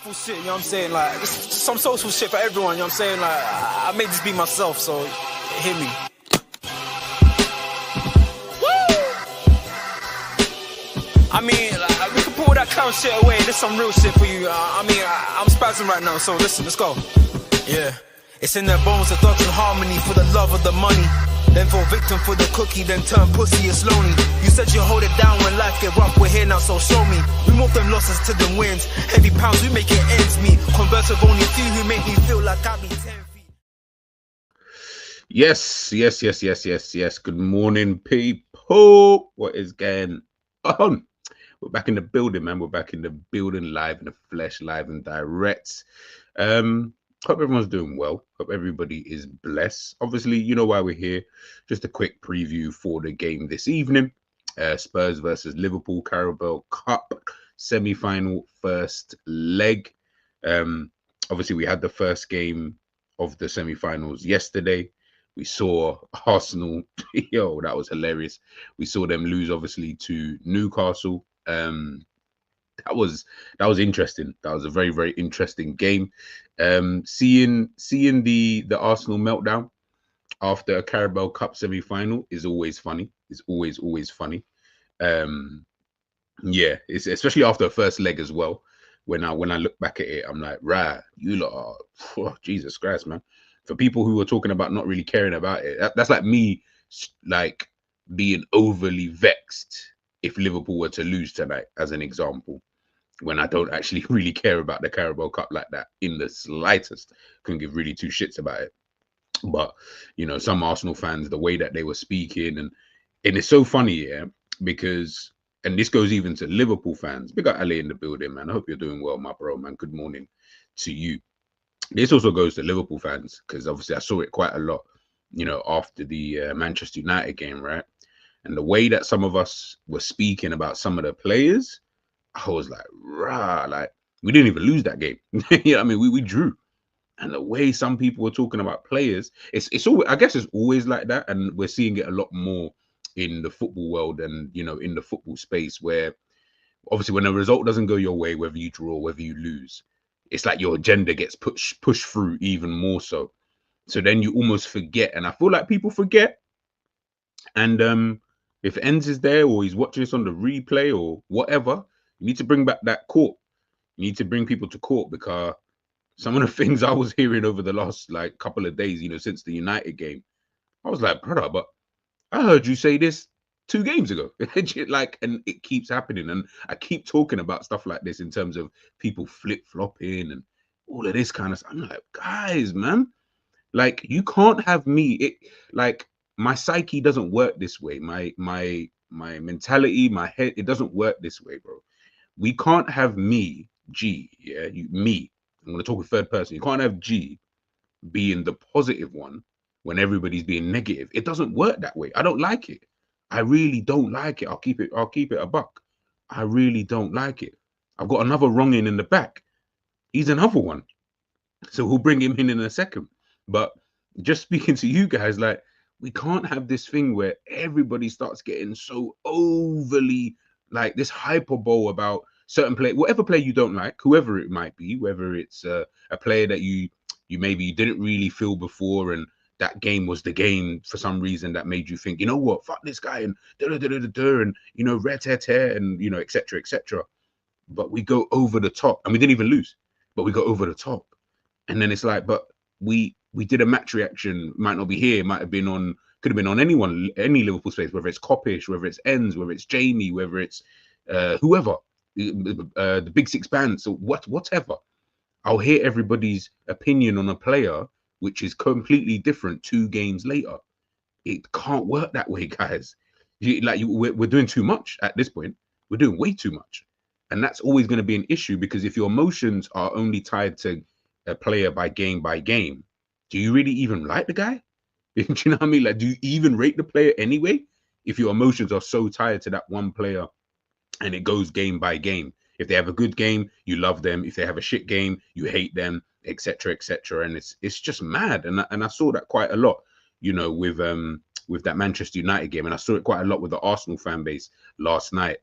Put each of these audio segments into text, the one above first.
Full shit, you know what I'm saying? Like, just some social shit for everyone, you know what I'm saying? Like, I made this be myself, so hear me. Woo! I mean, like, we can pull that clown shit away. This some real shit for you. I'm spazzing right now, so listen, let's go. Yeah. It's in their bones, the thoughts and harmony for the love of the money. Then fall victim for the cookie, then turn pussy, it's lonely. You said you hold it down when life get rough, we're here now, so show me. We move them losses to them wins. Heavy pounds, we make it ends meet. Converse with only a few who make me feel like I be 10 feet. Yes. Good morning, people. What is going on? We're back in the building, man. We're back in the building, live in the flesh, live and direct. Hope everyone's doing well. Hope everybody is blessed. Obviously, you know why we're here. Just a quick preview for the game this evening. Spurs versus Liverpool, Carabao Cup, semi-final first leg. Obviously, we had the first game of the semi-finals yesterday. We saw Arsenal. Yo, that was hilarious. We saw them lose, obviously, to Newcastle. That was interesting. That was a very, very interesting game. Seeing the Arsenal meltdown after a Carabao Cup semi-final is always funny. It's always funny. Yeah, it's especially after a first leg as well. When I look back at it, I'm like, right, you lot are, oh, Jesus Christ, man. For people who are talking about not really caring about it, that's like me, like being overly vexed if Liverpool were to lose tonight, as an example, when I don't actually really care about the Carabao Cup like that in the slightest. Couldn't give really two shits about it. But, you know, some Arsenal fans, the way that they were speaking, and it's so funny, yeah, because, and this goes even to Liverpool fans. Big up Ali in the building, man. I hope you're doing well, my bro, man. Good morning to you. This also goes to Liverpool fans, because obviously I saw it quite a lot, you know, after the Manchester United game, right? And the way that some of us were speaking about some of the players, I was like, rah, like, we didn't even lose that game. Yeah, I mean, we drew. And the way some people were talking about players, it's always, I guess it's always like that. And we're seeing it a lot more in the football world and, you know, in the football space, where obviously when a result doesn't go your way, whether you draw, whether you lose, it's like your agenda gets pushed through even more so. So then you almost forget. And I feel like people forget. And if Enz is there or he's watching this on the replay or whatever, you need to bring back that court. You need to bring people to court, because some of the things I was hearing over the last like couple of days, you know, since the United game, I was like, brother, but I heard you say this 2 games ago. Like, and it keeps happening. And I keep talking about stuff like this in terms of people flip-flopping and all of this kind of stuff. I'm like, guys, man, like, you can't have me. It, like, my psyche doesn't work this way. My mentality, my head, it doesn't work this way, bro. We can't have me, G, yeah, me. I'm going to talk in third person. You can't have G being the positive one when everybody's being negative. It doesn't work that way. I don't like it. I really don't like it. I'll keep it a buck. I really don't like it. I've got another wronging in the back. He's another one. So we'll bring him in a second. But just speaking to you guys, like, we can't have this thing where everybody starts getting so overly, like, this hyperbole about certain play, whatever player you don't like, whoever it might be, whether it's a player that you maybe didn't really feel before, and that game was the game for some reason that made you think, you know what, fuck this guy, and and, you know, and, you know, etc. But we go over the top, and we didn't even lose, but we go over the top. And then it's like, but we did a match reaction, might not be here, might have been on, could have been on anyone, any Liverpool space, whether it's Coppish, whether it's Enz, whether it's Jamie, whether it's whoever, the Big Six band, so whatever. I'll hear everybody's opinion on a player which is completely different 2 games later. It can't work that way, guys. We're doing too much at this point. We're doing way too much. And that's always going to be an issue, because if your emotions are only tied to a player by game, do you really even like the guy? Do you know what I mean? Like, do you even rate the player anyway? If your emotions are so tied to that one player and it goes game by game. If they have a good game, you love them. If they have a shit game, you hate them, etc. And it's just mad. And I saw that quite a lot, you know, with that Manchester United game, and I saw it quite a lot with the Arsenal fan base last night,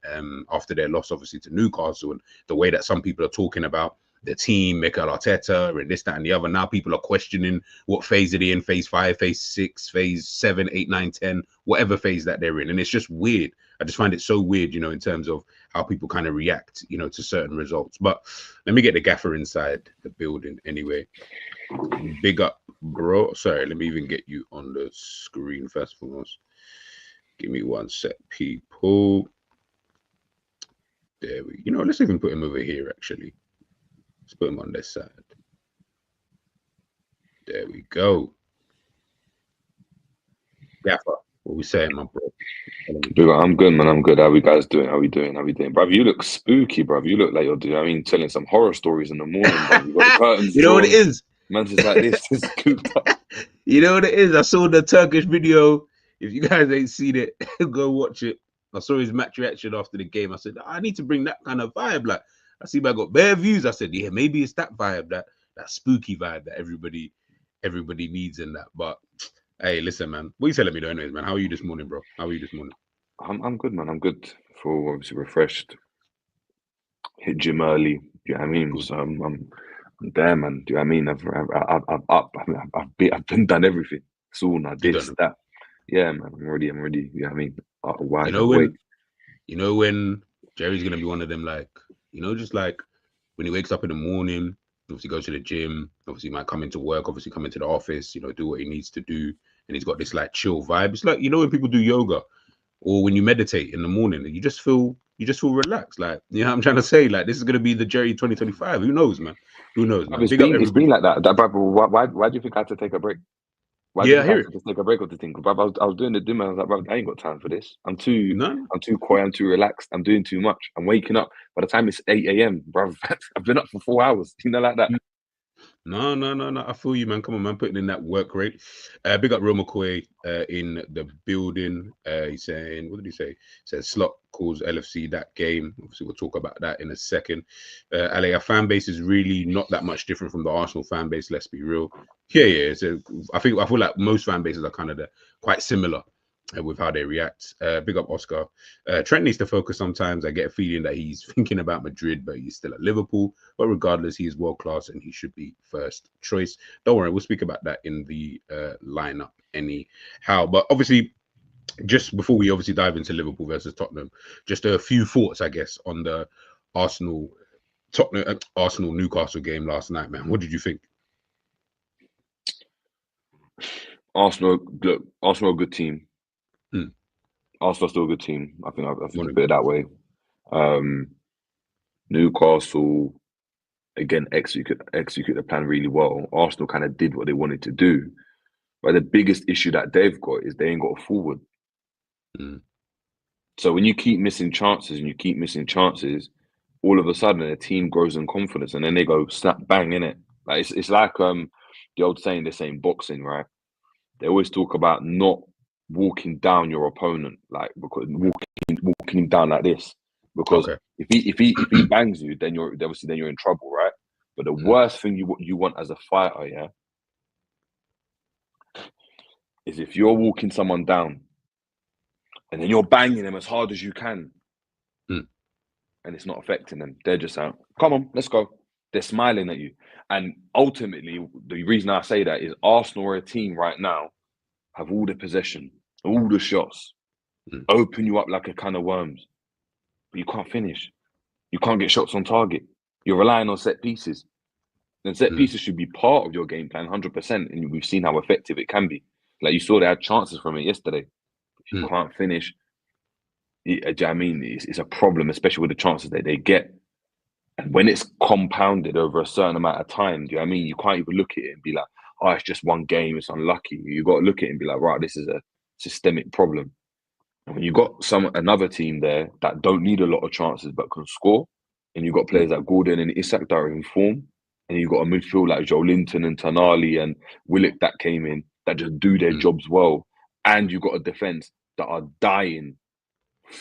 after their loss, obviously, to Newcastle, and the way that some people are talking about the team, Mikel Arteta, and this, that, and the other. Now people are questioning what phase are they in, phase 5, phase 6, phase 7, 8, 9, 10, whatever phase that they're in. And it's just weird. I just find it so weird, in terms of how people kind of react, to certain results. But let me get the gaffer inside the building anyway. Big up, bro. Sorry, let me even get you on the screen first and foremost. Give me one sec, people. There we go. Let's even put him over here, actually. Let's put him on this side. There we go. Gaffer, what we saying, my bro? I'm good, man. I'm good. How you guys doing? How we doing? Bruv, you look spooky, bruv. You look like you're doing, telling some horror stories in the morning, bruv. You got the curtains You know what it is? Man's just like this, just scooped up. You know what it is? I saw the Turkish video. If you guys ain't seen it, go watch it. I saw his match reaction after the game. I said, I need to bring that kind of vibe. Like, I see I got bare views. I said, yeah, maybe it's that vibe, that spooky vibe that everybody needs in that. But hey, listen, man. What are you telling me though, anyways, man? How are you this morning, bro? How are you this morning? I'm good, man. I'm good. For obviously refreshed. Hit gym early. Do you know what I mean? So I'm there, man. Do you know what I mean? I've been done everything. Sauna, this, that. Yeah, man. I'm ready. You know what I mean? When Jerry's gonna be one of them, like, just like when he wakes up in the morning, obviously goes to the gym, obviously might come into work, obviously come into the office, do what he needs to do, and he's got this like chill vibe. It's like, when people do yoga or when you meditate in the morning, you just feel relaxed. Like, what I'm trying to say, like, this is gonna be the Jerry 2025. Who knows, man? It's been like that. Why do you think I had to take a break? Why did I just take a break of the thing? Bro, I was doing the gym and I was like, bro, I ain't got time for this. I'm too quiet, I'm too relaxed, I'm doing too much. I'm waking up. By the time it's 8 a.m, bro, I've been up for 4 hours. Like that. No. I feel you, man. Come on, man. Putting in that work rate. Big up Real McCoy in the building. He's saying, what did he say? He says Slot calls LFC that game. Obviously, we'll talk about that in a second. Ale, our fan base is really not that much different from the Arsenal fan base. Let's be real. Yeah. So I feel like most fan bases are kind of quite similar with how they react. Big up Oscar. Trent needs to focus sometimes. I get a feeling that he's thinking about Madrid, but he's still at Liverpool. But regardless, he is world class and he should be first choice. Don't worry, we'll speak about that in the lineup anyhow. But obviously, just before we obviously dive into Liverpool versus Tottenham, just a few thoughts, I guess, on the Arsenal Newcastle game last night, man. What did you think? Arsenal, a good team. Arsenal still a good team. I think I put it that way. Newcastle again execute the plan really well. Arsenal kind of did what they wanted to do, but the biggest issue that they've got is they ain't got a forward. So when you keep missing chances all of a sudden a team grows in confidence and then they go snap bang in it. Like it's like the old saying, they're saying boxing, right? They always talk about not walking down your opponent, like because walking him down like this. Because if he bangs you, then you're in trouble, right? But the worst thing you want as a fighter, yeah, is if you're walking someone down and then you're banging them as hard as you can, and it's not affecting them. They're just out. Come on, let's go. They're smiling at you. And ultimately, the reason I say that is Arsenal are a team right now, have all the possession, all the shots, open you up like a can of worms, but you can't finish. You can't get shots on target. You're relying on set pieces. And set pieces should be part of your game plan, 100%. And we've seen how effective it can be. Like you saw, they had chances from it yesterday. If you can't finish, I mean, it's a problem, especially with the chances that they get. And when it's compounded over a certain amount of time, do you know what I mean? You can't even look at it and be like, oh, it's just one game, it's unlucky. You got to look at it and be like, right, this is a systemic problem. And when you got another team there that don't need a lot of chances but can score, and you got players like Gordon and Isak that are in form, and you got a midfield like Joe Linton and Tonali and Willock that came in that just do their jobs well, and you got a defense that are dying,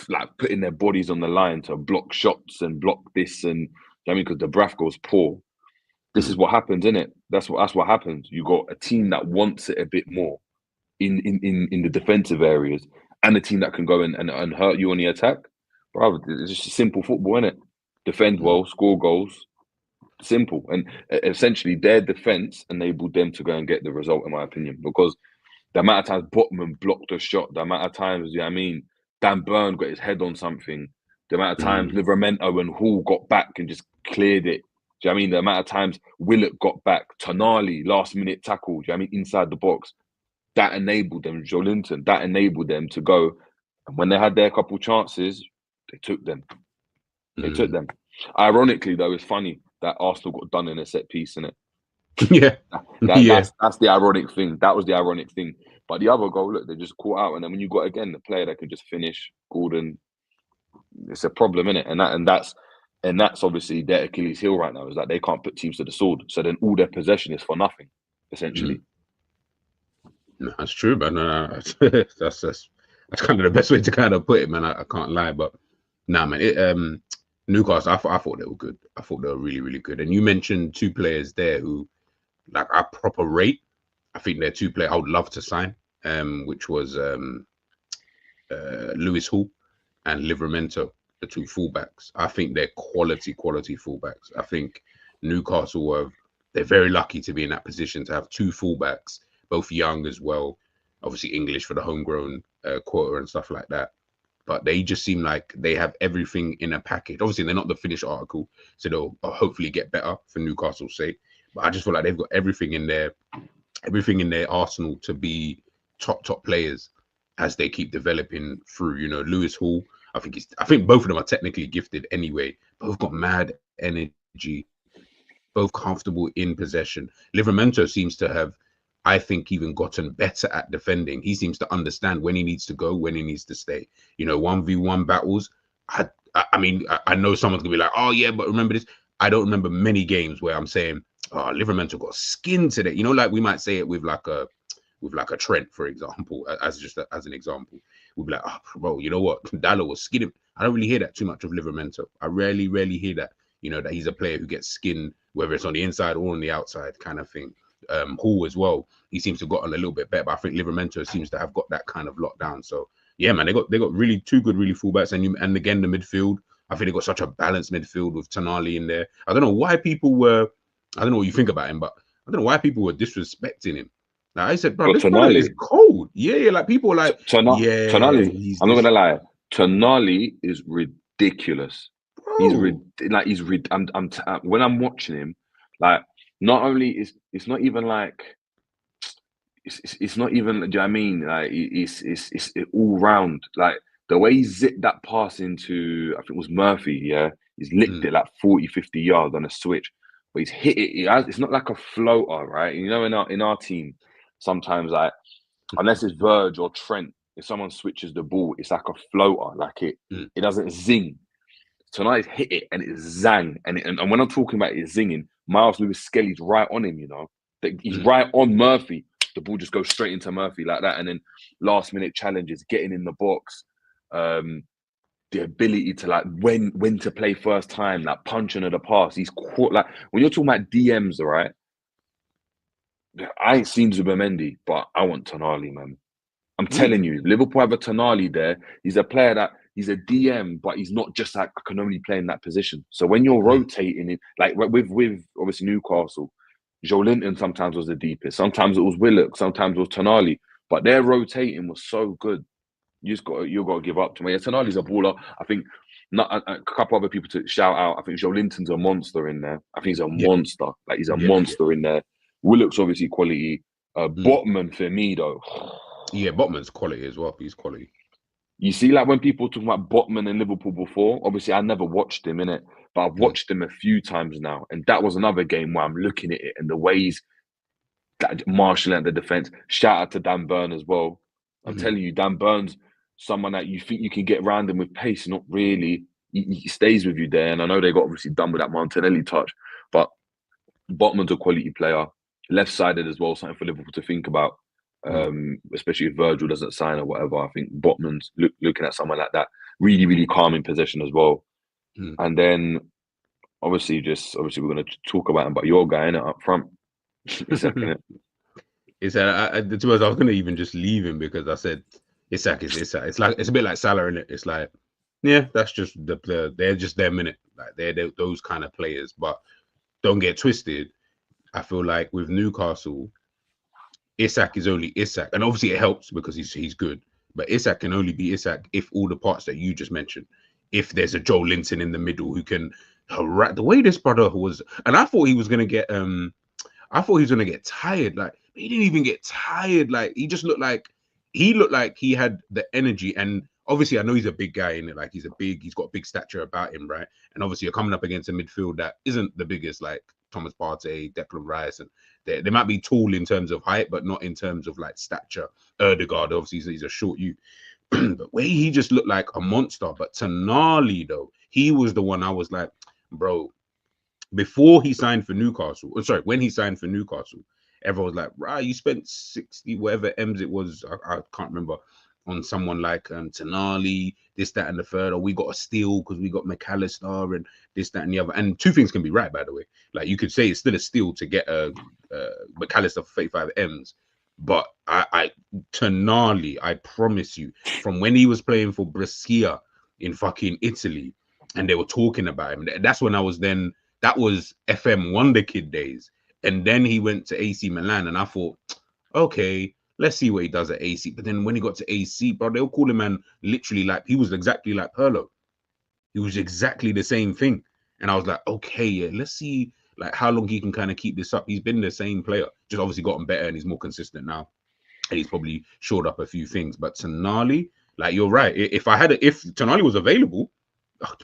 like putting their bodies on the line to block shots and block this, and I mean, because the Braff goes poor. This is what happens, isn't it? That's what happens. You got a team that wants it a bit more in the defensive areas, and a team that can go and hurt you on the attack. Bro, it's just simple football, isn't it? Defend well, score goals, Simple. And essentially, their defense enabled them to go and get the result, in my opinion, because the amount of times Botman blocked a shot, the amount of times, you know what I mean, Dan Burn got his head on something, the amount of times Livramento and Hall got back and just cleared it. Do you know what I mean? The amount of times Willock got back, Tonali, last minute tackle, do you know what I mean, inside the box. That enabled them, Joelinton, that enabled them to go. And when they had their couple chances, they took them. They took them. Ironically, though, it's funny that Arsenal got done in a set piece, innit? Yeah. That's the ironic thing. That was the ironic thing. But the other goal, look, they just caught out. And then when you got, again, the player that can just finish, Gordon, it's a problem, innit? And that's obviously their Achilles heel right now, is that they can't put teams to the sword. So then all their possession is for nothing, essentially. No, that's true, man. That's kind of the best way to kind of put it, man. I can't lie, but nah, man. Newcastle, I thought they were good. I thought they were really, really good. And you mentioned two players there who, like, I proper rate. I think they're two players I would love to sign, which was Lewis Hall and Livramento, the two fullbacks. I think they're quality fullbacks. I think Newcastle they're very lucky to be in that position to have two fullbacks, both young as well. Obviously English for the homegrown quota and stuff like that. But they just seem like they have everything in a package. Obviously, they're not the finished article, so they'll hopefully get better for Newcastle's sake. But I just feel like they've got everything in their arsenal to be top players as they keep developing through. You know, Lewis Hall, I think both of them are technically gifted anyway. Both got mad energy, both comfortable in possession. Livramento seems to have, I think, even gotten better at defending. He seems to understand when he needs to go, when he needs to stay. You know, 1v1 battles. I mean, I know someone's gonna be like, oh yeah, but remember this. I don't remember many games where I'm saying, oh, Livramento got skin today. You know, like we might say it with like a Trent, for example, as an example. We'd be like, oh, bro, you know what? Dallo was skinning. I don't really hear that too much of Livramento. I rarely hear that. You know, that he's a player who gets skin, whether it's on the inside or on the outside, kind of thing. Hall as well, he seems to have gotten a little bit better, but I think Livramento seems to have got that kind of lockdown. So yeah, man, they got really two good really fullbacks, and again the midfield. I think they got such a balanced midfield with Tonali in there. I don't know why people were, I don't know what you think about him, but I don't know why people were disrespecting him. Like I said, bro, this Tonali is cold. Yeah, like people are like, Tonali. I'm not gonna lie, Tonali is ridiculous. Bro. When I'm watching him, like. Not only is it's not even like it's not even, do you know what I mean? Like it's all round. Like the way he zipped that pass into, I think it was Murphy, yeah. He's licked it like 40, 50 yards on a switch. But he's hit it. It's not like a floater, right? You know, in our team, sometimes like unless it's Verge or Trent, if someone switches the ball, it's like a floater, like it doesn't zing. Tonight hit it and it's zang. And when I'm talking about it zinging, Miles Lewis Skelly's right on him, you know. He's right on Murphy. The ball just goes straight into Murphy like that. And then last minute challenges, getting in the box, the ability to like when to play first time, like punching at the pass. He's caught, like when you're talking about DMs, right? I ain't seen Zubimendi, but I want Tonali, man. I'm telling you, Liverpool have a Tonali there. He's a player that he's a DM, but he's not just like I can only play in that position. So when you're rotating it, like with obviously Newcastle, Joelinton sometimes was the deepest. Sometimes it was Willock. Sometimes it was Tonali. But their rotating was so good. You got to give up to me. Yeah, Tonali's a baller. I think not a couple other people to shout out. I think Joelinton's a monster in there. I think he's a monster. Like he's a monster in there. Willock's obviously quality. Botman for me though. Yeah, Botman's quality as well. He's quality. You see, like when people talk about Botman in Liverpool before, obviously I never watched him in it, but I've watched him a few times now. And that was another game where I'm looking at it and the ways that Marshall and the defense. Shout out to Dan Burn as well. I'm telling you, Dan Burn's someone that you think you can get around him with pace. Not really. He stays with you there. And I know they got obviously done with that Martinelli touch, but Botman's a quality player. Left-sided as well, something for Liverpool to think about. Especially if Virgil doesn't sign or whatever. I think Botman's looking at someone like that, really, really calm in possession as well. And then obviously we're going to talk about him, but your guy in it up front. I was going to even just leave him because I said Isak is Isak. It's a bit like Salah, innit? It's like, yeah, that's just they're just their minute. Like they're those kind of players. But don't get twisted. I feel like with Newcastle, Isak is only Isak, and obviously it helps because he's good. But Isak can only be Isak if all the parts that you just mentioned. If there's a Joe Linton in the middle who can the way this brother was, and I thought he was gonna get I thought he was gonna get tired. Like he didn't even get tired. Like he just looked like he had the energy. And obviously, I know he's a big guy in it. Like he's got big stature about him, right? And obviously, you're coming up against a midfield that isn't the biggest, like Thomas Partey, Declan Rice, and they might be tall in terms of height, but not in terms of like stature. Erdegaard, obviously, he's a short youth. But where he just looked like a monster. But Tonali, though, he was the one I was like, bro, before he signed for Newcastle, when he signed for Newcastle, everyone was like, right, you spent 60 whatever M's it was, I can't remember, on someone like Tonali, this, that, and the third, or we got a steal because we got McAllister and this, that, and the other. And two things can be right, by the way. Like you could say it's still a steal to get a McAllister for 35 M's. But Tonali, I promise you, from when he was playing for Brescia in fucking Italy, and they were talking about him, that's when that was FM Wonder Kid days. And then he went to AC Milan, and I thought, okay, let's see what he does at AC. But then when he got to AC, bro, they'll call him, man, literally like he was exactly like Pirlo. He was exactly the same thing. And I was like, okay, yeah, let's see like how long he can kind of keep this up. He's been the same player, just obviously gotten better and he's more consistent now. And he's probably shored up a few things. But Tonali, like you're right. If Tonali was available,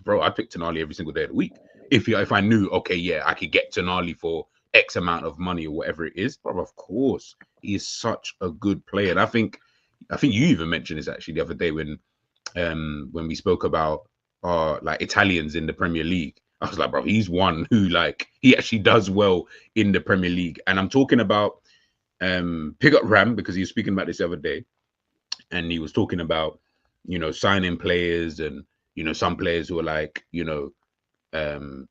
bro, I'd pick Tonali every single day of the week. If I knew, okay, yeah, I could get Tonali for X amount of money or whatever it is, but of course, he is such a good player. And I think you even mentioned this actually the other day when we spoke about like Italians in the Premier League. I was like, bro, he's one who like he actually does well in the Premier League. And I'm talking about pick up Ram because he was speaking about this the other day, and he was talking about signing players and some players who are like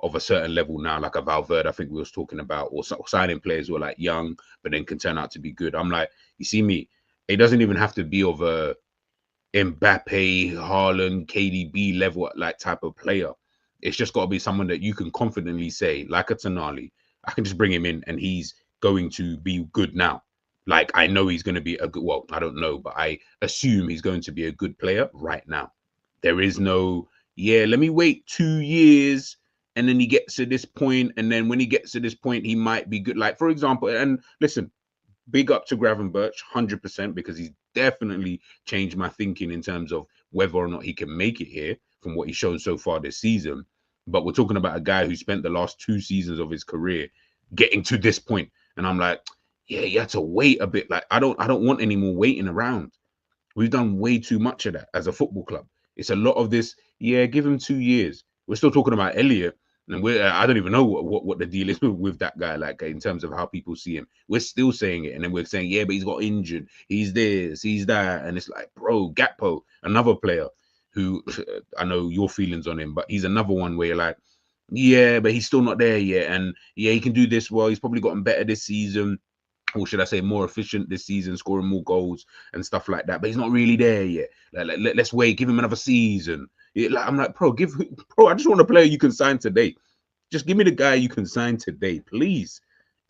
of a certain level now, like a Valverde, I think we was talking about, or signing players who are like young, but then can turn out to be good. I'm like, you see me, it doesn't even have to be of a Mbappe, Haaland, KDB level like type of player. It's just got to be someone that you can confidently say, like a Tonali, I can just bring him in and he's going to be good now. Like I know he's going to be a good, well, I don't know, but I assume he's going to be a good player right now. There is no, yeah, let me wait 2 years and then he gets to this point. And then when he gets to this point, he might be good. Like, for example, and listen, big up to Gravenberch, 100%, because he's definitely changed my thinking in terms of whether or not he can make it here from what he's shown so far this season. But we're talking about a guy who spent the last 2 seasons of his career getting to this point. And I'm like, yeah, you have to wait a bit. Like, I don't want any more waiting around. We've done way too much of that as a football club. It's a lot of this. Yeah, give him 2 years. We're still talking about Elliot, and I don't even know what the deal is with that guy. Like in terms of how people see him, we're still saying it, and then we're saying, yeah, but he's got injured. He's this, he's that, and it's like, bro, Gakpo, another player who I know your feelings on him, but he's another one where you're like, yeah, but he's still not there yet, and yeah, he can do this well. He's probably gotten better this season. Or should I say more efficient this season, scoring more goals and stuff like that. But he's not really there yet. Let's wait, give him another season. I'm like, bro, I just want a player you can sign today. Just give me the guy you can sign today, please.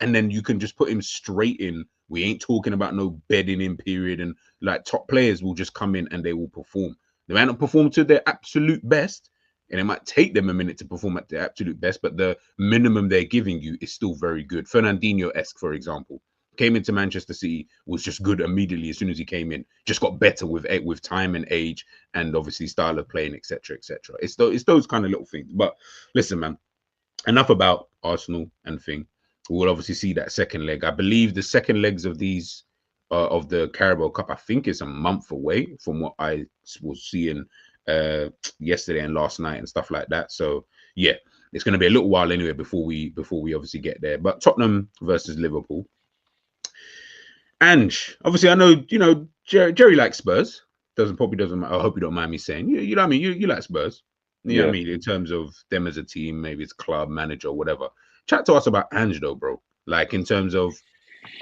And then you can just put him straight in. We ain't talking about no bedding in period. And like top players will just come in and they will perform. They might not perform to their absolute best. And it might take them a minute to perform at their absolute best. But the minimum they're giving you is still very good. Fernandinho-esque, for example. Came into Manchester City, was just good immediately as soon as he came in. Just got better with time and age, and obviously style of playing, etc., etc. It's those kind of little things. But listen, man, enough about Arsenal and thing. We'll obviously see that second leg. I believe the second legs of these of the Carabao Cup, I think, is a month away from what I was seeing yesterday and last night and stuff like that. So yeah, it's going to be a little while anyway before we obviously get there. But Tottenham versus Liverpool. And obviously, I know, Jerry likes Spurs. Probably doesn't matter. I hope you don't mind me saying, you know what I mean? You like Spurs. You know what I mean? In terms of them as a team, maybe it's club, manager, whatever. Chat to us about Ange, though, bro. Like, in terms of,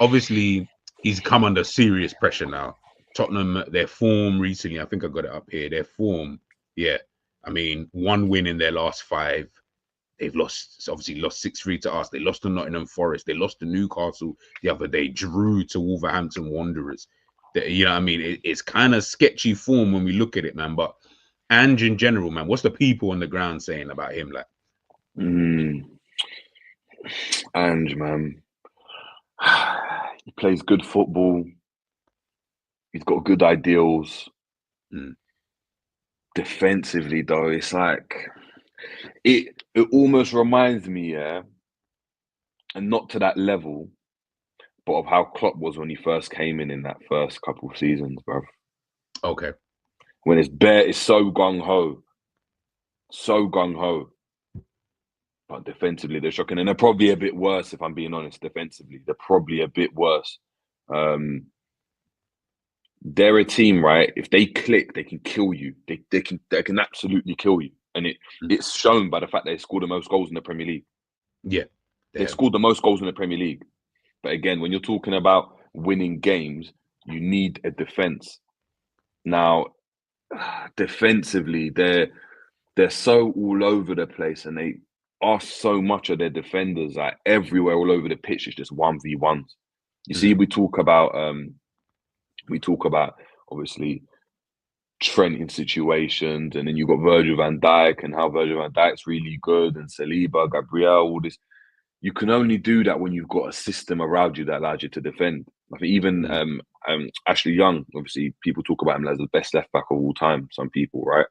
obviously, he's come under serious pressure now. Tottenham, their form recently, I think I got it up here. Their form, yeah. I mean, 1 win in their last 5. they've obviously lost 6-3 to us. They lost to Nottingham Forest. They lost to Newcastle the other day. Drew to Wolverhampton Wanderers. You know what I mean? It's kind of sketchy form when we look at it, man. But Ange in general, man, what's the people on the ground saying about him? Like, Ange, man, he plays good football. He's got good ideals. Defensively, though, it's like it almost reminds me, yeah, and not to that level, but of how Klopp was when he first came in that first couple of seasons, bro. Okay. When it's so gung-ho. But defensively, they're shocking. And they're probably a bit worse, if I'm being honest, defensively. They're probably a bit worse. They're a team, right? If they click, they can kill you. They can absolutely kill you. And it's shown by the fact they scored the most goals in the Premier League. Yeah. They've scored the most goals in the Premier League. But again, when you're talking about winning games, you need a defense. Now, defensively, they're so all over the place, and they ask so much of their defenders, like everywhere, all over the pitch. It's just 1v1s. You see, we talk about obviously Trent in situations, and then you've got Virgil van Dijk and how Virgil van Dijk's really good, and Saliba, Gabriel, all this. You can only do that when you've got a system around you that allows you to defend. I think even Ashley Young, obviously, people talk about him as the best left back of all time. Some people, right?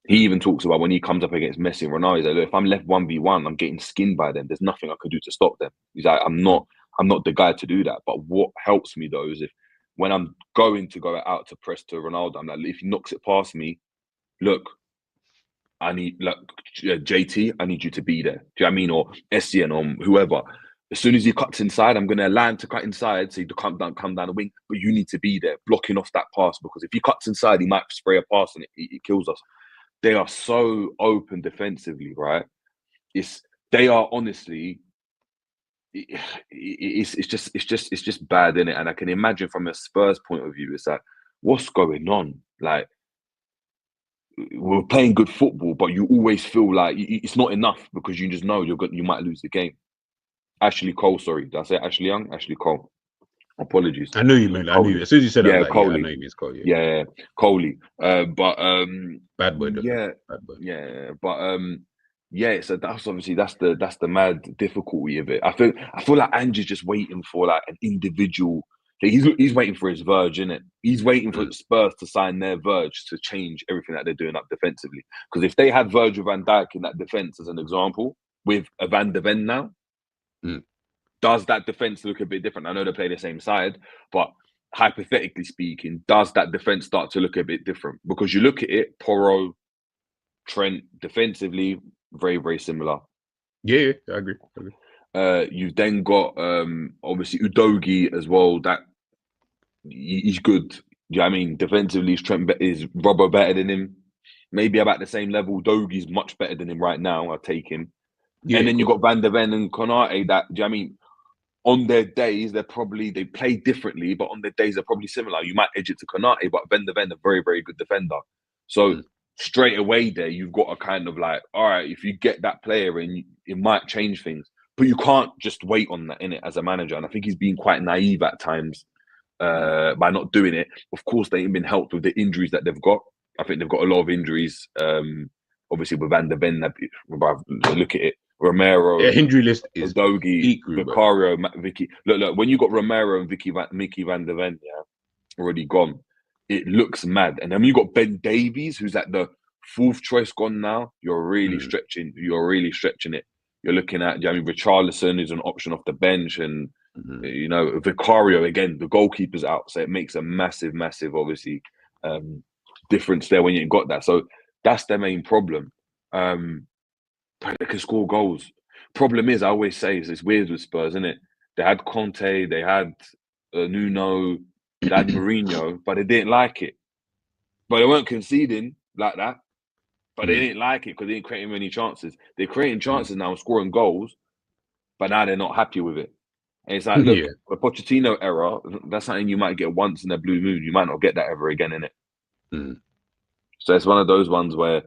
He even talks about when he comes up against Messi and Ronaldo, he's like, look, if I'm left 1v1, I'm getting skinned by them. There's nothing I can do to stop them. He's like, I'm not the guy to do that. But what helps me though is if when I'm going to go out to press to Ronaldo, I'm like, if he knocks it past me, look, I need JT, I need you to be there. Do you know what I mean? Or SCN or whoever. As soon as he cuts inside, I'm going to land to cut inside, so he come down the wing. But you need to be there, blocking off that pass, because if he cuts inside, he might spray a pass and it kills us. They are so open defensively, right? They are honestly, it's just bad, isn't it? And I can imagine from a Spurs point of view, it's like, what's going on? Like, we're playing good football, but you always feel like it's not enough because you just know you might lose the game. Ashley Cole, sorry, did I say Ashley Young? Ashley Cole. Apologies. I knew you meant. I knew. As soon as you said that, Coley. I know you meant Cole. Yeah, Coley. But bad word. Yeah, bad word. Yeah, but yeah. So that's obviously that's the mad difficulty of it. I feel like Ange's just waiting for like an individual. He's waiting for his Verge, innit? He's waiting for Spurs to sign their Verge to change everything that they're doing up defensively. Because if they had Virgil van Dijk in that defense as an example, with a Van de Ven now, does that defense look a bit different? I know they play the same side, but hypothetically speaking, does that defense start to look a bit different? Because you look at it, Porro, Trent, defensively, very, very similar. Yeah, I agree. You've then got obviously Udogie as well. That he's good. Do you know what I mean? Defensively, is Robbo better than him? Maybe about the same level. Udogie's much better than him right now. I'll take him. Yeah, and then you've got Van de Ven and Konate. That, do you know what I mean? On their days, they play differently, but on their days they're probably similar. You might edge it to Konate, but Van de Ven, a very, very good defender. So straight away there, you've got a kind of like, all right, if you get that player in, it might change things. But you can't just wait on that, innit, as a manager. And I think he's been quite naive at times by not doing it. Of course, they ain't been helped with the injuries that they've got. I think they've got a lot of injuries. Obviously, with Van de Ven, look at it. Romero, injury list is Udogie, Vicario, Vicky. Look, when you got Romero and Mickey Van de Ven, already gone, it looks mad. And then you got Ben Davies, who's at the fourth choice gone now. You're really stretching. You're really stretching it. You're looking at, Richarlison is an option off the bench, and Vicario again. The goalkeeper's out, so it makes a massive, massive, obviously, difference there when you got that. So that's their main problem. But they can score goals. Problem is, I always say, it's weird with Spurs, isn't it? They had Conte, they had Nuno, they had Mourinho, but they didn't like it. But they weren't conceding like that. But they didn't like it because they didn't create many chances. They're creating chances now and scoring goals, but now they're not happy with it. And it's like, look, a Pochettino error, that's something you might get once in a blue moon. You might not get that ever again, innit? So it's one of those ones where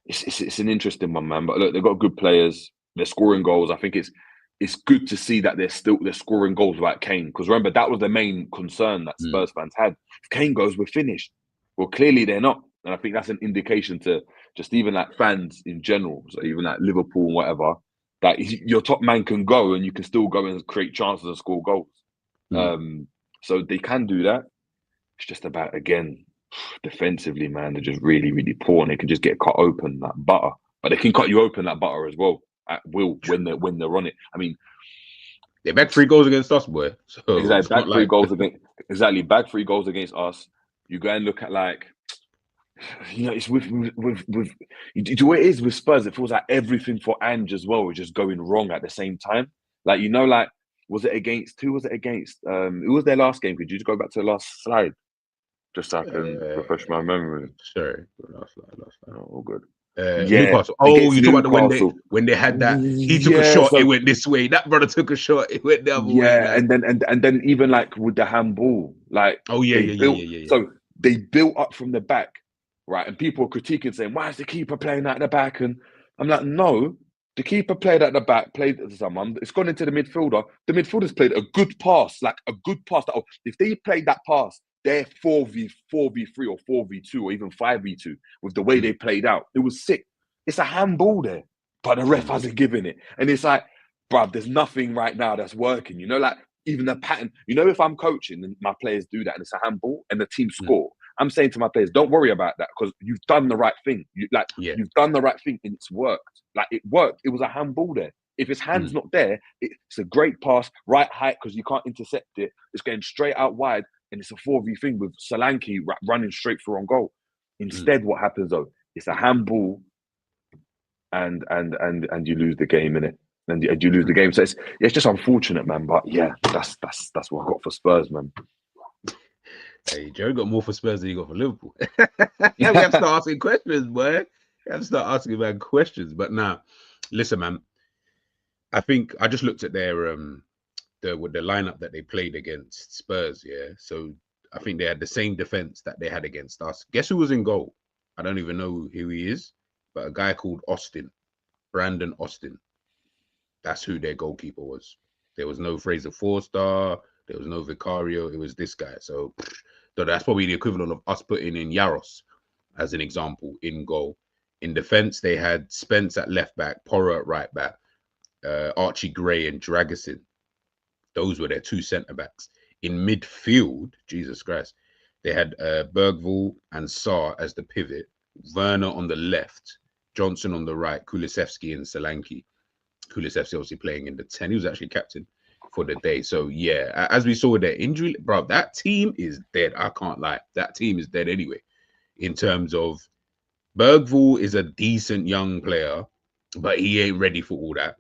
it's an interesting one, man. But look, they've got good players. They're scoring goals. I think it's good to see that they're scoring goals without Kane. Because remember, that was the main concern that Spurs fans had. If Kane goes, we're finished. Well, clearly they're not. And I think that's an indication to just even like fans in general, so even like Liverpool and whatever, that your top man can go and you can still go and create chances and score goals. So they can do that. It's just about, again, defensively, man, they're just really, really poor, and they can just get cut open like butter. But they can cut you open like butter as well at will when they're on it. I mean, they bagged 3 goals against us, boy. So exactly, bagged 3 goals against us. You go and look at like, you know, it's with the way it is with Spurs. It feels like everything for Ange as well is just going wrong at the same time. Like, you know, like, was it against? Who was it against? Who was their last game? Could you just go back to the last slide? Just so I can refresh my memory. Sorry, last slide. Oh, all good. Newcastle. Oh, you talk about when they had that. He took a shot. It went this way. That brother took a shot. It went the other way. Yeah, like. and then even like with the handball, like yeah. So they built up from the back, right? And people were critiquing, saying, "Why is the keeper playing at the back?" And I'm like, no. The keeper played at the back, played to someone. It's gone into the midfielder. The midfielders played a good pass, like a good pass. If they played that pass, they're 4v3 or 4v2 or even 5v2 with the way they played out. It was sick. It's a handball there, but the ref hasn't given it. And it's like, bruv, there's nothing right now that's working. You know, like even the pattern. You know, if I'm coaching and my players do that and it's a handball and the team score, I'm saying to my players, don't worry about that because you've done the right thing. You've done the right thing and it's worked. Like, it worked. It was a handball there. If his hand's not there, it's a great pass, right height because you can't intercept it. It's going straight out wide and it's a 4v thing with Solanke running straight through on goal. Instead, what happens though? It's a handball and you lose the game, innit? And you lose the game. So it's just unfortunate, man. But yeah, that's what I got for Spurs, man. Hey, Joe got more for Spurs than he got for Liverpool. We have to start asking questions, boy. We have to start asking man questions. But now, listen, man. I think I just looked at their the lineup that they played against Spurs. Yeah, so I think they had the same defense that they had against us. Guess who was in goal? I don't even know who he is, but a guy called Brandon Austin. That's who their goalkeeper was. There was no Fraser Forster. There was no Vicario. It was this guy. So that's probably the equivalent of us putting in Yaros, as an example, in goal. In defense, they had Spence at left back, Porro at right back, Archie Gray and Dragusin. Those were their 2 centre backs. In midfield, Jesus Christ, they had Bergvall and Sarr as the pivot, Werner on the left, Johnson on the right, Kulusevski and Solanke. Kulusevski obviously playing in the 10. He was actually captain for the day. So yeah, as we saw with their injury, bro, that team is dead. I can't lie. That team is dead anyway. In terms of Bergvall is a decent young player, but he ain't ready for all that.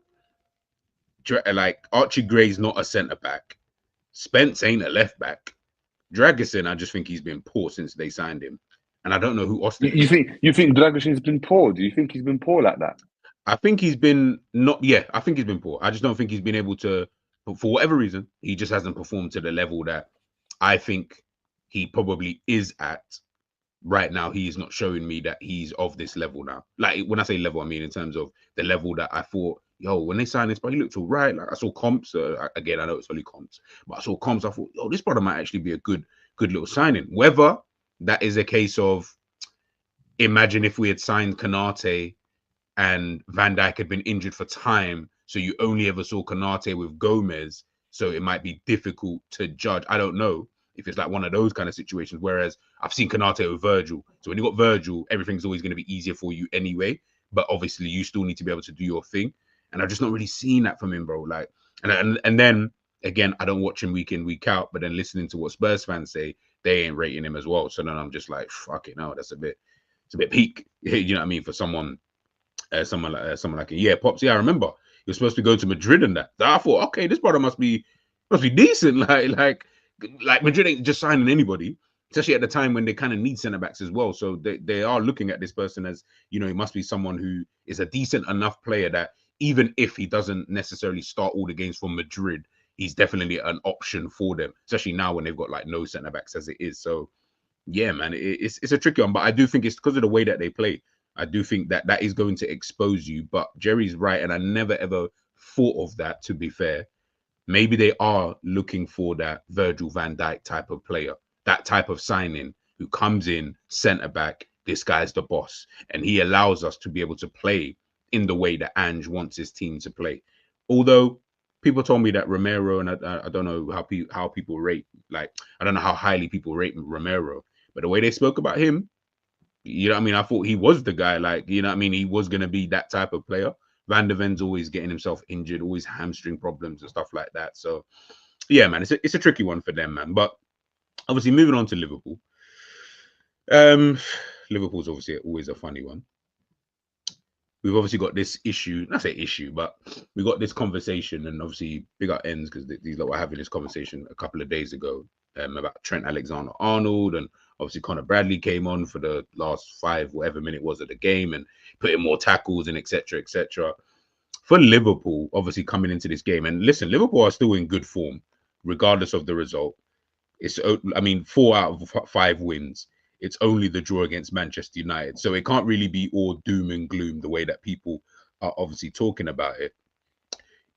Like Archie Gray's not a centre back. Spence ain't a left back. Dragusin, I just think he's been poor since they signed him. And I don't know who Austin is. You think Dragusin's been poor? Do you think he's been poor like that? I think he's been I think he's been poor. I just don't think he's been able to, for whatever reason, he just hasn't performed to the level that I think he probably is at right now. He is not showing me that he's of this level now. Like, when I say level, I mean in terms of the level that I thought, when they signed this, but he looked all right. Like, I saw comps. Again, I know it's only comps, but I saw comps. I thought, this brother might actually be a good little signing. Whether that is a case of, imagine if we had signed Konate and Van Dijk had been injured for time, so you only ever saw Konate with Gomez, so it might be difficult to judge. I don't know if it's like one of those kind of situations, whereas I've seen Konate with Virgil. So when you got Virgil, everything's always going to be easier for you anyway, but obviously you still need to be able to do your thing. And I've just not really seen that from him, bro. Like, and then, again, I don't watch him week in, week out, but then listening to what Spurs fans say, they ain't rating him as well. So then I'm just like, fuck it, no, it's a bit peak. You know what I mean? For someone like him. Yeah, Pops, yeah, I remember. He was supposed to go to Madrid and that. So I thought, okay, this brother must be decent. Like Madrid ain't just signing anybody, especially at the time when they kind of need centre backs as well. So they are looking at this person as, he must be someone who is a decent enough player that even if he doesn't necessarily start all the games for Madrid, he's definitely an option for them, especially now when they've got like no centre backs as it is. So yeah, man, it's a tricky one, but I do think it's because of the way that they play. I do think that that is going to expose you. But Jerry's right, and I never ever thought of that. To be fair, maybe they are looking for that Virgil van Dijk type of player, that type of signing who comes in centre back. This guy's the boss, and he allows us to be able to play in the way that Ange wants his team to play. Although people told me that Romero, and I don't know how people rate, like, I don't know how highly people rate Romero, but the way they spoke about him, you know what I mean? I thought he was the guy, like, you know what I mean? He was going to be that type of player. Van der Ven's always getting himself injured, always hamstring problems and stuff like that. So, yeah, man, it's a tricky one for them, man. But obviously, moving on to Liverpool. Liverpool's obviously always a funny one. We've obviously got this issue, not say issue, but we got this conversation, and obviously big up ends because these lot were having this conversation a couple of days ago about Trent Alexander-Arnold, and obviously Conor Bradley came on for the last 5 whatever minute was of the game and put in more tackles and etc. etc. For Liverpool, obviously coming into this game, and listen, Liverpool are still in good form regardless of the result. It's, I mean, 4 out of 5 wins. It's only the draw against Manchester United. So it can't really be all doom and gloom the way that people are obviously talking about it.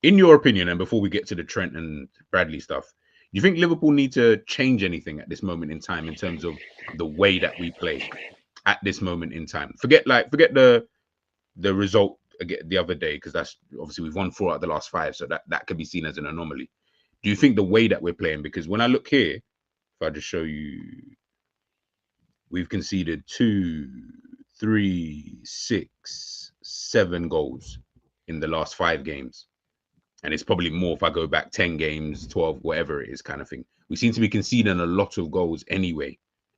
In your opinion, and before we get to the Trent and Bradley stuff, do you think Liverpool need to change anything at this moment in time in terms of the way that we play at this moment in time? Forget the result again the other day, because that's obviously we've won 4 out of the last 5, so that could be seen as an anomaly. Do you think the way that we're playing, because when I look here, if I just show you, we've conceded 2, 3, 6, 7 goals in the last 5 games. And it's probably more if I go back 10 games, 12, whatever it is kind of thing. We seem to be conceding a lot of goals anyway.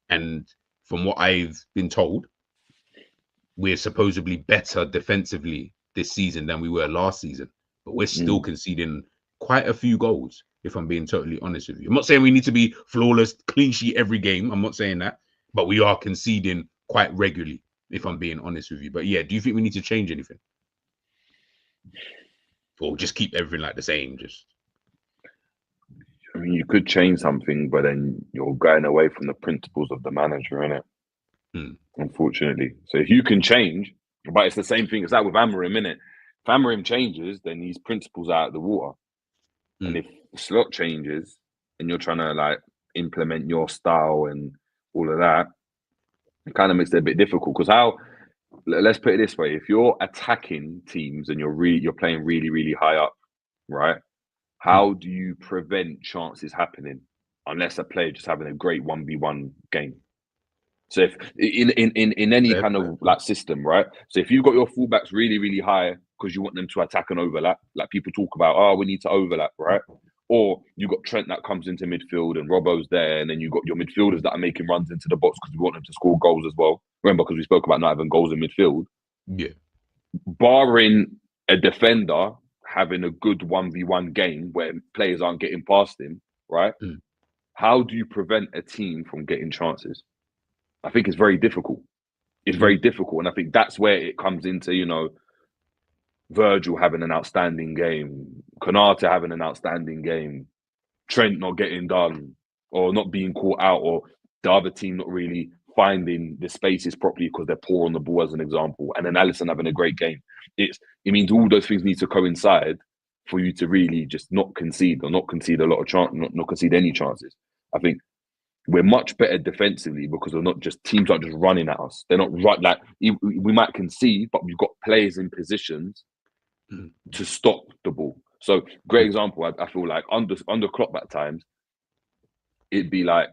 And from what I've been told, we're supposedly better defensively this season than we were last season. But we're still conceding quite a few goals, if I'm being totally honest with you. I'm not saying we need to be flawless, clean sheet every game. I'm not saying that. But we are conceding quite regularly, if I'm being honest with you. But yeah, do you think we need to change anything? Or just keep everything like the same? I mean, you could change something, but then you're going away from the principles of the manager, innit? Unfortunately. So if you can change, but it's the same thing. It's like with Amorim, innit? If Amorim changes, then these principles are out of the water. And if Slot changes and you're trying to like implement your style and all of that, it kind of makes it a bit difficult. Because let's put it this way: if you're attacking teams and you're playing really, really high up, right? How do you prevent chances happening unless a player just having a great 1v1 game? So if in any kind of like system, right? So if you've got your fullbacks really, really high because you want them to attack and overlap, like people talk about, oh, we need to overlap, right? Or you got Trent that comes into midfield and Robbo's there, and then you got your midfielders that are making runs into the box because we want them to score goals as well. Remember, because we spoke about not having goals in midfield. Yeah. Barring a defender having a good 1v1 game where players aren't getting past him, right? How do you prevent a team from getting chances? I think it's very difficult. It's very difficult. And I think that's where it comes into, you know, Virgil having an outstanding game, Konate having an outstanding game, Trent not getting done or not being caught out, or the other team not really finding the spaces properly because they're poor on the ball, as an example, and then Alisson having a great game. It means all those things need to coincide for you to really just not concede a lot of chance, not concede any chances. I think we're much better defensively because we're not just teams aren't just running at us. They're not right. Like we might concede, but we've got players in positions to stop the ball. So great example. I feel like under Klopp at times, it'd be like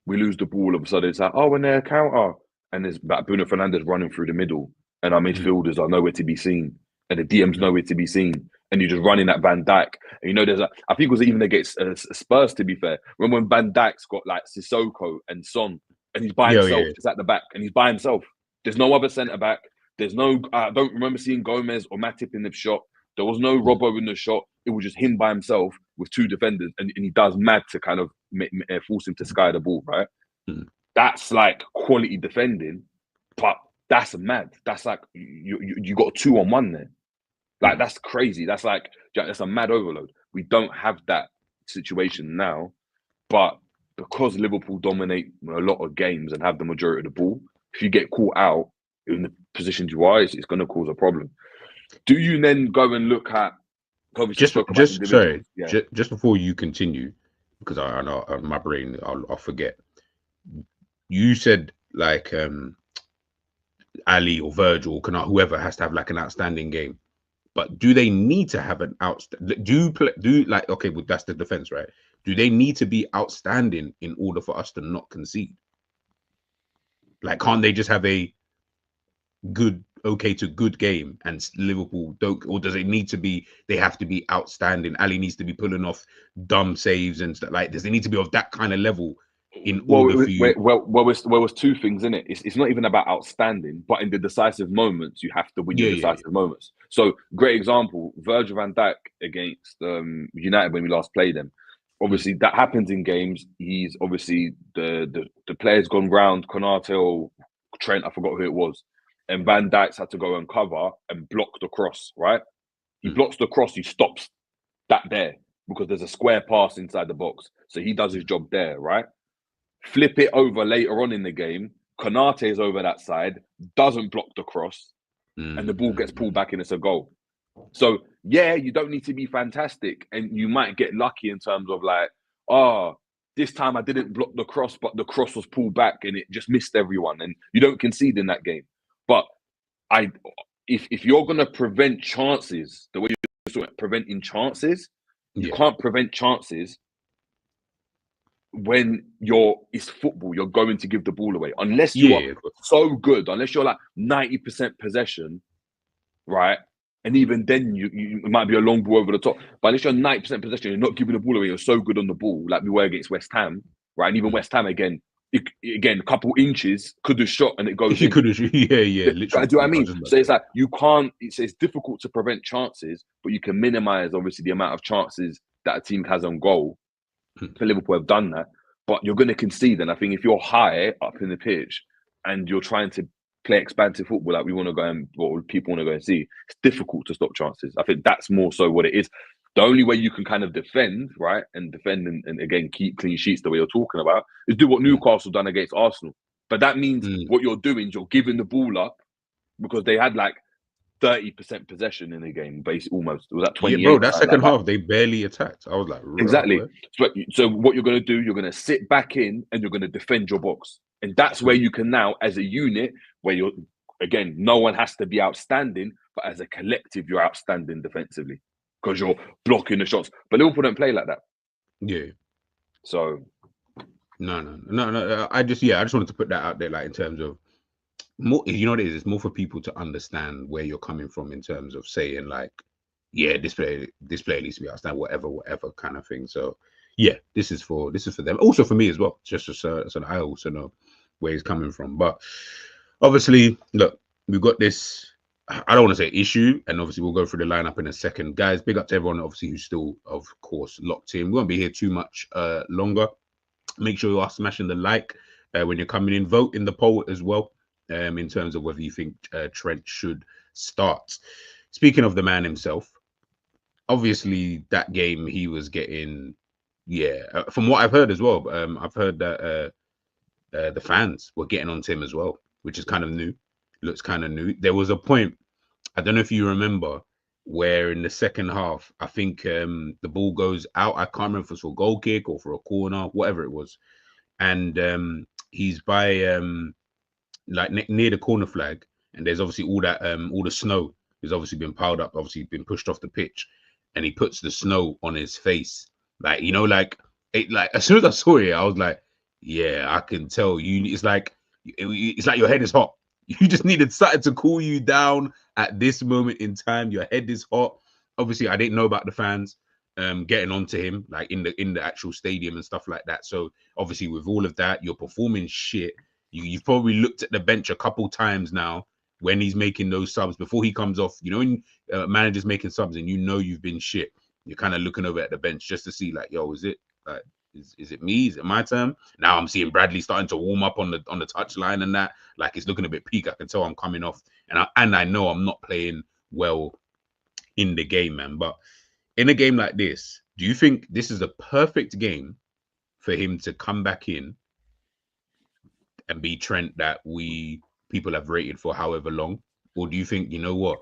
we lose the ball, all of a sudden it's like, oh, when they're counter, and there's like Bruno Fernandes running through the middle, and our midfielders are nowhere to be seen, and the DM's nowhere to be seen, and you're just running at Van Dijk. And you know, I think it was even against Spurs, to be fair. Remember when Van Dijk's got like Sissoko and Son, and he's by himself, just at the back, and he's by himself. There's no other centre back. There's no. I don't remember seeing Gomez or Matip in the shot. There was no Robbo in the shot. It was just him by himself with 2 defenders, and he does mad to kind of force him to sky the ball, right? That's like quality defending, but that's mad. That's like you got a 2-on-1 there. Like that's crazy. That's like that's a mad overload. We don't have that situation now, but because Liverpool dominate a lot of games and have the majority of the ball, if you get caught out in the positioned you are, it's going to cause a problem. Do you then go and look at? Obviously, spoke about individuals. Just before you continue, because I know my brain, I'll forget. You said like Ali or Virgil or Canard, whoever has to have like an outstanding game. But do they need to have an outstanding? Okay, well, that's the defense, right? Do they need to be outstanding in order for us to not concede? Like, can't they just have a good, okay to good game and Liverpool don't? Or does it need to be? They have to be outstanding. Ali needs to be pulling off dumb saves and stuff. Like, does it need to be of that kind of level? Was two things in it. It's not even about outstanding, but in the decisive moments, you have to win your decisive moments. So, great example: Virgil van Dijk against United when we last played them. Obviously, that happens in games. He's obviously the player's gone round Konate or Trent. I forgot who it was, and Van Dijk's had to go and cover and block the cross. Right, he blocks the cross. He stops that there because there's a square pass inside the box. So he does his job there. Right. Flip it over later on in the game. Konate is over that side, doesn't block the cross, and the ball gets pulled back and it's a goal. So, yeah, you don't need to be fantastic, and you might get lucky in terms of like, this time I didn't block the cross, but the cross was pulled back and it just missed everyone, and you don't concede in that game. But if you're going to prevent chances, the way you're preventing chances, you can't prevent chances when it's football. You're going to give the ball away unless you are so good, unless you're like 90% possession, right? And even then, you might be a long ball over the top. But unless you're 90% possession, you're not giving the ball away. You're so good on the ball, like we were against West Ham, right? And even West Ham again, a couple inches could have shot and it goes. You could have, literally. Do you know what I mean? So it's like you can't. It's difficult to prevent chances, but you can minimize obviously the amount of chances that a team has on goal. For Liverpool have done that, but you're going to concede. And I think if you're high up in the pitch and you're trying to play expansive football like we want to go and what people want to go and see, it's difficult to stop chances. I think that's more so what it is. The only way you can kind of defend, right, and again keep clean sheets the way you're talking about is do what Newcastle done against Arsenal. But that means what you're doing is you're giving the ball up because they had like 30% possession in the game, basically almost. It was at 28. Yeah, bro, that second half they barely attacked. I was like, exactly. So what you're going to do, you're going to sit back in and you're going to defend your box, and that's where you can now, as a unit, where you're again, no one has to be outstanding, but as a collective, you're outstanding defensively because you're blocking the shots. But Liverpool don't play like that. Yeah. So no. I just wanted to put that out there, like in terms of. More, you know what it is? It's more for people to understand where you're coming from in terms of saying like, this player needs to be outstanding, whatever kind of thing. So this is for them. Also for me as well, just so I also know where he's coming from. But obviously, look, we've got this. I don't want to say issue, and obviously we'll go through the lineup in a second, guys. Big up to everyone, obviously, who's still, of course, locked in. We won't be here too much longer. Make sure you are smashing the like when you're coming in. Vote in the poll as well. In terms of whether you think Trent should start. Speaking of the man himself, obviously that game he was getting, from what I've heard as well, I've heard that the fans were getting on to him as well, which is kind of new. Looks kind of new. There was a point, I don't know if you remember, where in the second half, I think the ball goes out. I can't remember if it was for a goal kick or for a corner, whatever it was. And he's by... like near the corner flag, and there's obviously all the snow has obviously been piled up, obviously been pushed off the pitch, and he puts the snow on his face, like as soon as I saw it, I was like, I can tell you. It's like your head is hot. You just needed something to cool you down at this moment in time. Your head is hot. Obviously, I didn't know about the fans getting onto him like in the actual stadium and stuff like that. So obviously, with all of that, you're performing shit. You've probably looked at the bench a couple times now when he's making those subs before he comes off. You know, when manager's making subs and you've been shit, you're kind of looking over at the bench just to see like, is it like, is it me? Is it my turn? Now I'm seeing Bradley starting to warm up on the touchline and that, like it's looking a bit peak. I can tell I'm coming off, and I know I'm not playing well in the game, man. But in a game like this, do you think this is a perfect game for him to come back in and be Trent that people have rated for however long? Or do you think, you know what,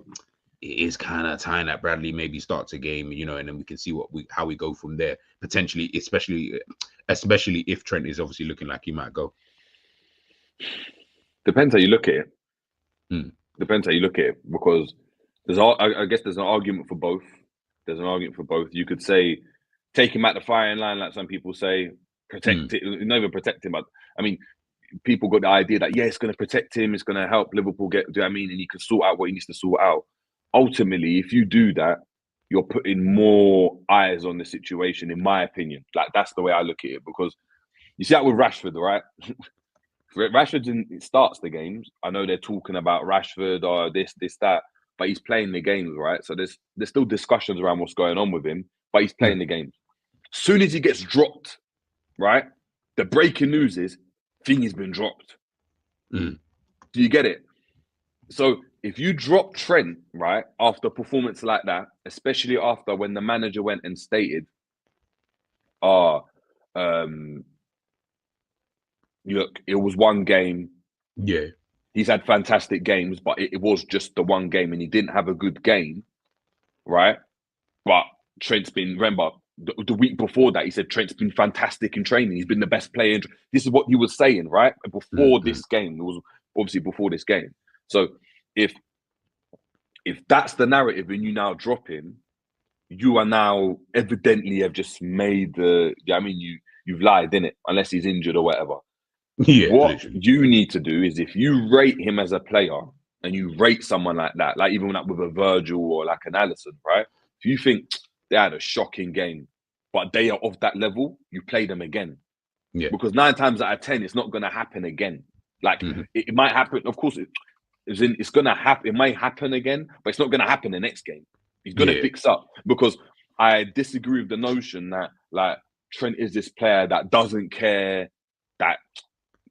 it is kind of time that Bradley maybe starts a game, you know, and then we can see how we go from there, potentially, especially if Trent is obviously looking like he might go. Depends how you look at it. Hmm. Depends how you look at it, because I guess there's an argument for both. There's an argument for both. You could say, take him at the firing line, like some people say, protect it, not even protect him, but I mean, people got the idea that, yeah, it's going to protect him, it's going to help Liverpool get, do you know what I mean? And he can sort out what he needs to sort out. Ultimately, if you do that, you're putting more eyes on the situation, in my opinion. Like, that's the way I look at it, because you see that with Rashford, right? Rashford starts the games. I know they're talking about Rashford or this, that, but he's playing the games, right? So there's still discussions around what's going on with him, but he's playing the games. As soon as he gets dropped, right? The breaking news is, thing has been dropped. Do you get it? So if you drop Trent, right, after a performance like that, especially after when the manager went and stated, look, it was one game. Yeah. He's had fantastic games, but it was just the one game and he didn't have a good game, right? But Trent's been, remember, the week before that, he said Trent's been fantastic in training. He's been the best player. This is what he was saying, right? Before this game. It was obviously before this game. So if that's the narrative and you now drop him, you are now evidently have just made you've lied, innit? Unless he's injured or whatever. Yeah. What Literally. you need to do is, if you rate him as a player and you rate someone like that, like even like with a Virgil or like an Alisson, right? If you think they had a shocking game, but they are of that level, you play them again. Yeah. Because 9 times out of 10, it's not going to happen again. Like it might happen. Of course, it's going to happen. It might happen again, but it's not going to happen the next game. He's going to fix up. Because I disagree with the notion that like Trent is this player that doesn't care, that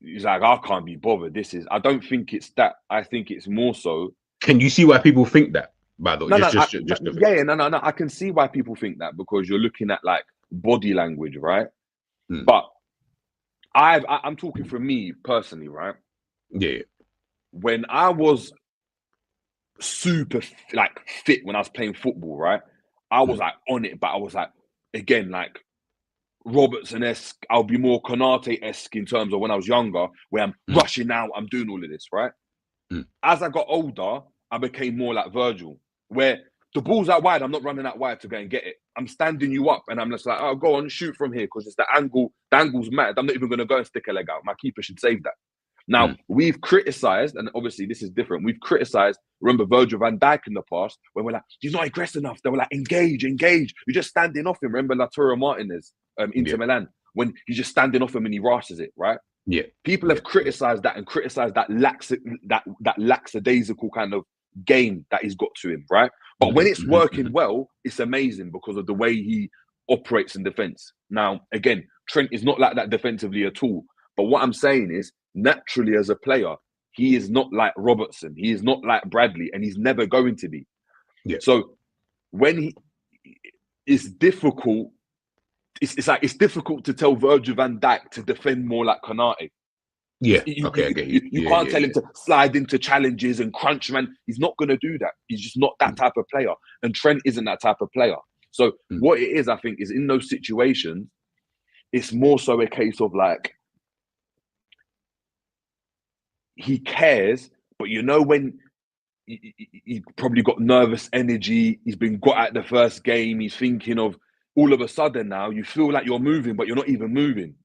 he's like, I can't be bothered. I don't think it's that. I think it's more so. Can you see why people think that? By the way, no. I can see why people think that, because you're looking at like body language, right? But I'm talking for me personally, right? Yeah. When I was super like fit when I was playing football, right? I was like on it, but I was like, again, like Robertson-esque. I'll be more Konate-esque in terms of when I was younger, where I'm rushing out, I'm doing all of this, right? As I got older, I became more like Virgil, where the ball's out wide, I'm not running out wide to go and get it. I'm standing you up, and I'm just like, oh, go on, shoot from here, because it's the angle. The angle's mad. I'm not even going to go and stick a leg out. My keeper should save that. Now, we've criticised, and obviously this is different, we've criticised, remember Virgil van Dijk in the past, when we're like, he's not aggressive enough. They were like, engage. You're just standing off him. Remember Lautaro Martinez, Inter Milan, when he's just standing off him and he rushes it, right? Yeah. People have criticised that and criticised that lackadaisical kind of game that he's got to him, right? But when it's working well, it's amazing because of the way he operates in defence. Now, again, Trent is not like that defensively at all. But what I'm saying is, naturally as a player, he is not like Robertson. He is not like Bradley, and he's never going to be. Yeah. So when it's difficult, it's difficult to tell Virgil van Dijk to defend more like Konate. Yeah. I get you. You can't tell him to slide into challenges and crunch, man. He's not going to do that. He's just not that type of player. And Trent isn't that type of player. So what it is, I think, is in those situations, it's more so a case of like, he cares, but you know when he probably got nervous energy, he's been got at the first game, he's thinking of, all of a sudden now, you feel like you're moving, but you're not even moving.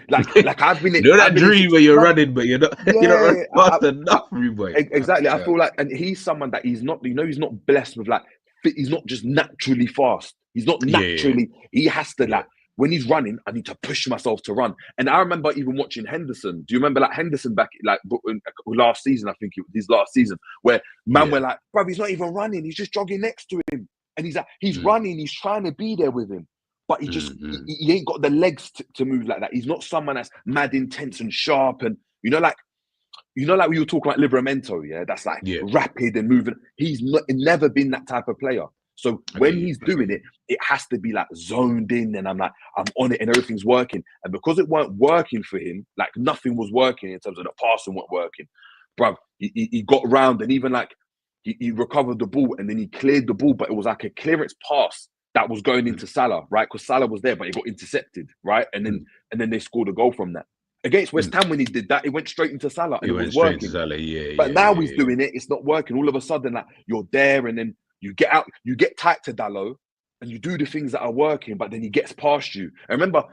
Like I've been in, you know that dream where you're running, but you're not running fast enough, boy. Exactly. I feel like, and he's someone that he's not, he's not blessed with like, he's not just naturally fast. He's not naturally, he has to like, when he's running, I need to push myself to run. And I remember even watching Henderson. Do you remember like Henderson back like last season? I think it was his last season, where were like, bro, he's not even running. He's just jogging next to him, and he's like, he's running. He's trying to be there with him, but he just he ain't got the legs to move like that. He's not someone that's mad intense and sharp, and like we were talking about Livramento, that's like rapid and moving. He's never been that type of player. So when he's doing it, it has to be like zoned in, and I'm on it, and everything's working. And because it weren't working for him, like nothing was working in terms of the passing weren't working. bruv, he got round and even like he recovered the ball and then he cleared the ball, but it was like a clearance pass that was going into Salah, right? Because Salah was there, but he got intercepted, right? And then they scored a goal from that. Against West Ham, when he did that, it went straight into Salah and it was working. Salah, but now he's doing it, it's not working. All of a sudden, like you're there, and then you get out, you get tight to Dalot, and you do the things that are working, but then he gets past you. I remember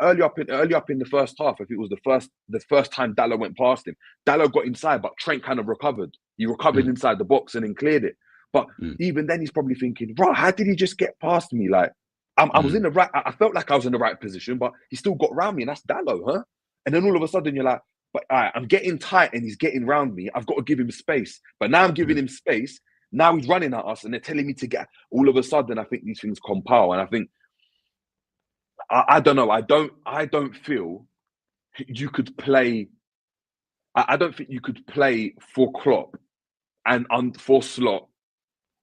early up in the first half, if it was the first time Dalot went past him, Dalot got inside, but Trent kind of recovered. He recovered inside the box and then cleared it. But even then, he's probably thinking, right, how did he just get past me? Like, I was in the right, I felt like I was in the right position, but he still got around me, and that's Dalot, huh? And then all of a sudden, you're like, but I'm getting tight and he's getting around me. I've got to give him space. But now I'm giving him space. Now he's running at us and they're telling me to get. All of a sudden, I think these things compile. And I think, I don't know. I don't feel you could play. I don't think you could play for Klopp and for Slot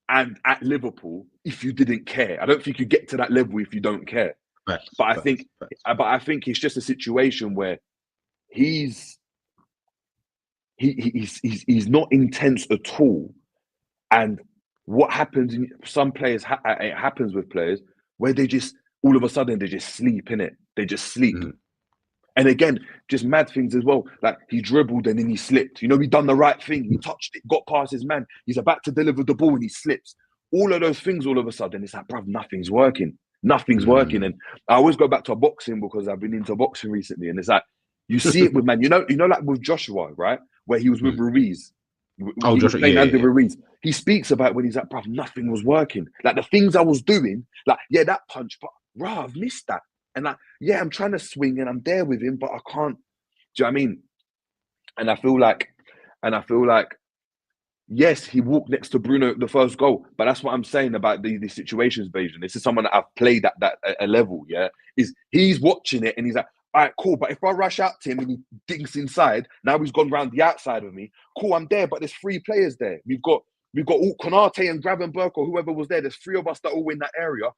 and at Liverpool if you didn't care. I don't think you get to that level if you don't care. But I think it's just a situation where he's not intense at all, and what happens in some players, it happens with players where they just all of a sudden they just sleep in it. They just sleep, and again, just mad things as well. Like he dribbled and then he slipped. You know, he done the right thing. He touched it, got past his man. He's about to deliver the ball and he slips. All of those things, all of a sudden, it's like, bruv, nothing's working. Nothing's working. And I always go back to boxing because I've been into boxing recently, and it's like. You see it with man, you know, like with Joshua, right? Where he was with Ruiz. Joshua, Ruiz. He speaks about when he's like, bruv, nothing was working. Like the things I was doing, like, yeah, that punch, but bruv, I've missed that. And like, yeah, I'm trying to swing and I'm there with him, but I can't. Do you know what I mean? And I feel like, yes, he walked next to Bruno the first goal, but that's what I'm saying about the situations, Bajan. This is someone that I've played at that a level, yeah? Is he's watching it and he's like, all right, cool. But if I rush out to him and he dinks inside, now he's gone round the outside of me. Cool, I'm there, but there's 3 players there. We've got all Konate and Gravenberch or whoever was there. There's 3 of us that all in that area.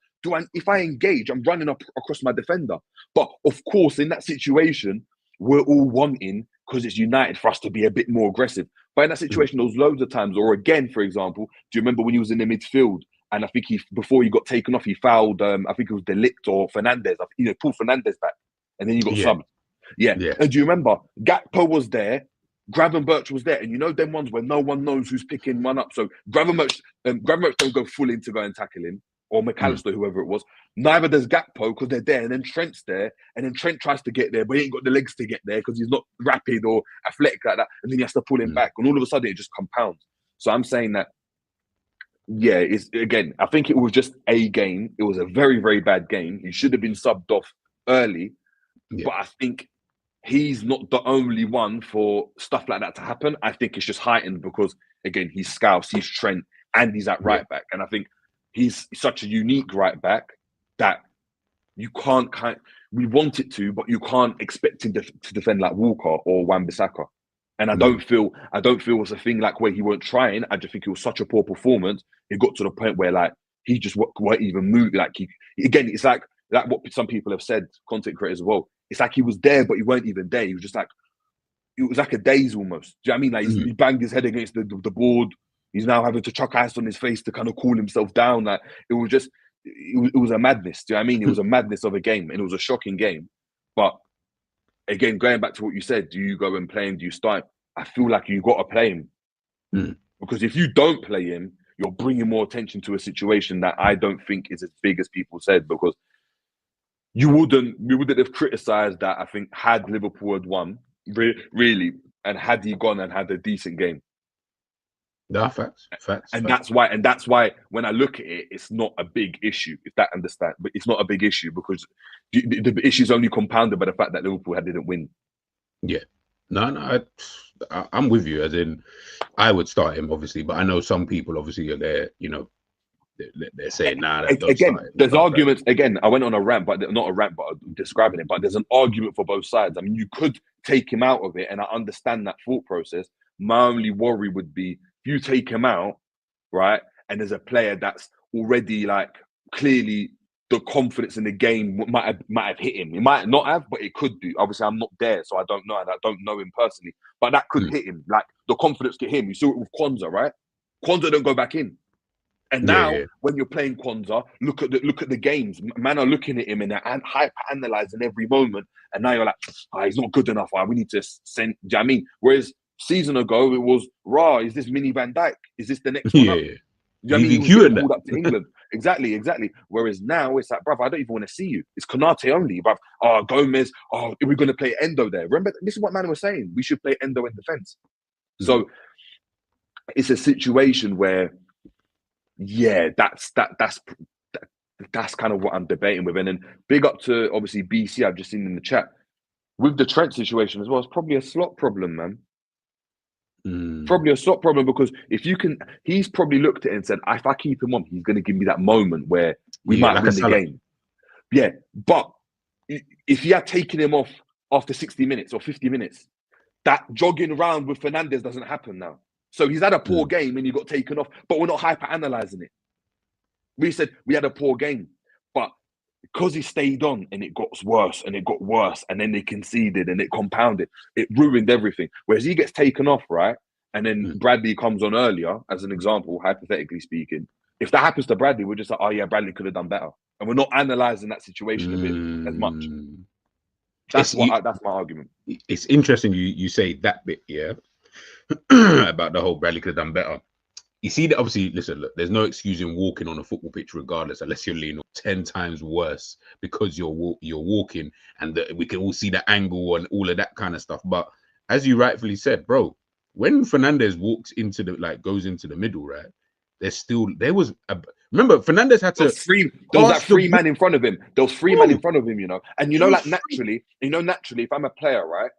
If I engage, I'm running up across my defender. But of course, in that situation, we're all wanting, because it's United, for us to be a bit more aggressive. But in that situation, there was loads of times, or again, for example, do you remember when he was in the midfield? And I think before he got taken off, he fouled, I think it was Delict or Fernandez. Pulled Fernandez back. And then you got subbed. Yeah. And do you remember, Gakpo was there, Gravenberch was there, and you know them ones where no one knows who's picking one up. So Gravenberch don't go full in to go and tackle him, or McAllister, whoever it was. Neither does Gakpo because they're there, and then Trent's there, and then Trent tries to get there, but he ain't got the legs to get there because he's not rapid or athletic like that, and then he has to pull him back, and all of a sudden it just compounds. So I'm saying that, yeah, it's again, I think it was just a game. It was a very, very bad game. He should have been subbed off early. Yeah. But I think he's not the only one for stuff like that to happen. I think it's just heightened because, again, he's Scouse, he's Trent, and he's at right back. And I think he's such a unique right back that you can't we want it to, but you can't expect him to defend like Walker or Wan-Bissaka. And I don't feel it's a thing like where he weren't trying. I just think it was such a poor performance. It got to the point where like he just weren't even moving. Like it's like what some people have said, content creators as well. It's like he was there, but he weren't even there. He was just like, it was like a daze almost. Do you know what I mean? Like he banged his head against the board. He's now having to chuck ice on his face to kind of cool himself down. Like it was just, it was a madness. Do you know what I mean? It was a madness of a game, and it was a shocking game. But again, going back to what you said, do you go and play him? Do you start? I feel like you got to play him because if you don't play him, you're bringing more attention to a situation that I don't think is as big as people said. Because we wouldn't have criticised that, I think, had Liverpool had won, really, and had he gone and had a decent game. No, facts. And that's why when I look at it, it's not a big issue, if that understand. But it's not a big issue because the issue is only compounded by the fact that Liverpool didn't win. Yeah. No, I'm with you. As in, I would start him, obviously, but I know some people, obviously, are there, they're saying, nah, again, there's arguments. Again, I went on a rant, but not a rant, but I'm describing it. But there's an argument for both sides. I mean, you could take him out of it, and I understand that thought process. My only worry would be if you take him out, right, and there's a player that's already like clearly the confidence in the game might have hit him. It might not have, but it could do. Obviously, I'm not there, so I don't know. I don't know him personally, but that could hit him. Like the confidence could hit him. You saw it with Kwanzaa, right? Kwanzaa don't go back in. And now, when you're playing Kwanzaa, look at the games. Man are looking at him and they're hyper analyzing every moment. And now you're like, he's not good enough. We need to send. Do you know what I mean? Whereas season ago, it was is this Mini Van Dijk? Is this the next one up? You know what I mean? He was called up to England. Exactly. Whereas now it's like, bruv, I don't even want to see you. It's Konate only, bruv. Gomez. Are we going to play Endo there? Remember, this is what man was saying. We should play Endo in defense. So it's a situation where, that's kind of what I'm debating with. And then big up to obviously BC. I've just seen in the chat with the Trent situation as well. It's probably a slot problem, man. Probably a slot problem, because he's probably looked at it and said, if I keep him on, he's going to give me that moment where we might win the game. Yeah, but if he had taken him off after 60 minutes or 50 minutes, that jogging around with Fernandes doesn't happen now. So he's had a poor game and he got taken off, but we're not hyper analyzing it. We said we had a poor game, but because he stayed on and it got worse and it got worse, and then they conceded and it compounded, it ruined everything. Whereas he gets taken off, right? And then Bradley comes on earlier, as an example, hypothetically speaking. If that happens to Bradley, we're just like, Bradley could have done better. And we're not analysing that situation a bit as much. That's my argument. It's interesting you say that bit, about the whole Bradley could have done better. You see that, obviously, listen, look, there's no excusing walking on a football pitch regardless, unless you're leaning 10 times worse because you're walking, and we can all see the angle and all of that kind of stuff. But as you rightfully said, bro, when Fernandes goes into the middle, right, remember, Fernandes had to... There was that three man in front of him. There was three man in front of him, you know. And naturally, if I'm a player, right,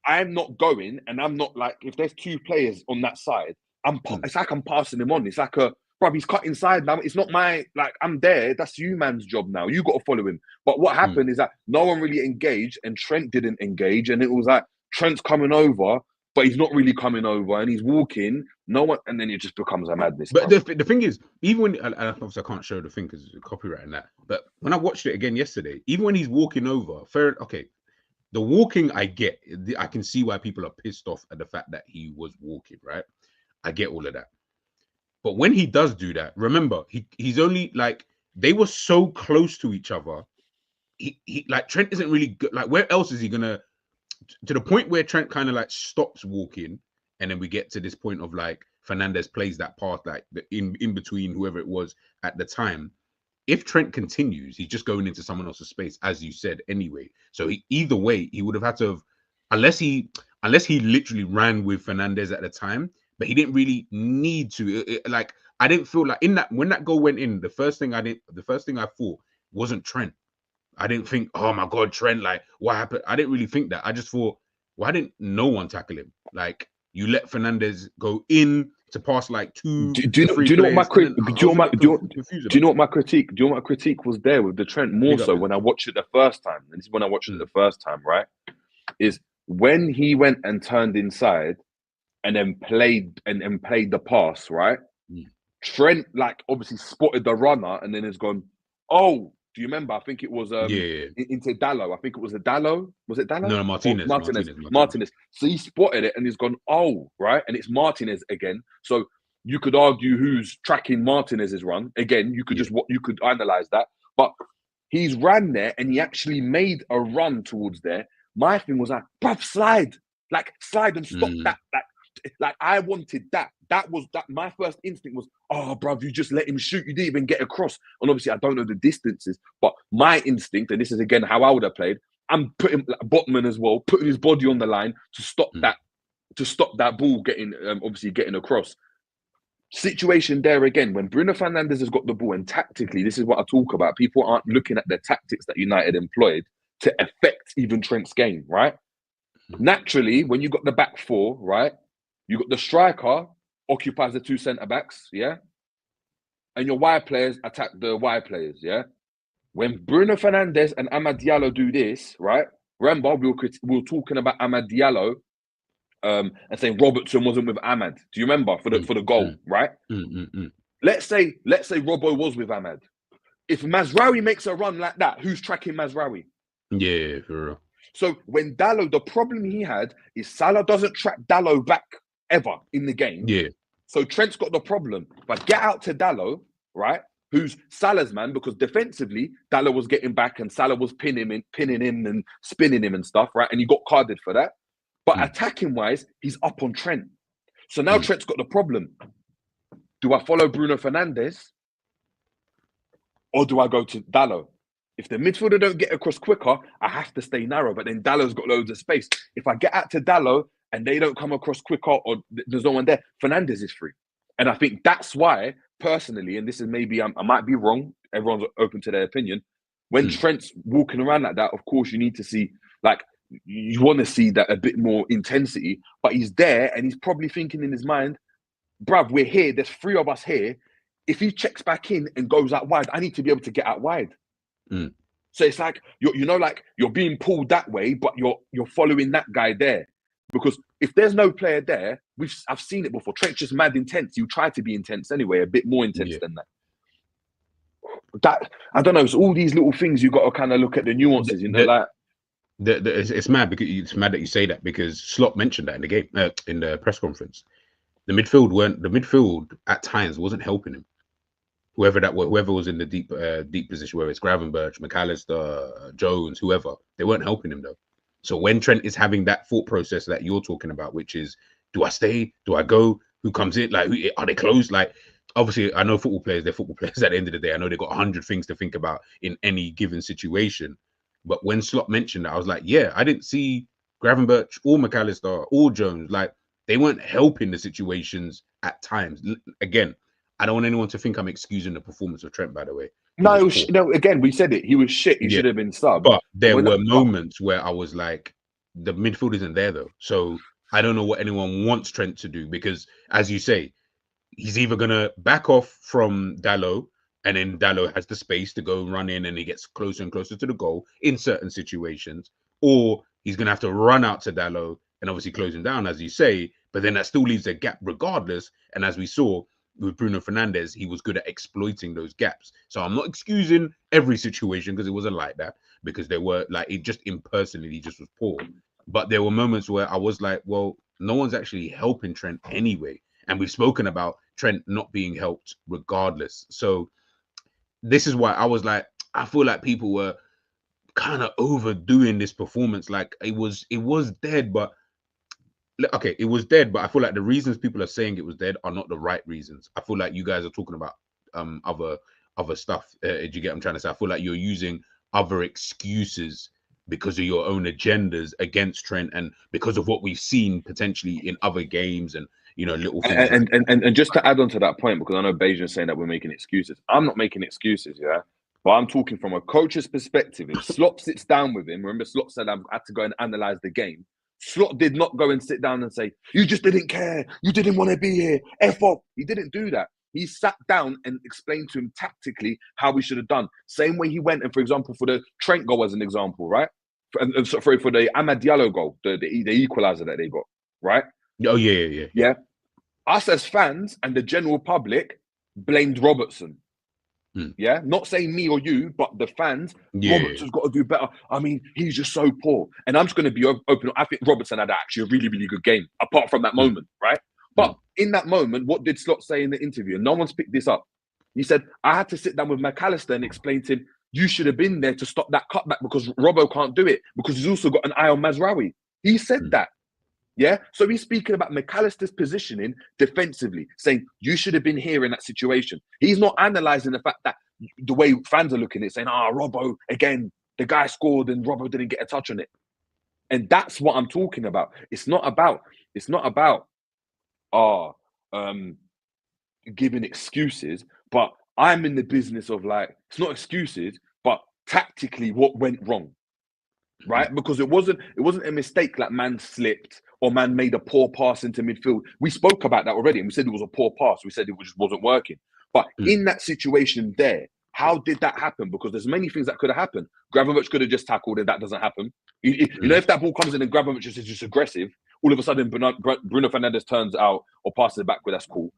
I'm not going, and I'm not like, if there's two players on that side, it's like I'm passing him on. It's like bruv, he's cut inside now. It's not I'm there. That's you man's job now. You got to follow him. But what happened is that no one really engaged, and Trent didn't engage. And it was like, Trent's coming over, but he's not really coming over, and he's walking. No one, and then it just becomes a madness. But the thing is, even when, and obviously I can't show the thing because it's copyright and that, but when I watched it again yesterday, even when he's walking over, the walking I get, I can see why people are pissed off at the fact that he was walking, right? I get all of that. But when he does do that, remember, he's only like, they were so close to each other. He like, Trent isn't really good. Like, where else is he gonna, to the point where Trent kind of like stops walking, and then we get to this point of like Fernandes plays that pass like in between whoever it was at the time. If Trent continues, he's just going into someone else's space, as you said anyway. So either way, he would have had to have, unless he literally ran with Fernandes at the time. But he didn't really need to. I didn't feel like when that goal went in, the first thing I thought wasn't Trent. I didn't think, oh my God, Trent, like, what happened? I didn't really think that. I just thought, why didn't no one tackle him? Like, you let Fernandes go in to pass like two. Do you know what my critique was there with the Trent more so when I watched it the first time? And this is when I watched it the first time, right? Is when he went and turned inside and then played the pass, right? Trent like obviously spotted the runner and then has gone, oh, do you remember? I think it was into Dallo. I think it was a Dallo. Was it Dallo? No, Martinez. Martinez. So he spotted it and he's gone, oh, right? And it's Martinez again. So you could argue who's tracking Martinez's run. Again, you could you could analyze that. But he's ran there and he actually made a run towards there. My thing was like, bruv, slide and stop that. Like I wanted that. That was my first instinct was, oh, bruv, you just let him shoot. You didn't even get across. And obviously, I don't know the distances, but my instinct, and this is again how I would have played, I'm putting Botman as well, putting his body on the line to stop that ball getting across. Situation there again, when Bruno Fernandes has got the ball, and tactically, this is what I talk about. People aren't looking at the tactics that United employed to affect even Trent's game, right? Naturally, when you got the back four, right? You got the striker occupies the two centre backs, yeah? And your wide players attack the wide players, yeah? When Bruno Fernandes and Amad Diallo do this, right? Remember, we were talking about Amad Diallo and saying Robertson wasn't with Amad. Do you remember for the goal, right? Let's say Robbo was with Amad. if Mazraoui makes a run like that, who's tracking Mazraoui? Yeah, for real. So when Dalot, the problem he had is Salah doesn't track Dalot back ever in the game. Yeah. So Trent's got the problem. But get out to Dalot, right? Who's Salah's man, because defensively, Dalot was getting back and Salah was pinning him and spinning him and stuff, right? And he got carded for that. But attacking wise, he's up on Trent. So now Trent's got the problem. Do I follow Bruno Fernandes or do I go to Dalot? If the midfielder don't get across quicker, I have to stay narrow. But then Dalot's got loads of space. If I get out to Dalot and they don't come across quicker or there's no one there, Fernandes is free. And I think that's why, personally, and this is maybe, I might be wrong, everyone's open to their opinion, when Trent's walking around like that, of course, you need to see, like, you want to see that a bit more intensity, but he's there and he's probably thinking in his mind, bruv, we're here, there's 3 of us here. If he checks back in and goes out wide, I need to be able to get out wide. So it's like, you're being pulled that way, but you're following that guy there. Because if there's no player there, I've seen it before. Trent's just mad intense. You try to be intense anyway, a bit more intense than that. That I don't know. It's all these little things you got to kind of look at the nuances. It's mad because it's mad that you say that, because Slot mentioned that in the game, in the press conference. The midfield at times wasn't helping him. Whoever was in the deep position, whether it's Gravenberch, McAllister, Jones, whoever, they weren't helping him though. So when Trent is having that thought process that you're talking about, which is, do I stay? Do I go? Who comes in? Like, are they close? Like, obviously, I know football players, they're football players at the end of the day. I know they've got 100 things to think about in any given situation. But when Slot mentioned that, I was like, yeah, I didn't see Gravenberch or McAllister or Jones. Like, they weren't helping the situations at times. Again, I don't want anyone to think I'm excusing the performance of Trent, by the way. No, again, we said it. He was shit. He should have been subbed. But there were moments where I was like, the midfield isn't there, though. So I don't know what anyone wants Trent to do, because, as you say, he's either going to back off from Dalot, and then Dalot has the space to go and run in, and he gets closer and closer to the goal in certain situations, or he's going to have to run out to Dalot and obviously close him down, as you say, but then that still leaves a gap regardless. And as we saw with Bruno Fernandes, he was good at exploiting those gaps. So I'm not excusing every situation, because it wasn't like that, because there were, like, it just impersonally, he just was poor. But there were moments where I was like, well, no one's actually helping Trent anyway. And we've spoken about Trent not being helped regardless. So this is why I was like, I feel like people were kind of overdoing this performance. Like, it was dead, but okay, it was dead, but I feel like the reasons people are saying it was dead are not the right reasons. I feel like you guys are talking about other stuff. Do you get what I'm trying to say? I feel like you're using other excuses because of your own agendas against Trent, and because of what we've seen potentially in other games, and little things. And just to add on to that point, because I know Beijing's saying that we're making excuses. I'm not making excuses, yeah. But I'm talking from a coach's perspective. If Slot sits down with him, remember Slot said I had to go and analyze the game. Slot did not go and sit down and say, you just didn't care. You didn't want to be here. F off. He didn't do that. He sat down and explained to him tactically how we should have done. Same way he went, and for example, for the Trent goal as an example, right? For the Amad Diallo goal, the equalizer that they got, right? Oh, yeah. Us as fans and the general public blamed Robertson. Yeah, not saying me or you, but the fans. Robertson's got to do better. I mean, he's just so poor. And I'm just going to be open. I think Robertson had actually a really, really good game, apart from that moment, right? But in that moment, what did Slot say in the interview? And no one's picked this up. He said, I had to sit down with McAllister and explain to him, you should have been there to stop that cutback, because Robbo can't do it, because he's also got an eye on Mazraoui. He said that. Yeah, so he's speaking about McAllister's positioning defensively, saying you should have been here in that situation. He's not analysing the fact that the way fans are looking at it, saying, Robbo, again, the guy scored and Robbo didn't get a touch on it. And that's what I'm talking about. It's not about giving excuses, but I'm in the business of, like, it's not excuses, but tactically what went wrong. Right? Because it wasn't a mistake like man slipped or man made a poor pass into midfield. We spoke about that already, and we said it was a poor pass. We said it just wasn't working. But in that situation there, how did that happen? Because there's many things that could have happened. Gravenberch could have just tackled, and that doesn't happen. You know, if that ball comes in and Gravenberch is just aggressive, all of a sudden Bruno Fernandes turns out or passes it backward, that's cool.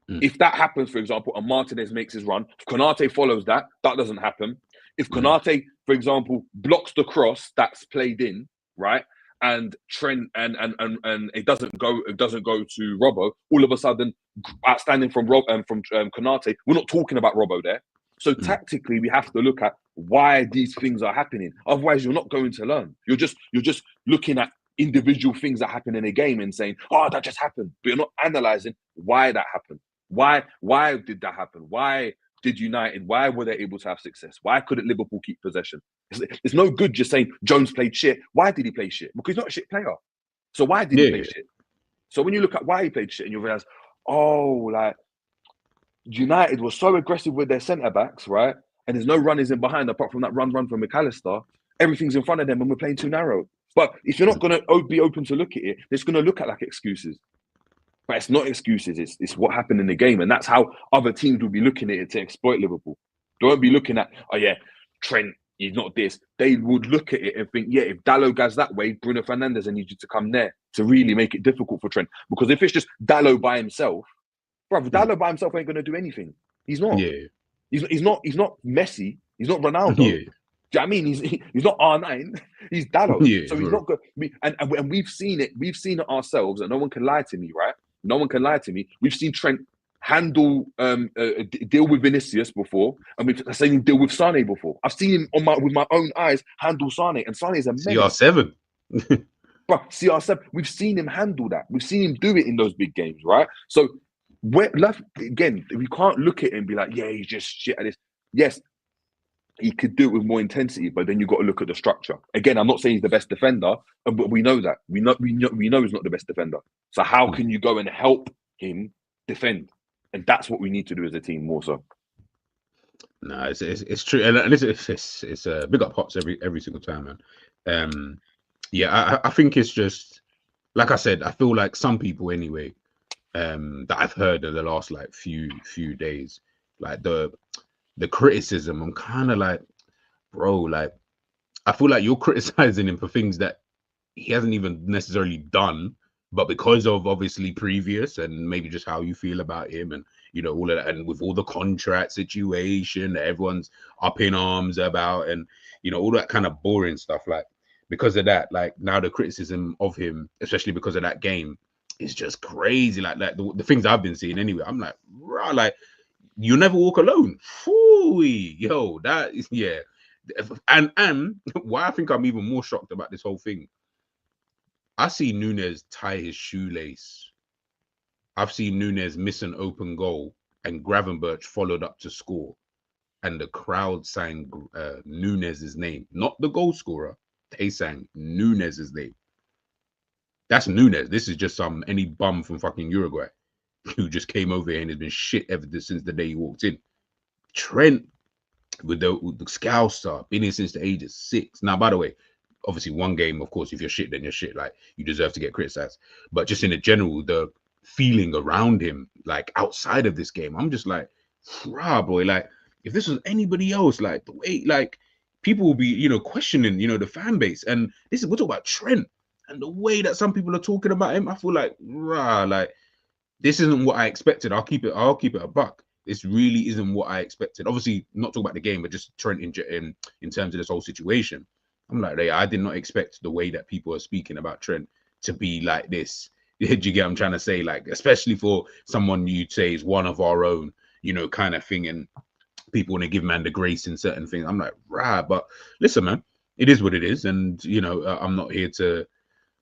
If that happens, for example, and Martinez makes his run, if Konate follows that, that doesn't happen. If Konate, for example, blocks the cross that's played in, right, and Trent and it doesn't go to Robbo, all of a sudden, outstanding from Konate, we're not talking about Robbo there. So tactically, we have to look at why these things are happening. Otherwise, you're not going to learn. You're just looking at individual things that happen in a game and saying, "Oh, that just happened," but you're not analyzing why that happened. Why did that happen? Why did United? Why were they able to have success? Why couldn't Liverpool keep possession? It's no good just saying Jones played shit. Why did he play shit? Because he's not a shit player. So why did he play shit? So when you look at why he played shit and you realize, oh, like United was so aggressive with their centre backs, right? And there's no runners in behind apart from that run from McAllister. Everything's in front of them and we're playing too narrow. But if you're not going to be open to look at it, it's going to look at like excuses. But it's not excuses. It's what happened in the game. And that's how other teams will be looking at it to exploit Liverpool. They won't be looking at, oh yeah, Trent, he's not this. They would look at it and think, yeah, if Dalot goes that way, Bruno Fernandes, I need you to come there to really make it difficult for Trent. Because if it's just Dalot by himself, Dalot by himself ain't going to do anything. He's not. Yeah. He's not Messi. He's not Ronaldo. Yeah. Do you know what I mean? He's not R9. He's Dalot. Yeah, so he's not good. And we've seen it. We've seen it ourselves, and no one can lie to me, right? No one can lie to me. We've seen Trent handle deal with Vinicius before, and we've seen him deal with Sane before. I've seen him with my own eyes handle Sane, and Sane is a menace. CR7. Bro, CR7. We've seen him handle that. We've seen him do it in those big games, right? So again, we can't look at it and be like, yeah, he's just shit at this. Yes, he could do it with more intensity, but then you've got to look at the structure. Again, I'm not saying he's the best defender, but we know that. We know he's not the best defender. So how can you go and help him defend? And that's what we need to do as a team more so. No, it's true, and it's big up Pops every single time, man. Yeah, I think it's just like I said. I feel like some people anyway that I've heard in the last like few days, like the criticism. I'm kind of like, bro, like I feel like you're criticizing him for things that he hasn't even necessarily done, but because of obviously previous and maybe just how you feel about him and all of that, and with all the contract situation that everyone's up in arms about, and all that kind of boring stuff, like because of that, like now the criticism of him, especially because of that game, is just crazy. Like the things I've been seeing anyway, I'm like, rah, like you never walk alone. Phooey, yo, that is And why I think I'm even more shocked about this whole thing, I see Núñez tie his shoelace. I've seen Núñez miss an open goal and Gravenberch followed up to score. And the crowd sang Núñez's name, not the goal scorer. They sang Núñez's name. That's Núñez. This is just any bum from fucking Uruguay who just came over here and has been shit ever since the day he walked in. Trent with the Scouser, been here since the age of 6. Now, by the way, obviously one game, of course, if you're shit, then you're shit. Like, you deserve to get criticized. But just in a general, the feeling around him, like outside of this game, I'm just like, rah, boy, like if this was anybody else, like the way, like people will be, questioning, the fan base. And we're talking about Trent and the way that some people are talking about him. I feel like, rah, like this isn't what I expected. I'll keep it a buck. This really isn't what I expected. Obviously, not talking about the game, but just Trent in terms of this whole situation. I'm like, I did not expect the way that people are speaking about Trent to be like this. Did you get what I'm trying to say? Like, especially for someone you'd say is one of our own, kind of thing. And people want to give man the grace in certain things. I'm like, rah, but listen, man, it is what it is. And, I'm not here to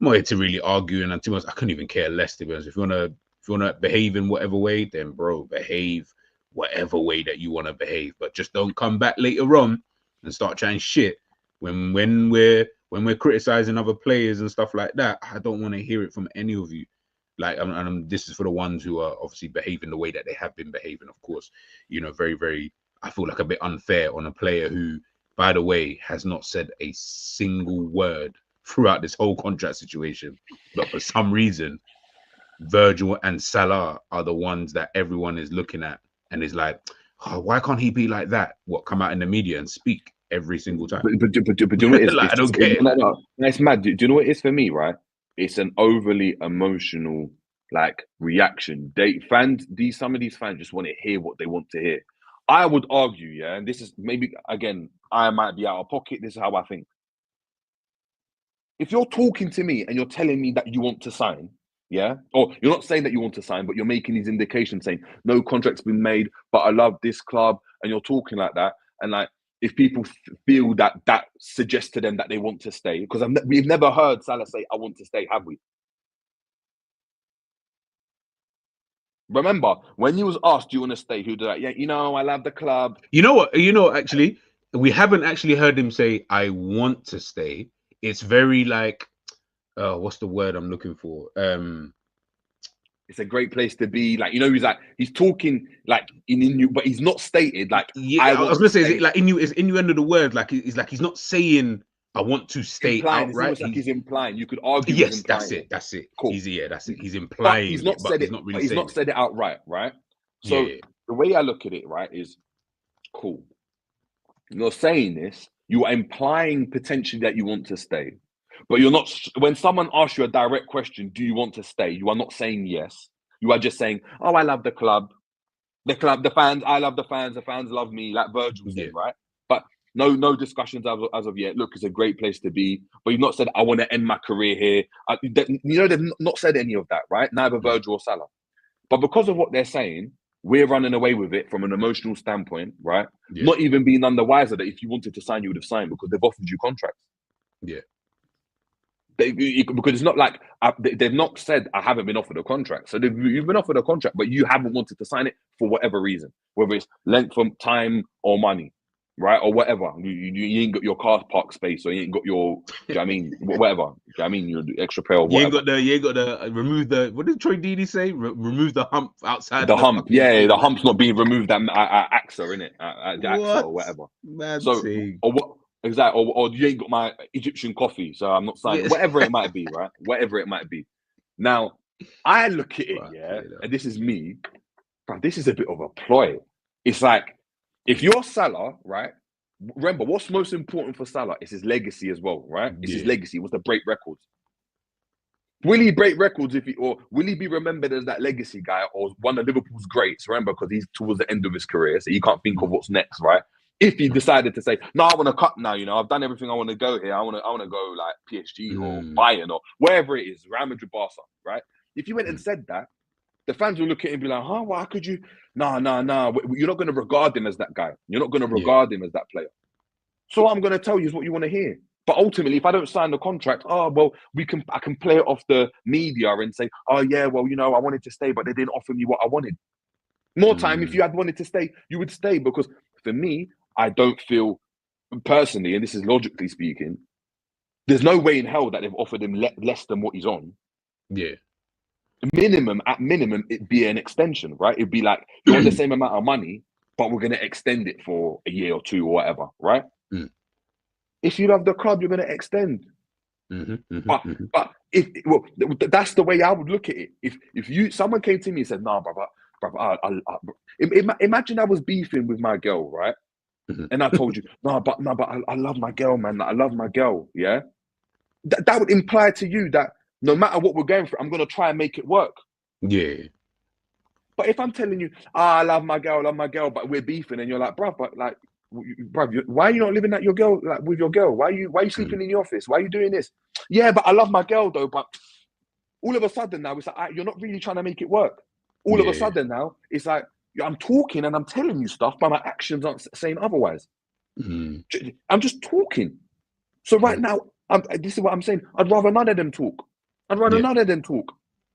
really argue. And too much, I couldn't even care less, to be honest. If you want to behave in whatever way, then bro, behave whatever way that you want to behave. But just don't come back later on and start trying shit when we're criticizing other players and stuff like that. I don't want to hear it from any of you. Like, this is for the ones who are obviously behaving the way that they have been behaving. Of course, very, very, I feel like a bit unfair on a player who, by the way, has not said a single word throughout this whole contract situation. But for some reason, Virgil and Salah are the ones that everyone is looking at and is like, oh, why can't he be like that? What, come out in the media and speak every single time? But do you know what it is? Like, I don't get it. No, it's mad. Do you know what it is for me, right? It's an overly emotional like reaction. Some of these fans just want to hear what they want to hear. I would argue, yeah, and this is maybe again, I might be out of pocket. This is how I think. If you're talking to me and you're telling me that you want to sign, yeah, or you're not saying that you want to sign, but you're making these indications saying no contract's been made, but I love this club, and you're talking like that, and like if people feel that suggests to them that they want to stay, because we've never heard Salah say I want to stay, have we? Remember when you was asked, "Do you want to stay?" Who did that? Yeah, I love the club. You know what? Actually, we haven't actually heard him say I want to stay. It's very like, what's the word I'm looking for? It's a great place to be. Like, he's talking like but he's not stated like. Yeah, I was gonna say, is it like is innuendo the word? Like he's not saying I want to stay outright. He's implying. You could argue. Yes, that's it. Cool. That's it. He's implying. But he's not said it. Not really. He's not said it outright, right? So the way I look at it, right, is cool. You're saying this. You are implying potentially that you want to stay, but you're not. When someone asks you a direct question, do you want to stay? You are not saying yes. You are just saying, "Oh, I love the club, the fans. I love the fans. The fans love me." Like Virgil said, right? But no discussions as of yet. Look, it's a great place to be, but you've not said I want to end my career here. They've not said any of that, right? Neither Virgil or Salah. But because of what they're saying, we're running away with it from an emotional standpoint, right? Yeah. Not even being none the wiser that if you wanted to sign, you would have signed because they've offered you contracts. Yeah. Because it's not like they've not said I haven't been offered a contract. So you've been offered a contract, but you haven't wanted to sign it for whatever reason, whether it's length of time or money, right, or whatever. You ain't got your car park space, or you ain't got your, do you know what I mean, whatever. Do you know what I mean, your extra pair or whatever. You ain't got the remove the. What did Troy Deeney say? Remove the hump outside. The hump, yeah, the hump's not being removed at AXA, innit? At AXA or whatever. Mad so thing. or what? Exactly, or you ain't got my Egyptian coffee, so I'm not signing. Whatever it might be, right? Whatever it might be. Now, I look at it, and this is me. Bro, this is a bit of a ploy. It's like if you're Salah, right? Remember, what's most important for Salah is his legacy as well, right? It's his legacy. Was to break records. Will he break records or will he be remembered as that legacy guy or one of Liverpool's greats? Remember, because he's towards the end of his career, so you can't think of what's next, right? If he decided to say, "No, I want to cut now. I've done everything. I want to go here. I want to go like PSG or Bayern or wherever it is, Real Madrid, Barca." Right? If you went and said that, the fans will look at him and be like, "Huh? Why could you? No. You're not going to regard him as that guy. You're not going to regard him as that player." So what I'm going to tell you is what you want to hear. But ultimately, if I don't sign the contract, I can play it off the media and say, "Oh yeah, well, I wanted to stay, but they didn't offer me what I wanted." More time, if you had wanted to stay, you would stay, because for me, I don't feel personally, and this is logically speaking, there's no way in hell that they've offered him less than what he's on. Yeah. At minimum, it'd be an extension, right? It'd be like, you want the same amount of money, but we're going to extend it for a year or two or whatever, right? If you love the club, you're going to extend. But that's the way I would look at it. If someone came to me and said, "No, brother, imagine I was beefing with my girl, right?" And I told you, no, but I love my girl, man. I love my girl, yeah? That would imply to you that no matter what we're going through, I'm going to try and make it work. Yeah. But if I'm telling you, I love my girl, but we're beefing, and you're like, bruv, why are you not living at your girl, like with your girl? Why are you sleeping in the office? Why are you doing this? Yeah, but I love my girl though. But all of a sudden now, it's like, you're not really trying to make it work. All of a sudden now, it's like, I'm talking and I'm telling you stuff, but my actions aren't saying otherwise. I'm just talking. So right now, this is what I'm saying. I'd rather none of them talk.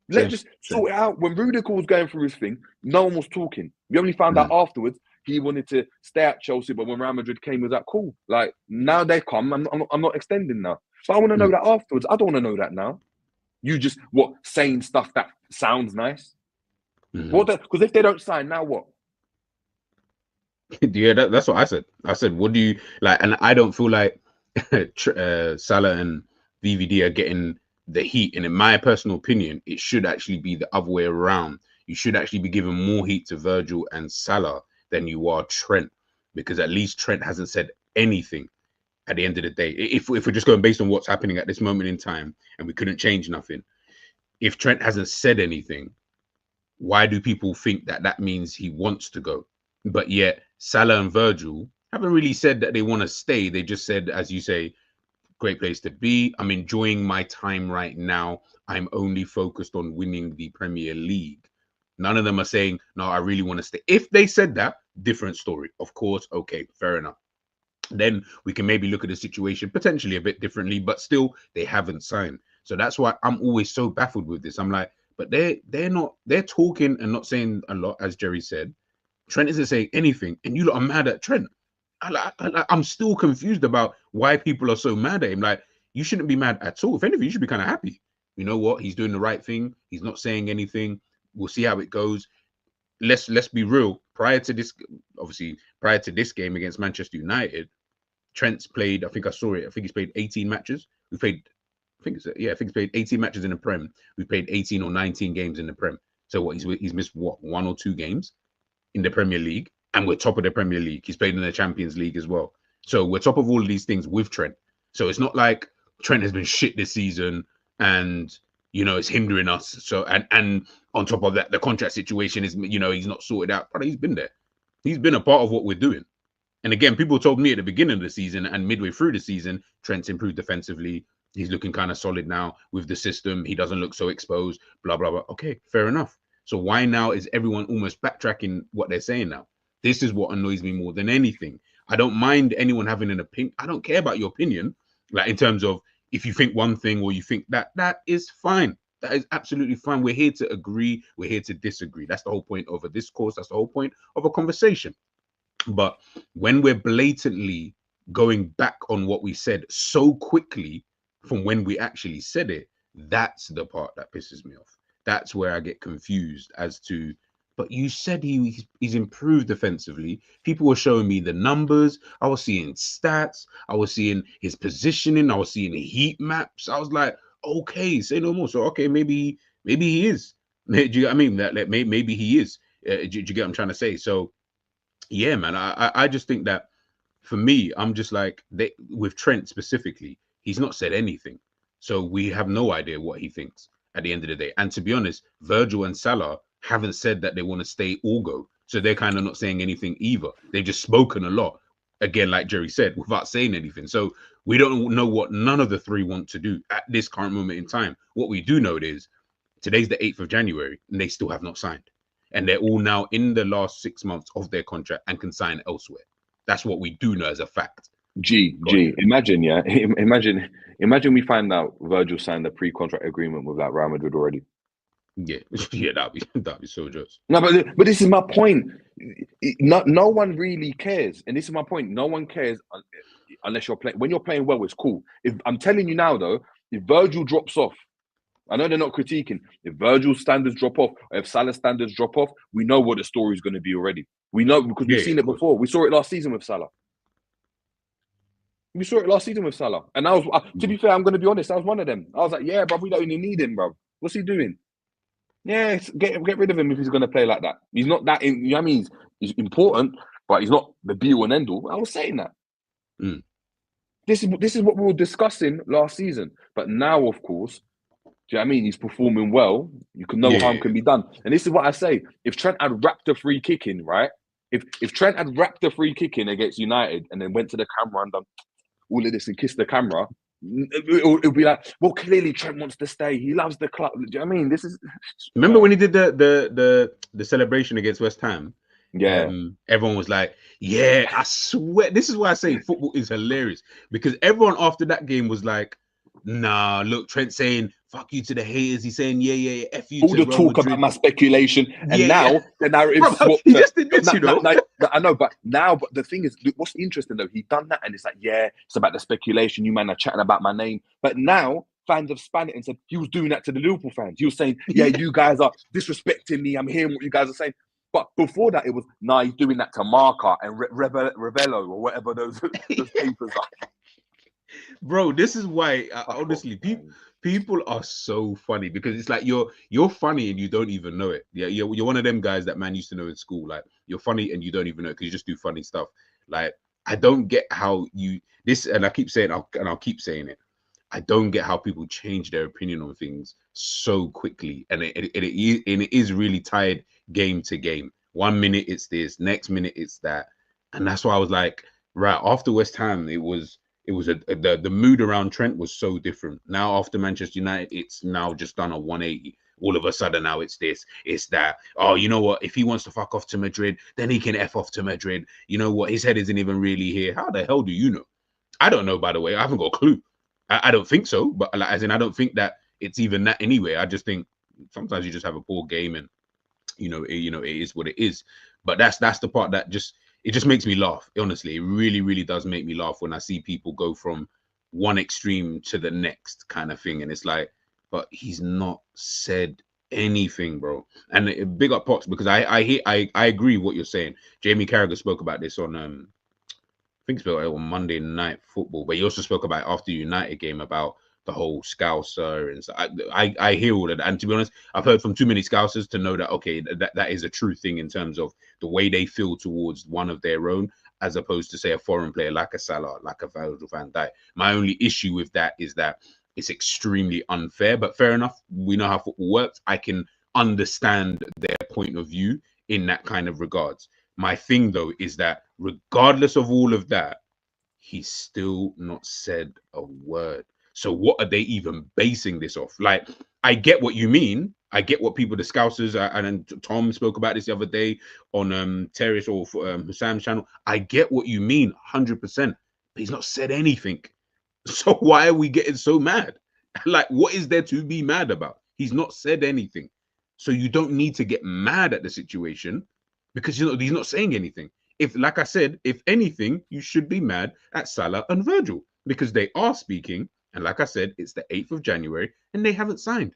Let's just sort it out. When Rudiger was going through his thing, no one was talking. We only found out afterwards he wanted to stay at Chelsea, but when Real Madrid came, was that cool? Like, now they come, I'm not extending now. But I want to know that afterwards. I don't want to know that now. You just, saying stuff that sounds nice? Because if they don't sign, now what? Yeah, that's what I said. I said, what do you like? And I don't feel like Salah and VVD are getting the heat. And in my personal opinion, it should actually be the other way around. You should actually be giving more heat to Virgil and Salah than you are Trent, because at least Trent hasn't said anything at the end of the day. If we're just going based on what's happening at this moment in time and we couldn't change nothing, if Trent hasn't said anything, why do people think that that means he wants to go? But yet Salah and Virgil haven't really said that they want to stay. They just said, as you say, great place to be. I'm enjoying my time right now. I'm only focused on winning the Premier League. None of them are saying, no, I really want to stay. If they said that, different story. Of course, okay, fair enough. Then we can maybe look at the situation potentially a bit differently, but still they haven't signed. So that's why I'm always so baffled with this. I'm like, but they're talking and not saying a lot, as Jerry said. Trent isn't saying anything, and you lot are mad at Trent. I'm still confused about why people are so mad at him. Like, you shouldn't be mad at all. If anything, you should be kind of happy. You know what? He's doing the right thing. He's not saying anything. We'll see how it goes. Let's be real. Prior to this game against Manchester United, Trent's played, I think I saw it, I think he's played 18 matches. I think he's played 18 matches in the Prem. We played 18 or 19 games in the Prem. So what, he's missed what, 1 or 2 games in the Premier League, and we're top of the Premier League. He's played in the Champions League as well. So we're top of all of these things with Trent. So it's not like Trent has been shit this season and, you know, it's hindering us. So, and on top of that, the contract situation is, you know, he's not sorted out, but he's been there. He's been a part of what we're doing. And again, people told me at the beginning of the season and midway through the season, Trent's improved defensively. He's looking kind of solid now with the system. He doesn't look so exposed, blah, blah, blah. Okay, fair enough. So why now is everyone almost backtracking what they're saying now? This is what annoys me more than anything. I don't mind anyone having an opinion. I don't care about your opinion. Like, in terms of if you think one thing or you think that, that is fine. That is absolutely fine. We're here to agree. We're here to disagree. That's the whole point of a discourse. That's the whole point of a conversation. But when we're blatantly going back on what we said so quickly from when we actually said it, that's the part that pisses me off. That's where I get confused as to, but you said he's improved defensively. People were showing me the numbers. I was seeing stats. I was seeing his positioning. I was seeing the heat maps. I was like, okay, say no more. So, okay, maybe he is. Do you get what I mean? That maybe he is. Do you get what I'm trying to say? So, yeah, man, I just think that for me, I'm just like, with Trent specifically, he's not said anything. So we have no idea what he thinks at the end of the day. And to be honest, Virgil and Salah haven't said that they want to stay or go. So they're kind of not saying anything either. They've just spoken a lot, again, like Jerry said, without saying anything. So we don't know what none of the three want to do at this current moment in time. What we do know is today's the 8th of January and they still have not signed. And they're all now in the last 6 months of their contract and can sign elsewhere. That's what we do know as a fact. Imagine, yeah. Imagine we find out Virgil signed a pre-contract agreement with like Real Madrid already. Yeah, that'd be so just. No, but this is my point. No one really cares, and this is my point. No one cares unless you're playing. When you're playing well, it's cool. If I'm telling you now, though, if Virgil drops off, I know they're not critiquing. If Virgil's standards drop off, or if Salah's standards drop off, we know what the story is going to be already. We know because we've seen it before. We saw it last season with Salah. And I was, to be fair, I'm going to be honest. I was one of them. I was like, yeah, bro, we don't even need him, bro. What's he doing? Yeah, get rid of him if he's going to play like that. He's not that. You know what I mean? He's important, but he's not the be all and end all. I was saying that. This is what we were discussing last season. But now, of course, do you know what I mean? He's performing well. You can know harm can be done. And this is what I say. If Trent had wrapped a free kick in, right? If Trent had wrapped a free kick in against United and then went to the camera and done all of this and kissed the camera, it would be like, well, clearly Trent wants to stay. He loves the club. Do you know what I mean? This is. Remember when he did the celebration against West Ham? Yeah. Everyone was like, yeah, I swear. This is why I say football is hilarious, because everyone after that game was like, nah, look, Trent saying fuck you to the haters. He's saying, yeah, F you. All the talk about my speculation. And now the narrative swapped. He just admits, you know. I know, but the thing is, what's interesting though, he done that and it's like, yeah, it's about the speculation. You man are chatting about my name. But now fans have spun it and said he was doing that to the Liverpool fans. He was saying, yeah, you guys are disrespecting me. I'm hearing what you guys are saying. But before that, it was, nah, he's doing that to Marca and Revello or whatever those papers are. Bro, this is why, honestly, people are so funny, because it's like you're funny and you don't even know it. Yeah, you're one of them guys that man used to know in school. Like, you're funny and you don't even know it because you just do funny stuff. Like, I don't get how and I keep saying, I'll keep saying it. I don't get how people change their opinion on things so quickly, and it is really tied game to game. 1 minute it's this, next minute it's that, and that's why I was like, right after West Ham, it was the mood around Trent was so different. Now after Manchester United, it's now just done a 180. All of a sudden now it's this, it's that. Oh, you know what? If he wants to fuck off to Madrid, then he can F off to Madrid. You know what? His head isn't even really here. How the hell do you know? I don't know, by the way. I haven't got a clue. I don't think so, but like, as in, I don't think that it's even that anyway. I just think sometimes you just have a poor game, and it is what it is. But that's the part that just makes me laugh. Honestly, it really, really does make me laugh when I see people go from one extreme to the next kind of thing, and it's like, but he's not said anything, bro. And big up Pox, because I agree with what you're saying. Jamie Carragher spoke about this on I think spoke on Monday Night Football, but he also spoke about after the United game about the whole Scouser, and so I hear all of that. And to be honest, I've heard from too many Scousers to know that okay, that is a true thing in terms of the way they feel towards one of their own, as opposed to say a foreign player like a Salah, like a Virgil van Dijk. My only issue with that is that it's extremely unfair, but fair enough. We know how football works. I can understand their point of view in that kind of regards. My thing though is that regardless of all of that, he's still not said a word. So what are they even basing this off? Like, I get what you mean. I get what people, the Scousers, and Tom spoke about this the other day on Terrace or Sam's channel. I get what you mean, 100%. But he's not said anything. So why are we getting so mad? Like, what is there to be mad about? He's not said anything. So you don't need to get mad at the situation because he's not saying anything. If, like I said, if anything, you should be mad at Salah and Virgil because they are speaking. And like I said, it's the 8th of January and they haven't signed.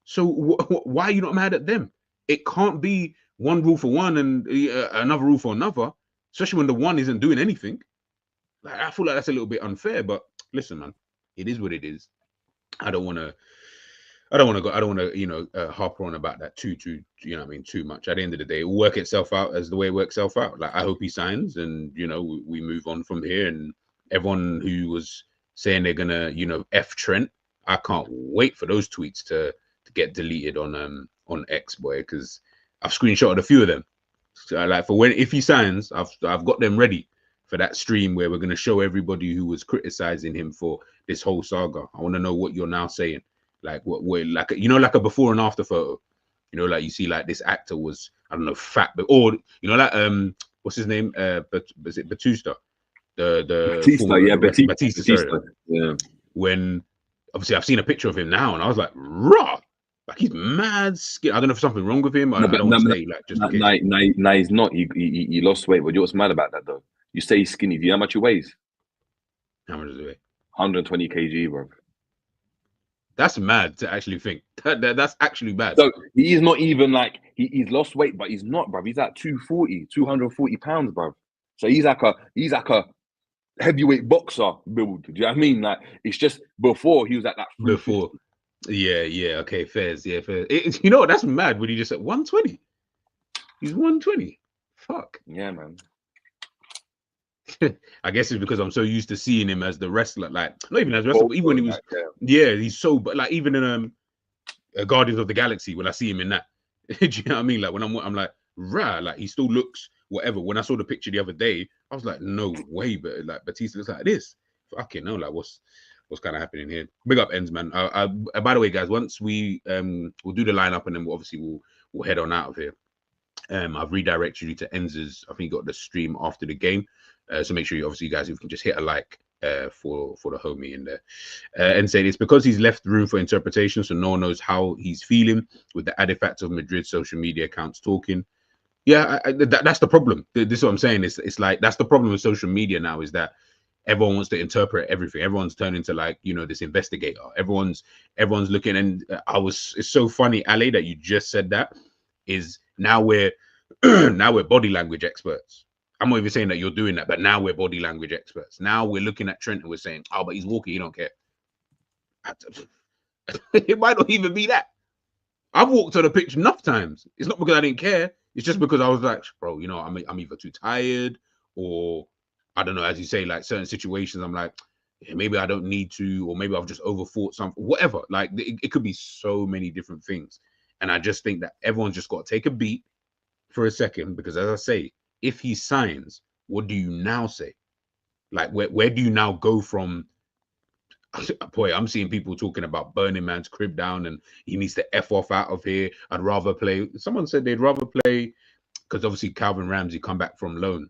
So why are you not mad at them? It can't be one rule for one and another rule for another, especially when the one isn't doing anything. Like, I feel like that's a little bit unfair, but listen, man, it is what it is. I don't want to harp on about that too much. At the end of the day, it will work itself out as the way it works itself out. Like, I hope he signs and we move on from here. And everyone who was saying they're gonna F Trent, I can't wait for those tweets to get deleted on X, boy, because I've screenshotted a few of them. So, like, for if he signs, I've got them ready for that stream where we're going to show everybody who was criticizing him for this whole saga. I want to know what you're now saying. Like, like a before and after photo. Like you see, like, this actor was, I don't know, fat, but or like what's his name? Was it Batista? Batista. Sorry. Yeah. When obviously I've seen a picture of him now, and I was like, raw. Like, he's mad skin. I don't know if something wrong with him. I don't want to say like just. No, he's not. He lost weight. But you know what's mad about that though? You say he's skinny. Do you know how much he weighs? How much does he weigh? 120 kg, bro. That's mad to actually think. That's actually bad. So he's not even like he's lost weight, but he's not, bro. He's at 240 pounds, bro. So he's like a heavyweight boxer build. Do you know what I mean? Like, it's just before he was at that. Before, yeah, okay, fairs, yeah, fairs. That's mad when he just at 120. He's 120. Fuck. Yeah, man. I guess it's because I'm so used to seeing him as the wrestler, like not even as wrestler, but even when he was, he's so. But like even in Guardians of the Galaxy, when I see him in that, do you know what I mean? Like when I'm like, rah, like he still looks whatever. When I saw the picture the other day, I was like, no way, but like Batista looks like this. Fucking no, like what's kind of happening here? Big up ends, man. By the way, guys, once we'll do the lineup and then we'll head on out of here. I've redirected you to Enz's. I think you got the stream after the game. So make sure you guys, you can just hit a like for the homie in there and say it's because he's left room for interpretation, so no one knows how he's feeling with the added fact of Madrid social media accounts talking. Yeah, that's the problem. This is what I'm saying. It's like that's the problem with social media now, is that everyone wants to interpret everything. Everyone's turned into like this investigator. Everyone's looking, and it's so funny, Ale, that you just said that. Is now we're body language experts. I'm not even saying that you're doing that, but now we're body language experts. Now we're looking at Trent and we're saying, oh, but he's walking, you don't care. It might not even be that. I've walked on the pitch enough times. It's not because I didn't care. It's just because I was like, bro, I'm either too tired, or I don't know, as you say, like certain situations, I'm like, maybe I don't need to, or maybe I've just overthought something, whatever. Like it could be so many different things. And I just think that everyone's just got to take a beat for a second, because as I say, if he signs, what do you now say? Like where do you now go from? Boy, I'm seeing people talking about burning man's crib down and he needs to F off out of here. I'd rather play. Someone said they'd rather play, because obviously Calvin Ramsey come back from loan.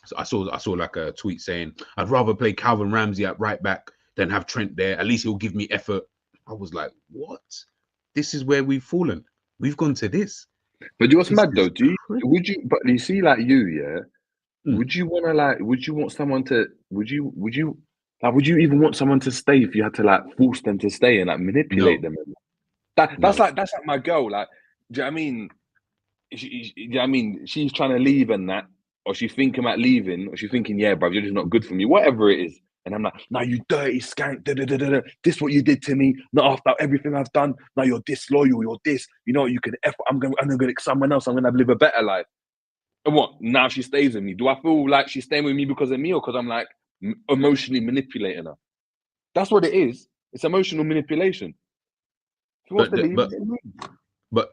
So I saw like a tweet saying, I'd rather play Calvin Ramsey at right back than have Trent there. At least he'll give me effort. I was like, what? This is where we've fallen. We've gone to this. But you know what's mad though? Would you? But you see, like you, yeah. Would you want to like? Would you want someone to? Would you even want someone to stay if you had to like force them to stay and like manipulate them? That's like my girl. Like, do you know what I mean? Do you know what I mean? She's trying to leave and that, or she's thinking about leaving, or she's thinking, yeah, bro, you're just not good for me, whatever it is. And I'm like, no, you dirty skank. This is what you did to me. Not after everything I've done. No, you're disloyal. You're this. You know, you can F. I'm going to get someone else. I'm going to live a better life. And what? Now she stays with me. Do I feel like she's staying with me because of me, or because I'm like emotionally manipulating her? That's what it is. It's emotional manipulation. But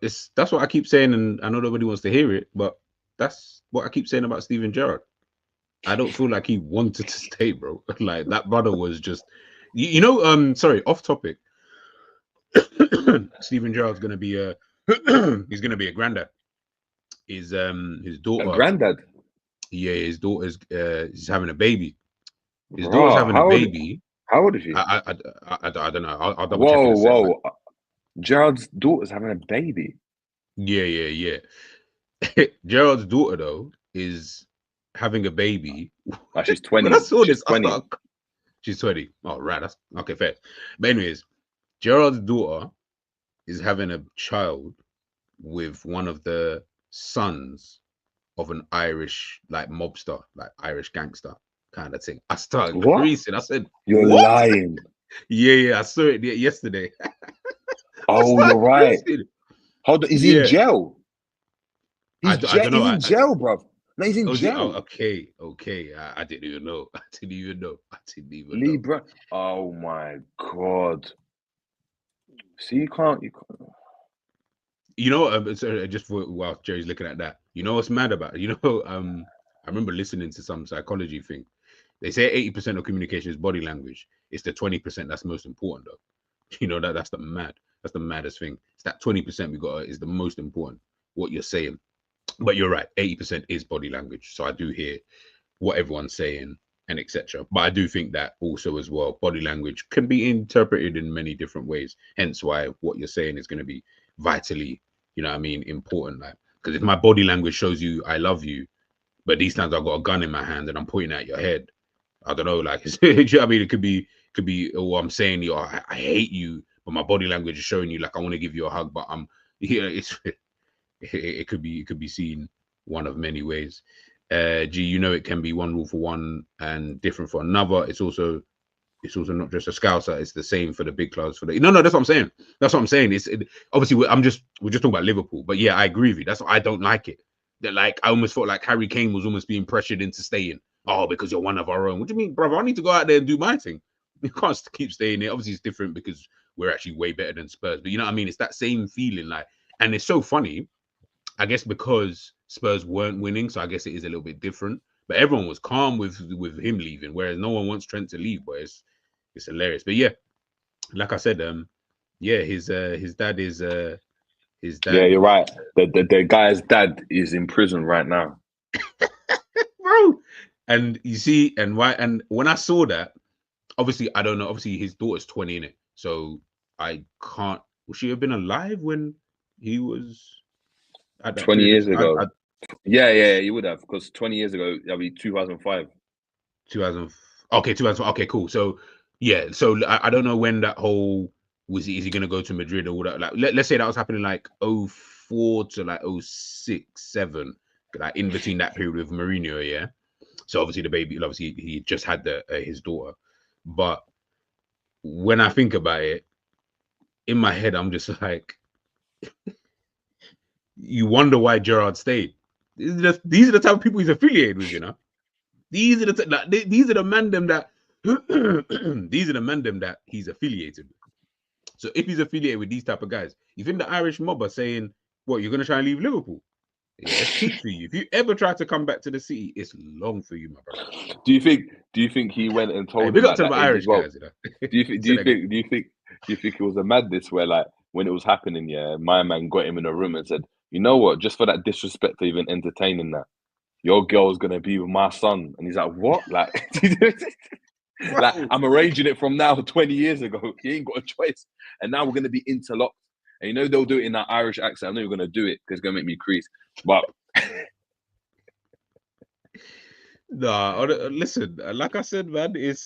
that's what I keep saying, and I know nobody wants to hear it, but that's what I keep saying about Steven Gerrard. I don't feel like he wanted to stay, bro. Like that brother was just, you know. Sorry, off topic. Steven Gerrard's gonna be he's gonna be a granddad. His daughter. A granddad. Yeah, his daughter's he's having a baby. His daughter's having a baby. How old is she? I don't know. I'll double check. Whoa. Gerard's daughter's having a baby. Yeah. Gerard's daughter though is having a baby. She's 20. When I saw this, 20. She's 20. Oh, right. That's okay, fair. But anyways, Gerard's daughter is having a child with one of the sons of an Irish like mobster, like Irish gangster kind of thing. I started increasing. I said, "You're lying." Yeah. I saw it yesterday. Oh, you're right. Hold on. Is he in jail? He's in jail, bro. No, he's in jail. Okay. I didn't even know. Lee, bro. Oh my God. See, you can't. You know, sorry, just while Jerry's looking at that, you know what's mad about it? You know, I remember listening to some psychology thing. They say 80% of communication is body language. It's the 20% that's most important, though. You know, that's the maddest thing. It's that 20% is the most important, what you're saying. But you're right, 80% is body language. So I do hear what everyone's saying and etc. But I do think that also as well, body language can be interpreted in many different ways. Hence why what you're saying is going to be vitally, you know what I mean, important. Like, because if my body language shows you I love you, but these times I've got a gun in my hand and I'm pointing at your head, I don't know, like, you know what I mean? It could be, oh, I'm saying you, I hate you, but my body language is showing you like I want to give you a hug, but I'm here. It could be seen one of many ways. You know, it can be one rule for one and different for another. It's also not just a Scouser. It's the same for the big clubs. No, that's what I'm saying. Obviously we're just talking about Liverpool, but yeah, I agree with you. That's why I don't like it. That like I almost felt like Harry Kane was almost being pressured into staying. Oh, because you're one of our own. What do you mean, brother? I need to go out there and do my thing. You can't keep staying there. Obviously, it's different because we're actually way better than Spurs. But you know what I mean? It's that same feeling. Like, and it's so funny. I guess because Spurs weren't winning, so I guess it is a little bit different. But everyone was calm with him leaving, whereas no one wants Trent to leave. But it's hilarious. But yeah, like I said, yeah, his dad is his dad. Yeah, you're right. The guy's dad is in prison right now, bro. And you see, and when I saw that, obviously I don't know. Obviously his daughter's 20 in it, so I can't. Would she have been alive when he was? 20 years ago. Yeah, you would have, because 20 years ago, that'd be 2005. 2000. Okay, 2000. Okay, cool. So yeah, so I don't know when that whole is he going to go to Madrid or all that? Like, let's say that was happening like 04 to like 06, 07, like in between that period with Mourinho. Yeah. So obviously the baby, obviously he just had his daughter, but when I think about it, in my head, I'm just like. You wonder why Gerrard stayed. These are the type of people he's affiliated with, you know. These are the men them that These are the men them that he's affiliated with. So if he's affiliated with these type of guys, you think the Irish mob are saying, "What, you're gonna try and leave Liverpool? Yeah, it's peak for you. If you ever try to come back to the city, it's long for you, my brother." Do you think he went and Hey, told big him up at to the that age as Irish well? guys, you know. Do you think it was a madness where, like, when it was happening, yeah, my man got him in a room and said, "You know what? Just for that disrespect to even entertaining that, your girl's gonna be with my son." And he's like, "What?" Like, like, I'm arranging it from now 20 years ago. He ain't got a choice. And now we're gonna be interlocked. And you know they'll do it in that Irish accent. I know you're gonna do it because it's gonna make me crease. But nah, listen, like I said, man, it's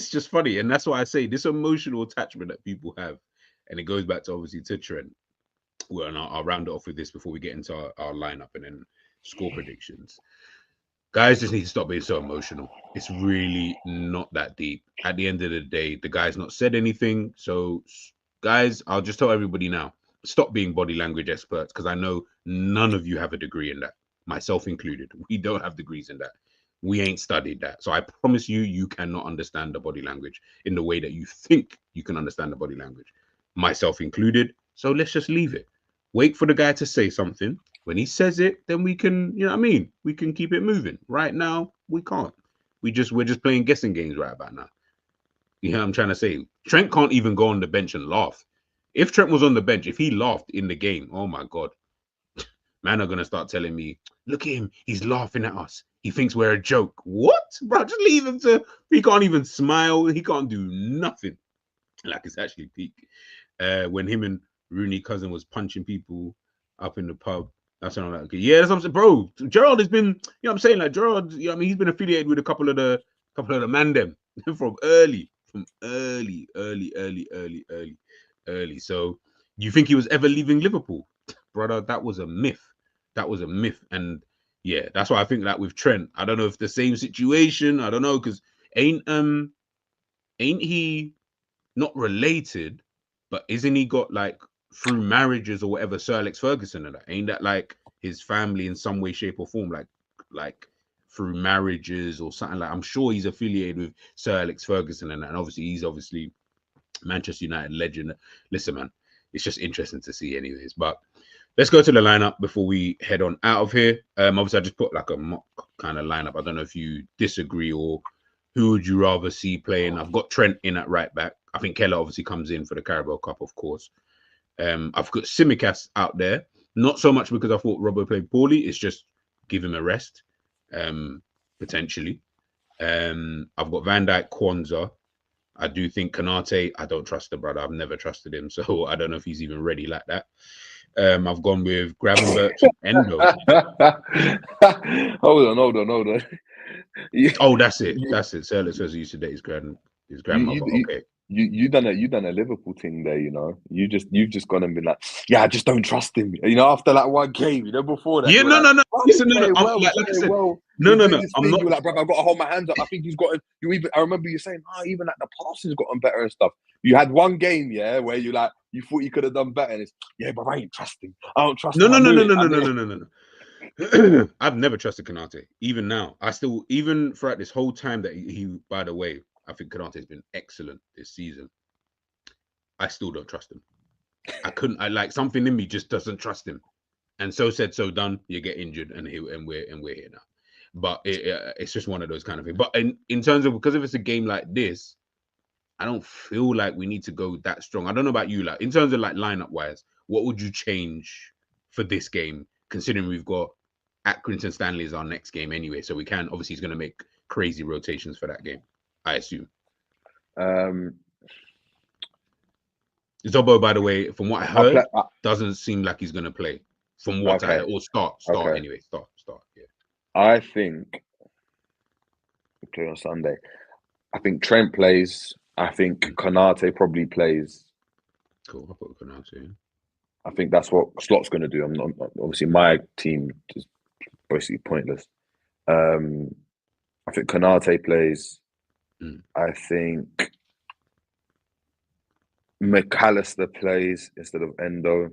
just funny, and that's why I say this emotional attachment that people have, and it goes back to obviously to Trent. Well, and I'll round it off with this before we get into our lineup and then score predictions. Guys just need to stop being so emotional. It's really not that deep. At the end of the day, the guy's not said anything. So, guys, I'll just tell everybody now, stop being body language experts, because I know none of you have a degree in that, myself included. We don't have degrees in that. We ain't studied that. So I promise you, you cannot understand the body language in the way that you think you can understand the body language, myself included. So let's just leave it. Wait for the guy to say something. When he says it, then we can, you know what I mean? We can keep it moving. Right now, we can't. We're just playing guessing games right about now. You know what I'm trying to say? Trent can't even go on the bench and laugh. If Trent was on the bench, if he laughed in the game, oh my God. Man are gonna start telling me, look at him, he's laughing at us. He thinks we're a joke. What? Bro, just leave him to, he can't even smile, he can't do nothing. Like it's actually peak. When him and Rooney Cousin was punching people up in the pub. That's what I'm like, okay, yeah, that's what I'm saying, bro. Gerald has been, you know what I'm saying? Like Gerald, you know what I mean, he's been affiliated with a couple of the man them from early. So you think he was ever leaving Liverpool? Brother, that was a myth. That was a myth. And yeah, that's why I think that with Trent, I don't know if the same situation, I don't know, because ain't he not related, but isn't he got like through marriages or whatever Sir Alex Ferguson and that? Ain't that like his family in some way, shape, or form? Like through marriages or something like I'm sure he's affiliated with Sir Alex Ferguson and that. And obviously he's obviously Manchester United legend. Listen, man, it's just interesting to see anyways. But let's go to the lineup before we head on out of here. Obviously I just put like a mock kind of lineup. I don't know if you disagree or who would you rather see playing? I've got Trent in at right back. I think Keller obviously comes in for the Carabao Cup, of course. I've got Tsimikas out there. Not so much because I thought Robbo played poorly. It's just give him a rest, potentially. I've got Van Dijk, Kwanzaa. I do think Konate, I don't trust the brother. I've never trusted him. So I don't know if he's even ready like that. I've gone with Gravenberch and Endo. hold on. Oh, that's it. That's it. Sir says he used to date his grandmother. Okay. You done a Liverpool thing there, you know. You've just gone and been like, yeah, I just don't trust him. You know, after that one game, you know, before that. Yeah, no. Listen, no. Well, like I said, well. no. I'm not. You're like, bro, I've got to hold my hands up. I think he's gotten. I remember you saying, even like the passing's gotten better and stuff. You had one game, yeah, where you thought you could have done better, and it's but I ain't trusting. I don't trust him. No. I've never trusted Konate. Even now, even throughout this whole time that he by the way, I think Konate's been excellent this season. I still don't trust him. I like something in me just doesn't trust him. And so said, so done. You get injured, and we're here now. But it's just one of those kind of things. But in terms of, because if it's a game like this, I don't feel like we need to go that strong. I don't know about you, like in terms of like lineup wise, what would you change for this game? Considering we've got Accrington Stanley is our next game anyway, so we can obviously he's going to make crazy rotations for that game, I assume. Zobo, by the way, from what I heard, doesn't seem like he's going to play. From what I heard, or start anyway. Start. Yeah. I think play on Sunday. I think Trent plays. I think Konate probably plays. Cool. I'll put Konate in. I think that's what Slot's going to do. I'm not obviously my team is basically pointless. I think Konate plays. I think McAllister plays instead of Endo.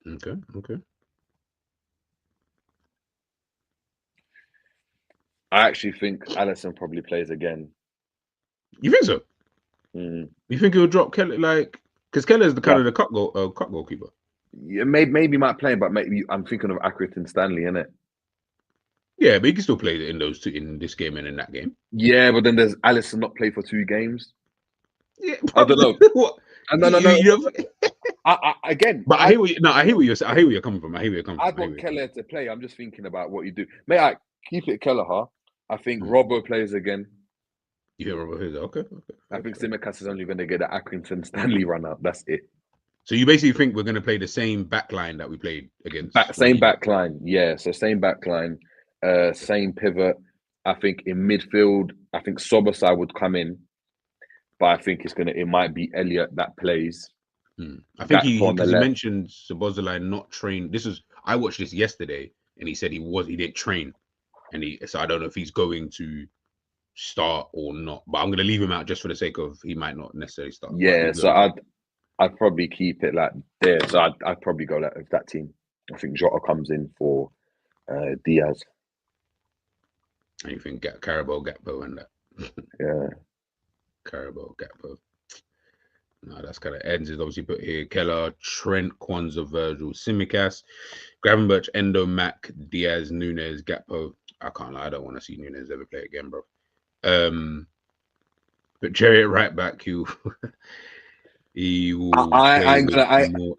Okay. I actually think Alisson probably plays again. You think so? Mm. You think he'll drop Keller? Like, because Keller's the kind of the cup goalkeeper. Yeah, maybe might play, but maybe I'm thinking of Accrington Stanley, innit? Yeah, but he can still play in those two, in this game and in that game. Yeah, but then there's Alisson not played for 2 games. Yeah, I don't know. What? No. Again, But I hear what you, no, I hear what you're. I hear where you're coming from. I'd want Keller to play. I'm just thinking about what you do. May I keep it Kelleher? I think Robbo plays again. You hear Robbo Hill? Okay. I think Tsimikas is only going to get the Accrington Stanley run out. That's it. So you basically think we're going to play the same back line that we played against? Same back line, yeah. So same back line, same pivot. I think in midfield, I think Sobosai would come in, but I think it might be Elliot that plays. I think he mentioned Szoboszlai not trained. I watched this yesterday, and he said he didn't train, so I don't know if he's going to start or not. But I'm going to leave him out just for the sake of he might not necessarily start. Yeah, so I'd probably keep it like there. So I'd probably go like with that team. I think Jota comes in for Diaz. And you think Carabao, Gakpo, and that? Yeah, Carabao, Gakpo. No, that's kind of ends. Is obviously put here: Keller, Trent, Kwanzaa, Virgil, Tsimikas, Gravenberch, Endo, Mac, Diaz, Nunes, Gakpo. I can't lie, I don't want to see Nunes ever play again, bro. But Jerry at right back, he will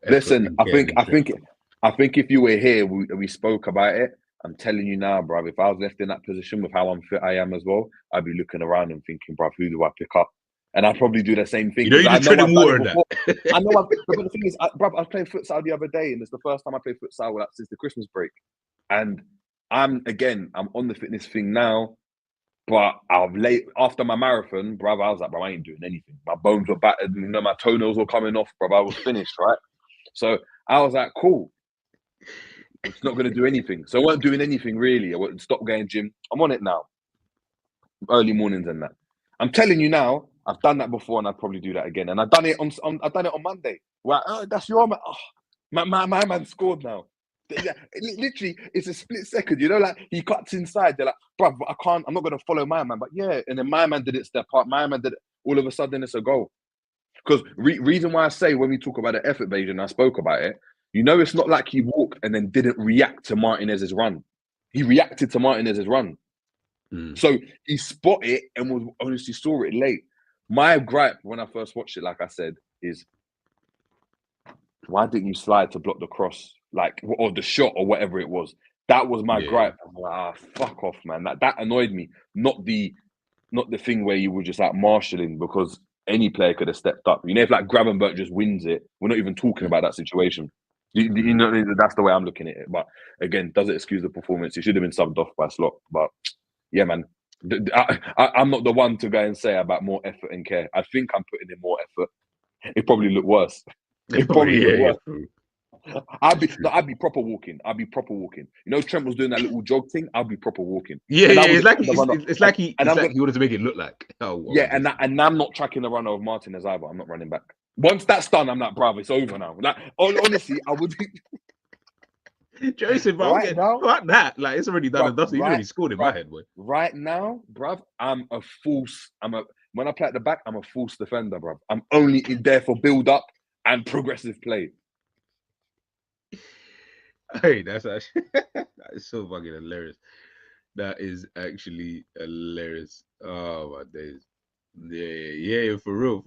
listen. I think if you were here, we spoke about it. I'm telling you now, bro. If I was left in that position with how unfit I am as well, I'd be looking around and thinking, bro, who do I pick up? And I'd probably do the same thing. You know, you just treading water in that. I know. But the thing is, bro, I was playing futsal the other day, and it's the first time I played futsal since the Christmas break. And I'm on the fitness thing now, but after my marathon, bro. I was like, bro, I ain't doing anything. My bones were battered, and my toenails were coming off, bro. I was finished, right? So I was like, cool. It's not going to do anything. So I weren't doing anything really. I wouldn't stop going gym. I'm on it now. Early mornings and that. I'm telling you now, I've done that before, and I'd probably do that again. And I've done it on Monday. Well, that's your man. Oh, my man scored now. Literally, it's a split second. You know, like he cuts inside. They're like, bro, I can't. I'm not going to follow my man. But yeah, and then my man didn't step up. My man did it. All of a sudden, it's a goal. Because reason why I say when we talk about the effort beige, and I spoke about it. You know, it's not like he walked and then didn't react to Martinez's run. He reacted to Martinez's run. So he spotted it and was honestly saw it late. My gripe when I first watched it, like I said, is why didn't you slide to block the cross, or the shot or whatever it was? That was my gripe. I'm like, fuck off, man. That annoyed me. Not the thing where you were just like marshalling, because any player could have stepped up. You know, if like Gravenberch just wins it, we're not even talking about that situation. You know, that's the way I'm looking at it. But again, does it excuse the performance? He should have been subbed off by Slot. But yeah, man, I'm not the one to go and say about more effort and care. I think I'm putting in more effort. It probably looked worse. It probably looked worse. I'd be proper walking. You know, Trent was doing that little jog thing. I'd be proper walking. Yeah, it's like he wanted to make it look like. And I'm not tracking the run of Martinez either. I'm not running back. Once that's done, I'm like, bruv, it's over now. Like, honestly, I would. Joseph, right now, like that, like it's already done and dusted. You already scored in my head, boy. Right now, bruv, when I play at the back, I'm a false defender, bruv. I'm only in there for build up and progressive play. Hey, that's actually that is so fucking hilarious. That is actually hilarious. Oh my days. Yeah, for real.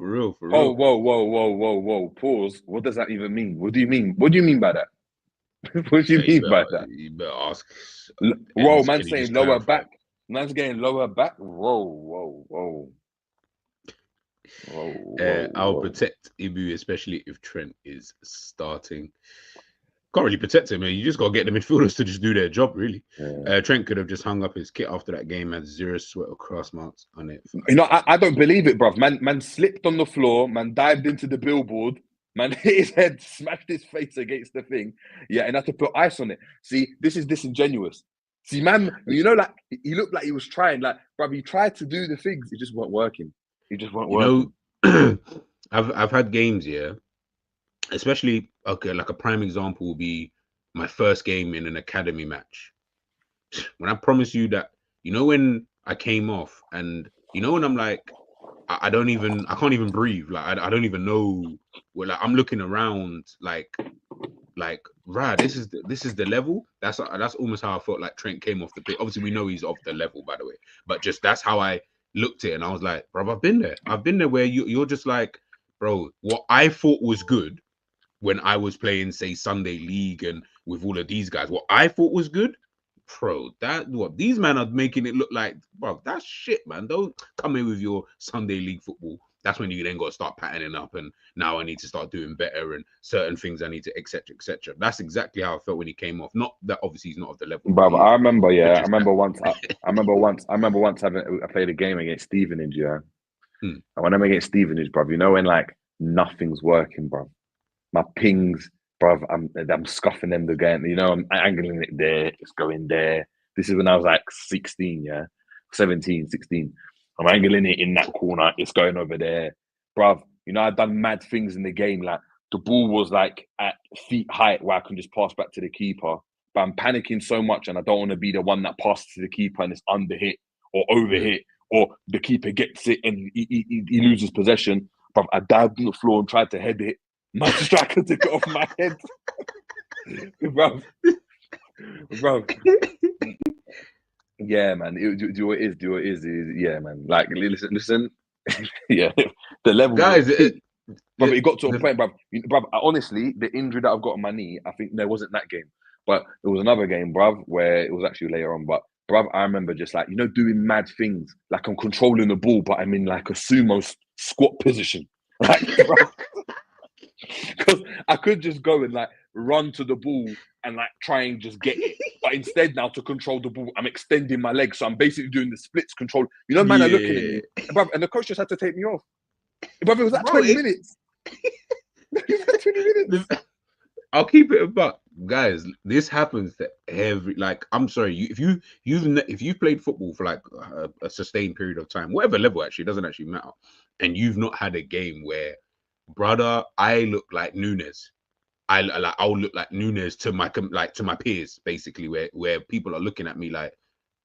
Oh, whoa. Pause. What does that even mean? What do you mean? What do you mean by that? What do you mean by that? You better ask. Whoa, man's saying lower back. Man's getting lower back. Whoa. I'll protect Ibu, especially if Trent is starting. Can't really protect him, man. You just got to get the midfielders to just do their job, really. Yeah. Trent could have just hung up his kit after that game, had 0 sweat or cross marks on it. You know, I don't believe it, bruv. Man slipped on the floor. Man dived into the billboard. Man hit his head, smashed his face against the thing. Yeah, and had to put ice on it. See, this is disingenuous. See, man, you know, like, he looked like he was trying. Like, bruv, he tried to do the things. It just weren't working. You know, I've had games, yeah. Especially, like a prime example will be my first game in an academy match. When I promise you that, you know, when I came off, and you know when I'm like, I can't even breathe. Like I don't even know. Well, like I'm looking around, right, this is the level. That's almost how I felt like Trent came off the pitch. Obviously, we know he's off the level, by the way, but just that's how I looked at it, and I was like, bro, I've been there. I've been there where you're just like, bro, what I thought was good when I was playing, say, Sunday League and with all of these guys, what I thought was good, bro, these men are making it look like, bro, that's shit, man. Don't come in with your Sunday League football. That's when you then got to start patterning up, and now I need to start doing better, and certain things I need to, etc., etc. That's exactly how I felt when he came off. Not that obviously he's not of the level, But I remember, I remember once I played a game against Stevenage, yeah. And when I'm against Stevenage, bruv, you know when like nothing's working, bruv. My pings, bruv, I'm scuffing them the game. You know, I'm angling it there, it's going there. This is when I was like 16, yeah, 17, 16. I'm angling it in that corner, it's going over there, bruv. You know, I've done mad things in the game. Like the ball was like at feet height where I can just pass back to the keeper. But I'm panicking so much, and I don't want to be the one that passes to the keeper and it's under hit or over hit, or the keeper gets it and he loses possession. Bruv, I dived on the floor and tried to head it. My striker took it off my head. Bruv. Yeah, man. Do what it is. Yeah, man. Like, listen. Yeah, the level, guys. But it got to a point, bruv. Honestly, the injury that I've got on my knee, I think there wasn't that game, but it was another game, bruv, where it was actually later on. But bruv, I remember just like, you know, doing mad things, like I'm controlling the ball, but I'm in like a sumo squat position, like, bruv. Because I could just go and like run to the ball and like try and just get it, but instead now to control the ball, I'm extending my legs, so I'm basically doing the splits control. You know, man, are looking at me, bruv, and the coach just had to take me off. Bruv, it was like 20 minutes. It was like 20 minutes. I'll keep it about, guys. This happens to every, like, I'm sorry, if you've played football for like a sustained period of time, whatever level, actually, it doesn't actually matter, and you've not had a game where, brother, I look like Nunes. I'll look like Nunes to my peers, basically, where people are looking at me like,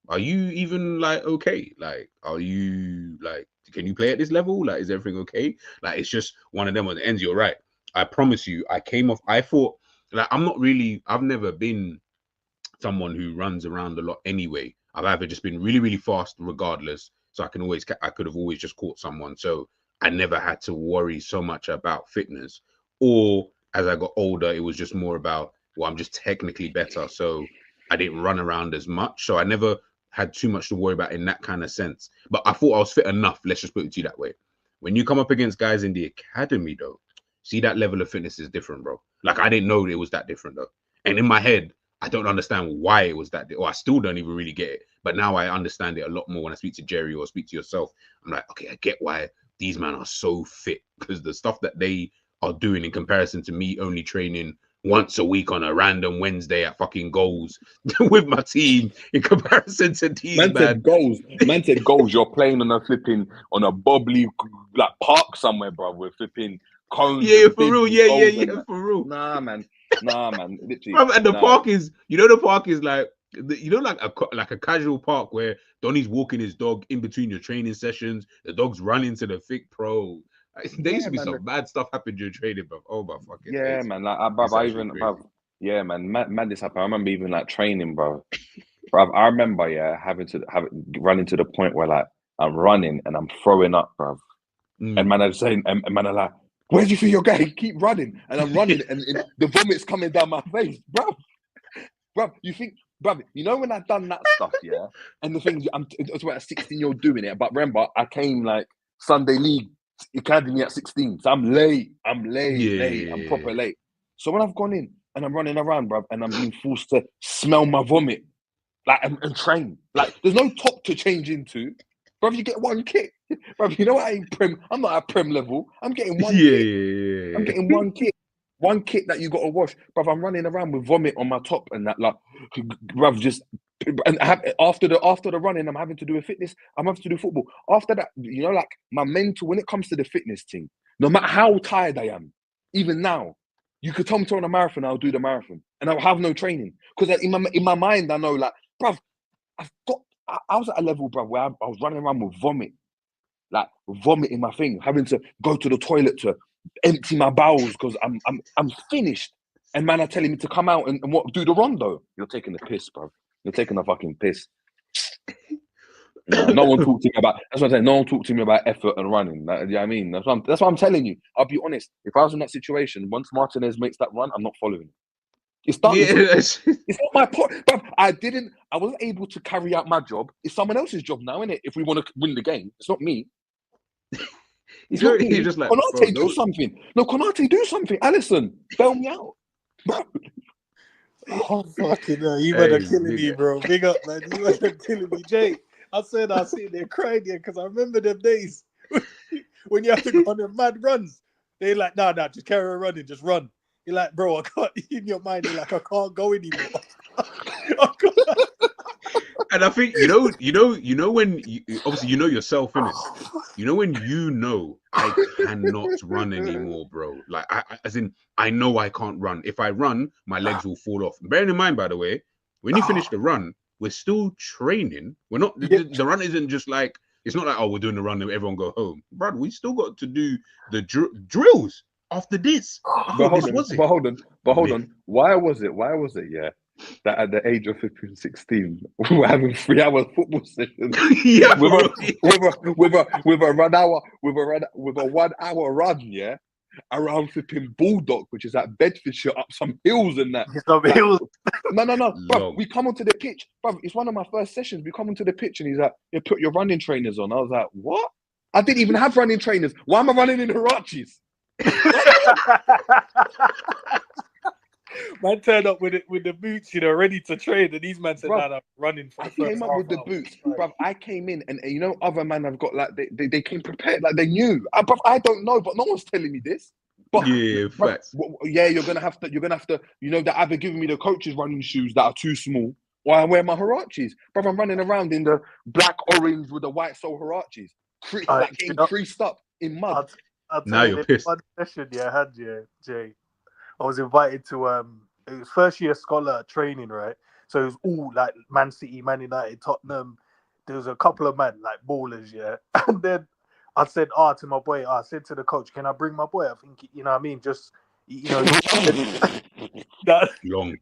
are you even like okay? Like, are you like, can you play at this level? Like, is everything okay? Like, it's just one of them on the ends. You're right. I promise you, I came off. I thought, like, I've never been someone who runs around a lot anyway. I've either just been really, really fast regardless. So I could have always just caught someone. So I never had to worry so much about fitness. Or as I got older, it was just more about, well, I'm just technically better. So I didn't run around as much. So I never had too much to worry about in that kind of sense. But I thought I was fit enough. Let's just put it to you that way. When you come up against guys in the academy, though, see, that level of fitness is different, bro. Like, I didn't know it was that different, though. And in my head, I don't understand why it was that, or I still don't even really get it. But now I understand it a lot more when I speak to Jerry or speak to yourself. I'm like, okay, I get why these men are so fit, because the stuff that they are doing in comparison to me only training once a week on a random Wednesday at fucking goals with my team, in comparison to these man said goals. You're playing on a bubbly like park somewhere, bro, with flipping cones. Yeah, for real. Yeah, for real. Nah, man. Literally. Bro, and the park is, the park is like, like a casual park where Donny's walking his dog in between your training sessions. The dog's running to the thick pro. There used to be some bad stuff happen during training, bro. Oh my fucking days. Man. Like, yeah, man. Madness happened. I remember even like training, bro. I remember, having to running to the point where like I'm running and I'm throwing up, bro. And man, I'm saying, and man, I'm like, where do you think you're going? Keep running, and I'm running, and the vomit's coming down my face, bro. You think, bro? You know when I've done that stuff, yeah. And the thing, it's about a 16-year-old doing it. But remember, I came like Sunday League Academy at 16, so I'm late. I'm proper late. So when I've gone in and I'm running around, bro, and I'm being forced to smell my vomit, like, and train, like, there's no top to change into, bro. You get one kick, bro. You know I ain't prem. I'm not at prem level. I'm getting one kick. Yeah. I'm getting one kick that you got to wash, bro. I'm running around with vomit on my top and that, like, bro, just. And after the running, I'm having to do a fitness. I'm having to do football. After that, you know, like, my mental, when it comes to the fitness thing, no matter how tired I am, even now, you could tell me to run a marathon, I'll do the marathon, and I'll have no training, because in my mind I know, like, bruv, I was at a level, bro, where I was running around with vomit. Like vomiting my thing, having to go to the toilet to empty my bowels because I'm finished. And man are telling me to come out and what do the rondo. You're taking the piss, bro. You're taking the fucking piss. No one talked to me about. That's what I'm saying. No one talked to me about effort and running. You know what I mean? That's what I'm telling you. I'll be honest. If I was in that situation, once Martinez makes that run, I'm not following it. It's done. Yeah. It's not my point. But I wasn't able to carry out my job. It's someone else's job now, isn't it? If we want to win the game, it's not me. It's not me. You're just like, Konate, do something. No, Konate, do something. Allison, bail me out, bro. Oh, fucking hell. You man are killing me, bro. Big up, man. You man are killing me, Jay. I said I was sitting there crying here because I remember them days when you have to go on them mad runs. They're like, nah, just carry on running, just run. You're like, bro, I can't. In your mind, you're like, I can't go anymore. And I think you know when obviously you know yourself, innit? You know when I cannot run anymore, bro. Like I know I can't run. If I run, my legs will fall off. Bearing in mind, by the way, when you finish the run, we're still training. We're not the run isn't just like it's not like we're doing the run and everyone go home, bro. We still got to do the drills after this. But hold on. Why was it? Yeah. That at the age of 15, 16, we were having 3 hour football sessions. Yeah, with a 1 hour run, yeah, around flipping Bulldog, which is at Bedfordshire, up some hills and that. Hills. No, bro. We come onto the pitch, bro. It's one of my first sessions. We come onto the pitch and he's like, "Yeah, put your running trainers on." I was like, "What? I didn't even have running trainers. Why am I running in Hirachis?" Man turned up with the boots, ready to train, and these men said, "Nah, I'm running for the first came up with the boots, bruv. I came in, and other men have got like they came prepared, like they knew. Bruv, I don't know, but no one's telling me this. But yeah, facts. Yeah, you're gonna have to. They're either giving me the coach's running shoes that are too small, or I wear my Hirachis. Bruv, I'm running around in the black orange with the white sole Hirachis, getting creased up in mud. Now you're pissed. One session, I had Jay. I was invited to it was first year scholar training, right? So it was all like Man City, Man United, Tottenham. There was a couple of men like ballers, yeah. And then I said, to my boy, I said to the coach, "Can I bring my boy?" I think you know what I mean, just long.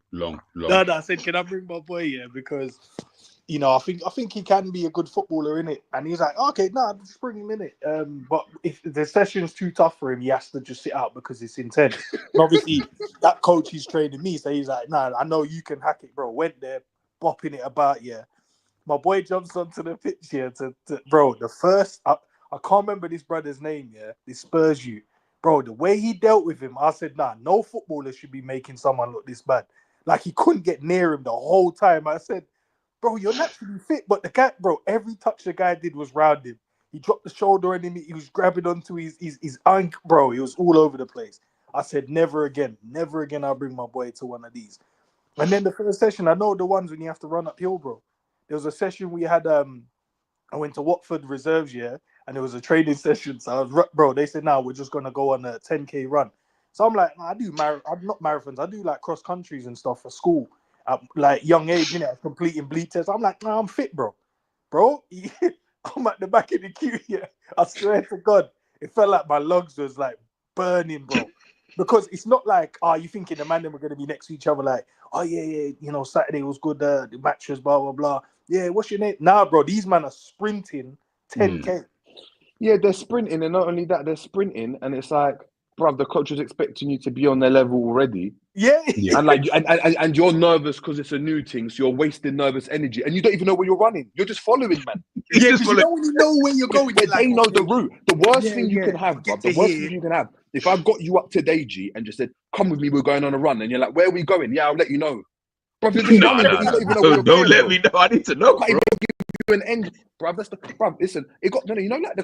No, I said, "Can I bring my boy?" Yeah, because I think he can be a good footballer in it. And he's like, "Okay, just bring him in it." But if the session's too tough for him, he has to just sit out because it's intense. And obviously, that coach is training me, so he's like, "Nah, I know you can hack it, bro." Went there, bopping it about, yeah. My boy jumps onto the pitch here bro. The first, I can't remember this brother's name, yeah. This Spurs you, bro. The way he dealt with him, I said, "Nah, no footballer should be making someone look this bad." Like he couldn't get near him the whole time. I said, "Bro, you're naturally fit," but the guy, bro, every touch the guy did was round him. He dropped the shoulder on him. He was grabbing onto his ankle, bro. He was all over the place. I said, never again. I'll bring my boy to one of these. And then the first session, I know the ones when you have to run uphill, bro. There was a session we had. I went to Watford reserves, and it was a training session. So I was, bro. They said, "We're just gonna go on a 10K run." So I'm like, I'm not marathons. I do like cross countries and stuff for school. Like young age, completing bleed tests. I'm like, I'm fit, bro. I'm at the back of the queue here. I swear to God, it felt like my lungs was like burning, bro. Because it's not like, you thinking the man them were going to be next to each other like, "Oh, yeah, Saturday was good, the match was blah, blah, blah. Yeah, what's your name?" Nah, bro, these men are sprinting 10K. Yeah, they're sprinting, and not only that, they're sprinting, and it's like, bruv, the coach was expecting you to be on their level already. Yeah. And like, and you're nervous because it's a new thing, so you're wasting nervous energy, and you don't even know where you're running. You're just following, man. Yeah, because you don't really know where you're going. They know the route. The worst thing you can have, bruv, the worst thing you can have, if I got you up to Deji and just said, "Come with me, we're going on a run," and you're like, "Where are we going?" "Yeah, I'll let you know." Bruv, you're just running, but you don't even know where you're going. Don't let me know. I need to know, bro. An end, bruv. That's bruv. Listen, it got like the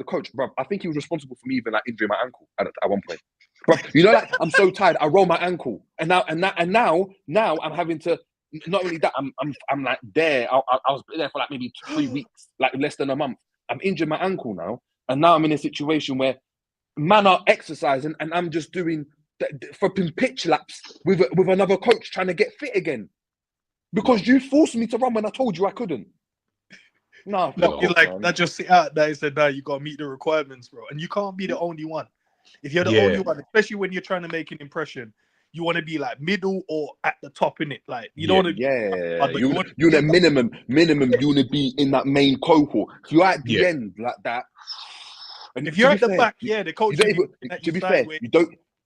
coach, bruv. I think he was responsible for me even like injuring my ankle at one point, bruv. Like I'm so tired, I roll my ankle, and now I'm having to. Not only that, I'm like there. I was there for like maybe 3 weeks, like less than a month. I'm injured my ankle now, and now I'm in a situation where man are exercising, and I'm just doing flipping pitch laps with another coach trying to get fit again, because you forced me to run when I told you I couldn't. No, No, fuck you're off, like man. that. Just sit out there and said, "No, you gotta meet the requirements, bro." And you can't be the only one. If you're the Yeah. only one, especially when you're trying to make an impression, you want to be like middle or at the top in it. Like you don't want to. Yeah, But you want to you be the minimum. You want to be in that main cohort. If you're at the Yeah. end like that, and If to you're be at the fair, back, yeah, the coach you don't will be even. looking at To you be fair, sideways.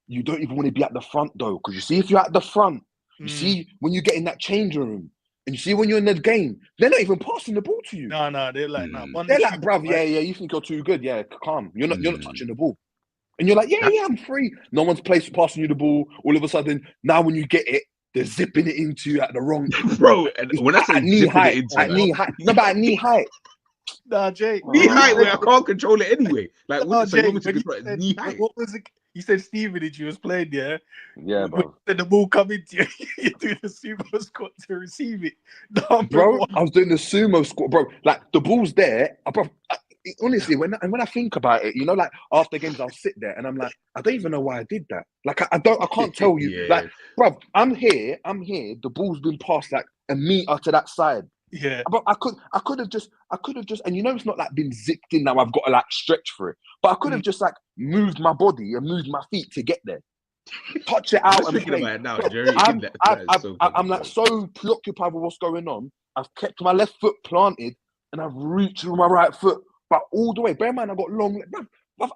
you don't even want to be at the front though, because you see, if you're at the front, you see when you get in that changing room, and you see when you're in the game, they're not even passing the ball to you. No, they're like, no, They're like, bruv, yeah, you think you're too good, yeah, calm. You're not touching the ball. And you're like, yeah, I'm free. No one's passing you the ball. All of a sudden, now when you get it, they're zipping it into you at the wrong, Bro. And when I say at knee zipping height, it into, at knee height, no, but at knee height. Nah, Jay. knee height, where I can't control it anyway. Like, No, so you Jay, want me to when you control it said, knee height? what was it? You said Stevenage you was playing, yeah? Yeah, When bro. you said the ball coming to you, you do the super squat to receive it. Number Bro, one. I was doing the sumo squat, bro. Like the ball's there, bro. Honestly, when I think about it, you know, like after games, I'll sit there and I'm like, I don't even know why I did that. Like I can't tell you. Yeah. Like, bro, I'm here. The ball's been passed like a meter to that side. Yeah. But I could have just, and you know, it's not like been zipped in now. I've got to like stretch for it, but I could have just like moved my body and moved my feet to get there, touch it I'm out just and thinking play. about it now, Jerry. I'm like so preoccupied with what's going on. I've kept my left foot planted and I've reached with my right foot, but all the way. Bear in mind, I got long.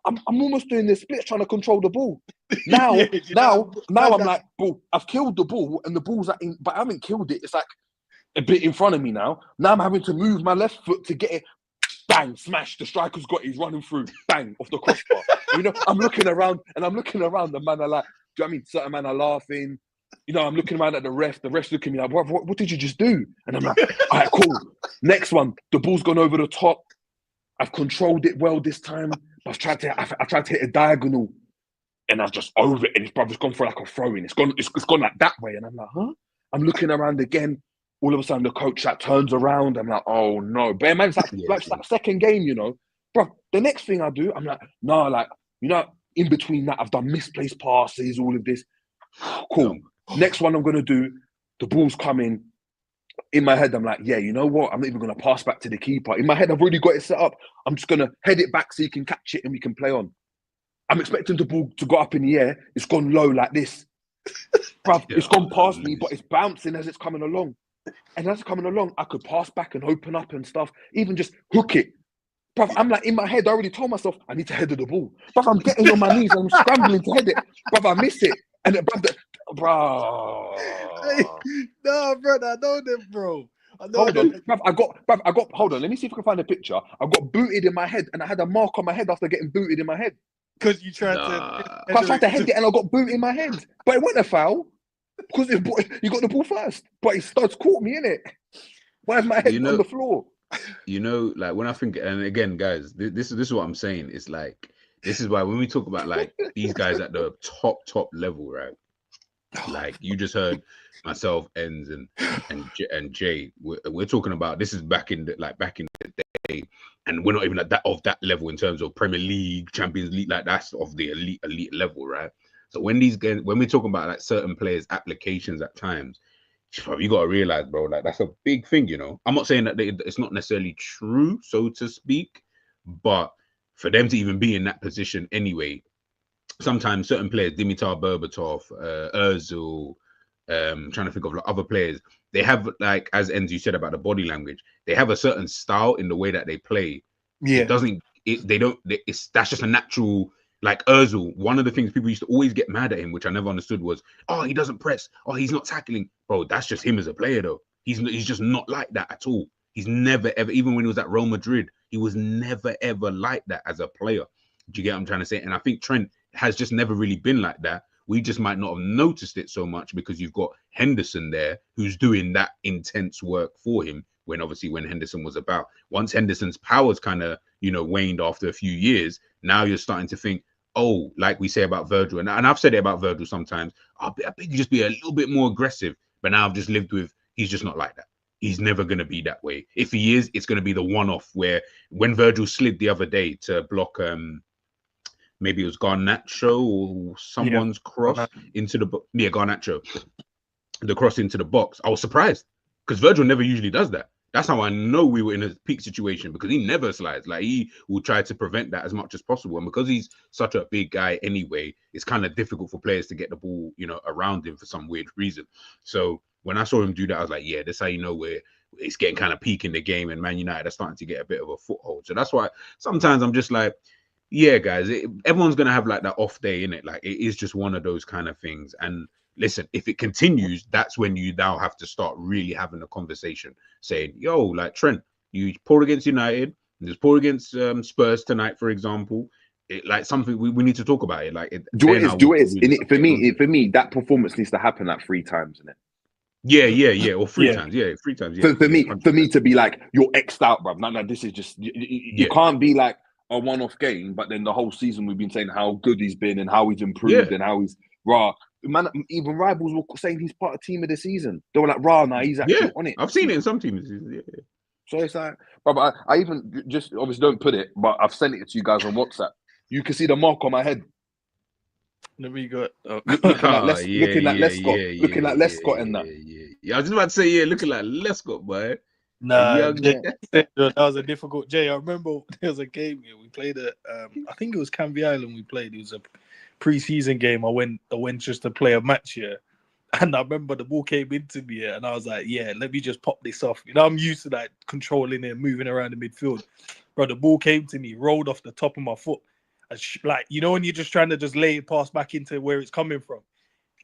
I'm almost doing this split trying to control the ball. Now, now I'm like, ball. I've killed the ball and the ball's like, but I haven't killed it. It's like a bit in front of me now. Now I'm having to move my left foot to get it. Bang, smash. The striker's got it. He's running through. Bang, off the crossbar. You know, I'm looking around. The man are like, do you know what I mean? Certain man are laughing. You know, I'm looking around at the ref. The ref's looking at me like, what did you just do? And I'm like, all right, cool. Next one. The ball's gone over the top. I've controlled it well this time. I tried to hit a diagonal. And I've just over it. And it's gone for like a throw-in. It's gone like that way. And I'm like, huh? I'm looking around again. All of a sudden, the coach like turns around. I'm like, oh no, bear man, it's like that second game, you know, bro. The next thing I do, I'm like, no, like, you know, in between that, I've done misplaced passes, all of this. Cool. Next one I'm gonna do, the ball's coming. In my head, I'm like, yeah, you know what? I'm not even gonna pass back to the keeper. In my head, I've already got it set up. I'm just gonna head it back so you can catch it and we can play on. I'm expecting the ball to go up in the air. It's gone low like this, bro. It's gone past me, but it's bouncing as it's coming along. And as it's coming along, I could pass back and open up and stuff, even just hook it. Bruv, I'm like, in my head, I already told myself, I need to head the ball. Bruv, I'm getting on my knees and I'm scrambling to head it. Bruv, I miss it. And then, bro. Hey, no, brother, I know them, bro. Hold on, I got, hold on, let me see if I can find a picture. I got booted in my head and I had a mark on my head after getting booted in my head. Because you tried I tried to head it and I got booted in my head. But it wasn't a foul. Because you got the ball first, but his studs caught me in it. Why is my head on the floor? You know, like when I think, and again, guys, this is what I'm saying. It's like, this is why when we talk about like these guys at the top level, right? Like you just heard myself, Enz, and Jay. We're talking about this is back in the day, and we're not even at that level in terms of Premier League, Champions League, like that's of the elite level, right? So when we're talking about like certain players' applications at times, you got to realize, bro, like that's a big thing, you know. I'm not saying that it's not necessarily true, so to speak, but for them to even be in that position anyway, sometimes certain players, Dimitar Berbatov, Özil, trying to think of like other players, they have, like, as Enzo said about the body language, they have a certain style in the way that they play. Yeah. That's just a natural. Like Özil, one of the things people used to always get mad at him, which I never understood, was, oh, he doesn't press, oh, he's not tackling. Bro, that's just him as a player, though. He's just not like that at all. He's never, ever, even when he was at Real Madrid, he was never, ever like that as a player. Do you get what I'm trying to say? And I think Trent has just never really been like that. We just might not have noticed it so much because you've got Henderson there who's doing that intense work for him when Henderson was about. Once Henderson's powers kind of, waned after a few years, now you're starting to think, oh, like we say about Virgil, and I've said it about Virgil sometimes, I think you just be a little bit more aggressive. But now I've just lived with, he's just not like that. He's never going to be that way. If he is, it's going to be the one-off where when Virgil slid the other day to block, maybe it was Garnacho or someone's cross into the box. Yeah, Garnacho, the cross into the box. I was surprised because Virgil never usually does that. That's how I know we were in a peak situation, because he never slides. Like, he will try to prevent that as much as possible. And because he's such a big guy anyway, it's kind of difficult for players to get the ball, around him for some weird reason. So when I saw him do that, I was like, yeah, that's how you know it's getting kind of peak in the game, and Man United are starting to get a bit of a foothold. So that's why sometimes I'm just like, yeah, guys, everyone's going to have like that off day, in it. Like, it is just one of those kind of things. And listen, if it continues, that's when you now have to start really having a conversation, saying, yo, like, Trent, you poor against United, and just poor against Spurs tonight, for example. Like, something we need to talk about it. Like, do it is. For me, that performance needs to happen like 3 times, innit? Yeah, or 3 times. Yeah, 3 times. Yeah, for me to be like, you're X'd out, bro. No, this is just you can't be like a one-off game, but then the whole season we've been saying how good he's been and how he's improved and how he's raw. Man, even rivals were saying he's part of team of the season. They were like, raw, now he's actually on it. I've seen it in some teams. Yeah. So it's like, bro, I even just obviously don't put it, but I've sent it to you guys on WhatsApp. You can see the mark on my head. Let me go. Looking like Lescott in that. Yeah, I was just about to say, looking like Lescott, boy. Nah, that was a difficult. Jay, I remember there was a game here. We played at, I think it was Canvey Island. We played. It was a pre-season game. I went just to play a match here, and I remember the ball came into me here, and I was like, yeah, let me just pop this off. I'm used to that controlling it, moving around the midfield. Bro, the ball came to me, rolled off the top of my foot. Like, when you're just trying to just lay it pass back into where it's coming from.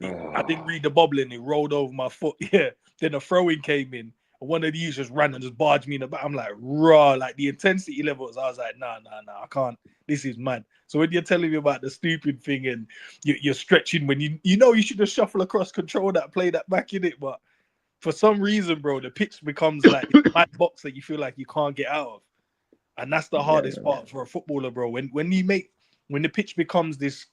I didn't read the bobbling. It rolled over my foot. Yeah. Then a throw-in came in. One of these just ran and just barged me in the back. I'm like, raw. Like, the intensity levels, I was like, nah, I can't. This is mad. So when you're telling me about the stupid thing and you're stretching when you should just shuffle across, control that, play that back in it. But for some reason, bro, the pitch becomes like this mad box that you feel like you can't get out of. And that's the hardest part for a footballer, bro. When the pitch becomes this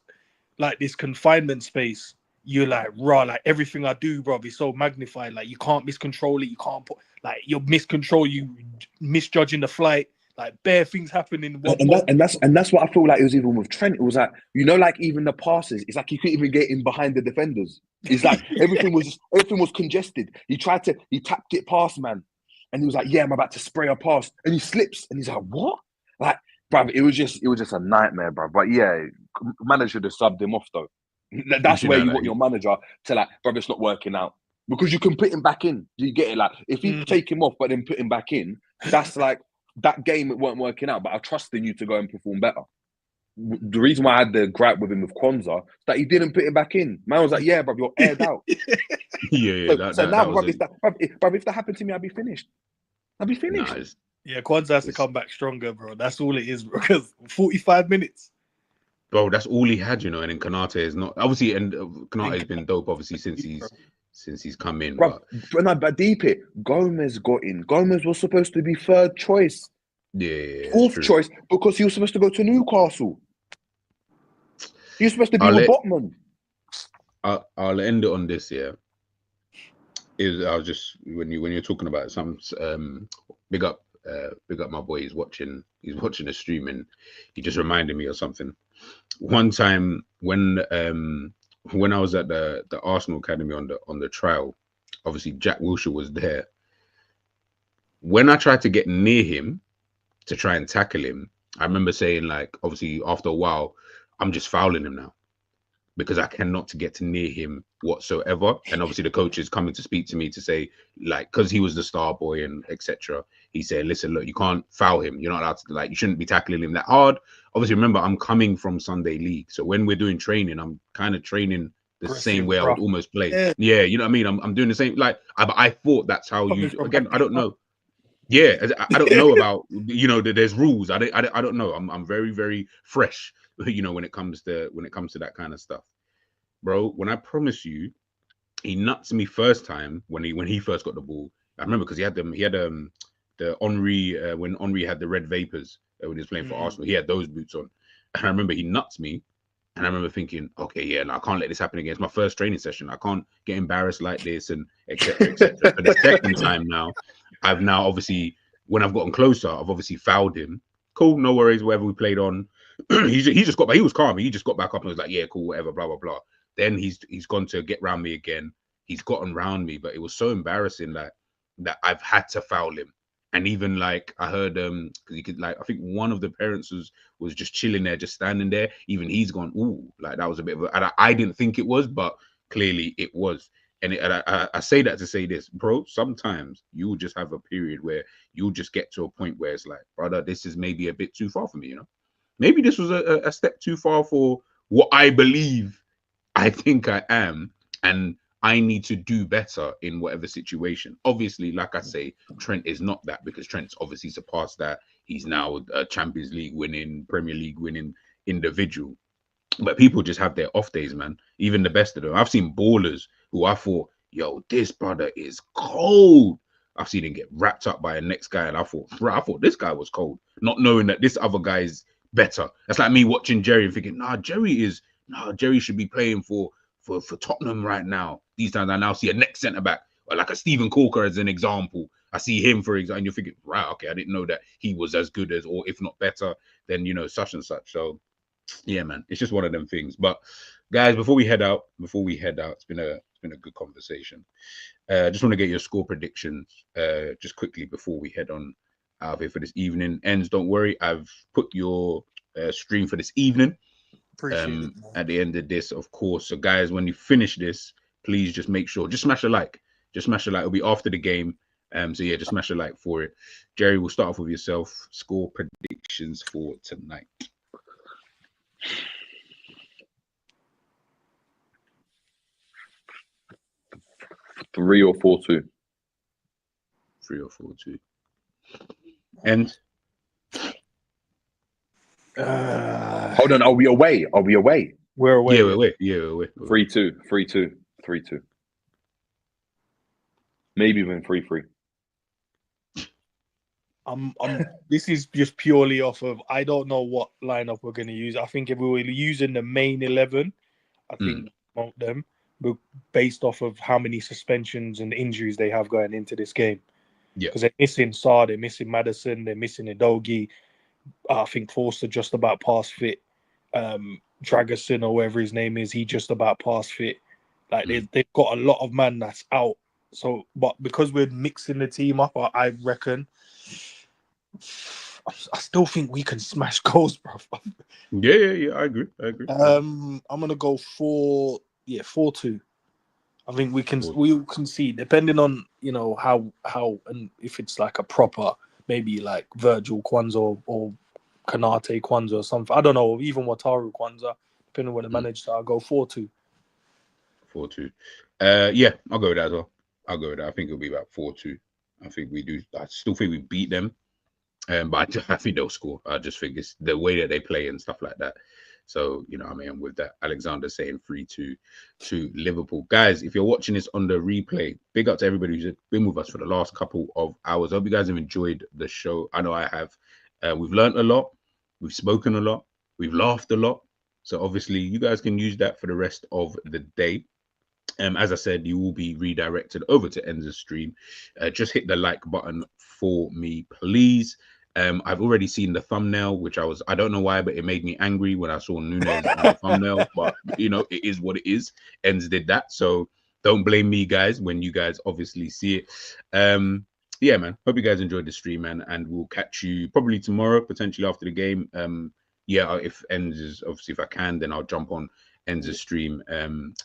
confinement space, you're like, raw, like everything I do, bro, is so magnified. Like, you can't miscontrol it. You can't put, like, you're you misjudging the flight. Like, bare things happen in one. And that's what I feel like it was even with Trent. It was like, like even the passes, it's like you couldn't even get in behind the defenders. It's like everything was congested. He tapped it past, man. And he was like, yeah, I'm about to spray a pass. And he slips. And he's like, what? Like, bruv, it was just a nightmare, bruv. But yeah, manager should have subbed him off, though. That's where you want your manager to, like, bruv, it's not working out. Because you can put him back in. You get it? Like, if you take him off, but then put him back in, that's like, that game, it weren't working out. But I trust in you to go and perform better. The reason why I had the gripe with him with Kwanzaa is that he didn't put him back in. Man was like, yeah, bruv, you're aired out. So now, bruv, if that happened to me, I'd be finished. Nice. Yeah, Kwanzaa has to come back stronger, bro. That's all it is, bro. Because 45 minutes. Bro, that's all he had, and then Kanate is not, obviously, and Kanate has been dope, obviously, since he's come in. But deep it, Gomez got in. Gomez was supposed to be third choice. Yeah. Fourth choice, because he was supposed to go to Newcastle. He was supposed to be with Botman. I'll end it on this, yeah. I was just, when you're talking about some big up my boy. He's watching the stream, and he just reminded me of something. One time when I was at the Arsenal Academy on the trial, obviously Jack Wilshere was there. When I tried to get near him to try and tackle him, I remember saying, like, obviously after a while, I'm just fouling him now, because I cannot get to near him whatsoever. And obviously the coach is coming to speak to me to say, like, because he was the star boy and etc. He said, listen, look, you can't foul him. You're not allowed to, like, you shouldn't be tackling him that hard. Obviously, remember, I'm coming from Sunday League. So when we're doing training, I'm kind of training the same way I would almost play. Yeah, you know what I mean? I'm doing the same. Like, I thought that's how you, again, I don't know. Yeah, I don't know about, there's rules. I don't know. I'm very, very fresh, when it comes to that kind of stuff. Bro, when I promise you, he nuts me first time when he first got the ball. I remember because he had the Henry, when Henry had the red vapors when he was playing for Arsenal, he had those boots on. And I remember he nuts me. And I remember thinking, okay, yeah, no, I can't let this happen again. It's my first training session. I can't get embarrassed like this, and etc. etc. For the second time now, I've now obviously, when I've gotten closer, I've obviously fouled him. Cool, no worries, whatever we played on. he just got back. He was calm. He just got back up and was like, yeah, cool, whatever, blah, blah, blah. Then he's gone to get round me again. He's gotten round me, but it was so embarrassing that I've had to foul him. And even like I heard, because you could like I think one of the parents was just chilling there, just standing there. Even he's gone, ooh, like that was a bit of a. And I didn't think it was, but clearly it was. And I say that to say this, bro. Sometimes you will just have a period where you'll just get to a point where it's like, brother, this is maybe a bit too far for me. You know, maybe this was a step too far for what I believe I think I am, and I need to do better in whatever situation. Obviously, like I say, Trent is not that, because Trent's obviously surpassed that. He's now a Champions League winning, Premier League winning individual. But people just have their off days, man. Even the best of them. I've seen ballers who I thought, yo, this brother is cold. I've seen him get wrapped up by a next guy, and I thought, bro, I thought this guy was cold, not knowing that this other guy is better. That's like me watching Jerry and thinking, Jerry should be playing for Tottenham right now. These times I now see a next centre back, or like a Stephen Corker as an example. I see him, for example, and you're thinking, right, okay, I didn't know that he was as good as, or if not better than, such and such. So yeah, man, it's just one of them things. But guys, before we head out, it's been a good conversation. Just want to get your score predictions just quickly before we head on out of here for this evening. Ends, don't worry, I've put your stream for this evening. Appreciate it, at the end of this, of course. So guys, when you finish this, please just make sure, just smash a like. It'll be after the game. So yeah, just smash a like for it. Jerry, we'll start off with yourself. Score predictions for tonight. 3 or 4-2. 3 or 4-2. And hold on, are we away? We're away. We're away. 3-2. 3-2. Maybe even 3-3. This is just purely off of, I don't know what lineup we're going to use. I think if we were using the main 11, I think want them, but based off of how many suspensions and injuries they have going into this game. Yeah, because they're missing Sarr, they're missing Maddison, they're missing Udogie. I think Forster just about past fit. Dragerson or whatever his name is, he just about past fit. Like they've got a lot of man that's out. So, but because we're mixing the team up, I reckon, I still think we can smash goals, bro. Yeah. I agree. I'm gonna go 4-2. I think we can see, depending on how and if it's like a proper, maybe like Virgil Kwanzaa or Kanate Kwanzaa or something. I don't know, even Wataru Kwanzaa, depending on what the manager. I'll go 4-2. 4-2. Yeah, I'll go with that as well. I think it'll be about 4-2. I think we do. I still think we beat them. But I think they'll score. I just think it's the way that they play and stuff like that. So, with that, Alexander saying 3-2 to Liverpool. Guys, if you're watching this on the replay, big up to everybody who's been with us for the last couple of hours. I hope you guys have enjoyed the show. I know I have. We've learned a lot. We've spoken a lot. We've laughed a lot. So obviously, you guys can use that for the rest of the day. As I said, you will be redirected over to Enza's stream. Just hit the like button for me, please. I've already seen the thumbnail, which I don't know why, but it made me angry when I saw Nunes on the thumbnail. But, it is what it is. Enz did that. So don't blame me, guys, when you guys obviously see it. Yeah, man. Hope you guys enjoyed the stream, man. And we'll catch you probably tomorrow, potentially after the game. Yeah, if Enz is, obviously, if I can, then I'll jump on Enza's stream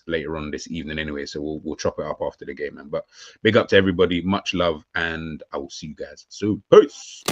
later on this evening anyway. So we'll chop it up after the game, man. But big up to everybody. Much love. And I will see you guys soon. Peace.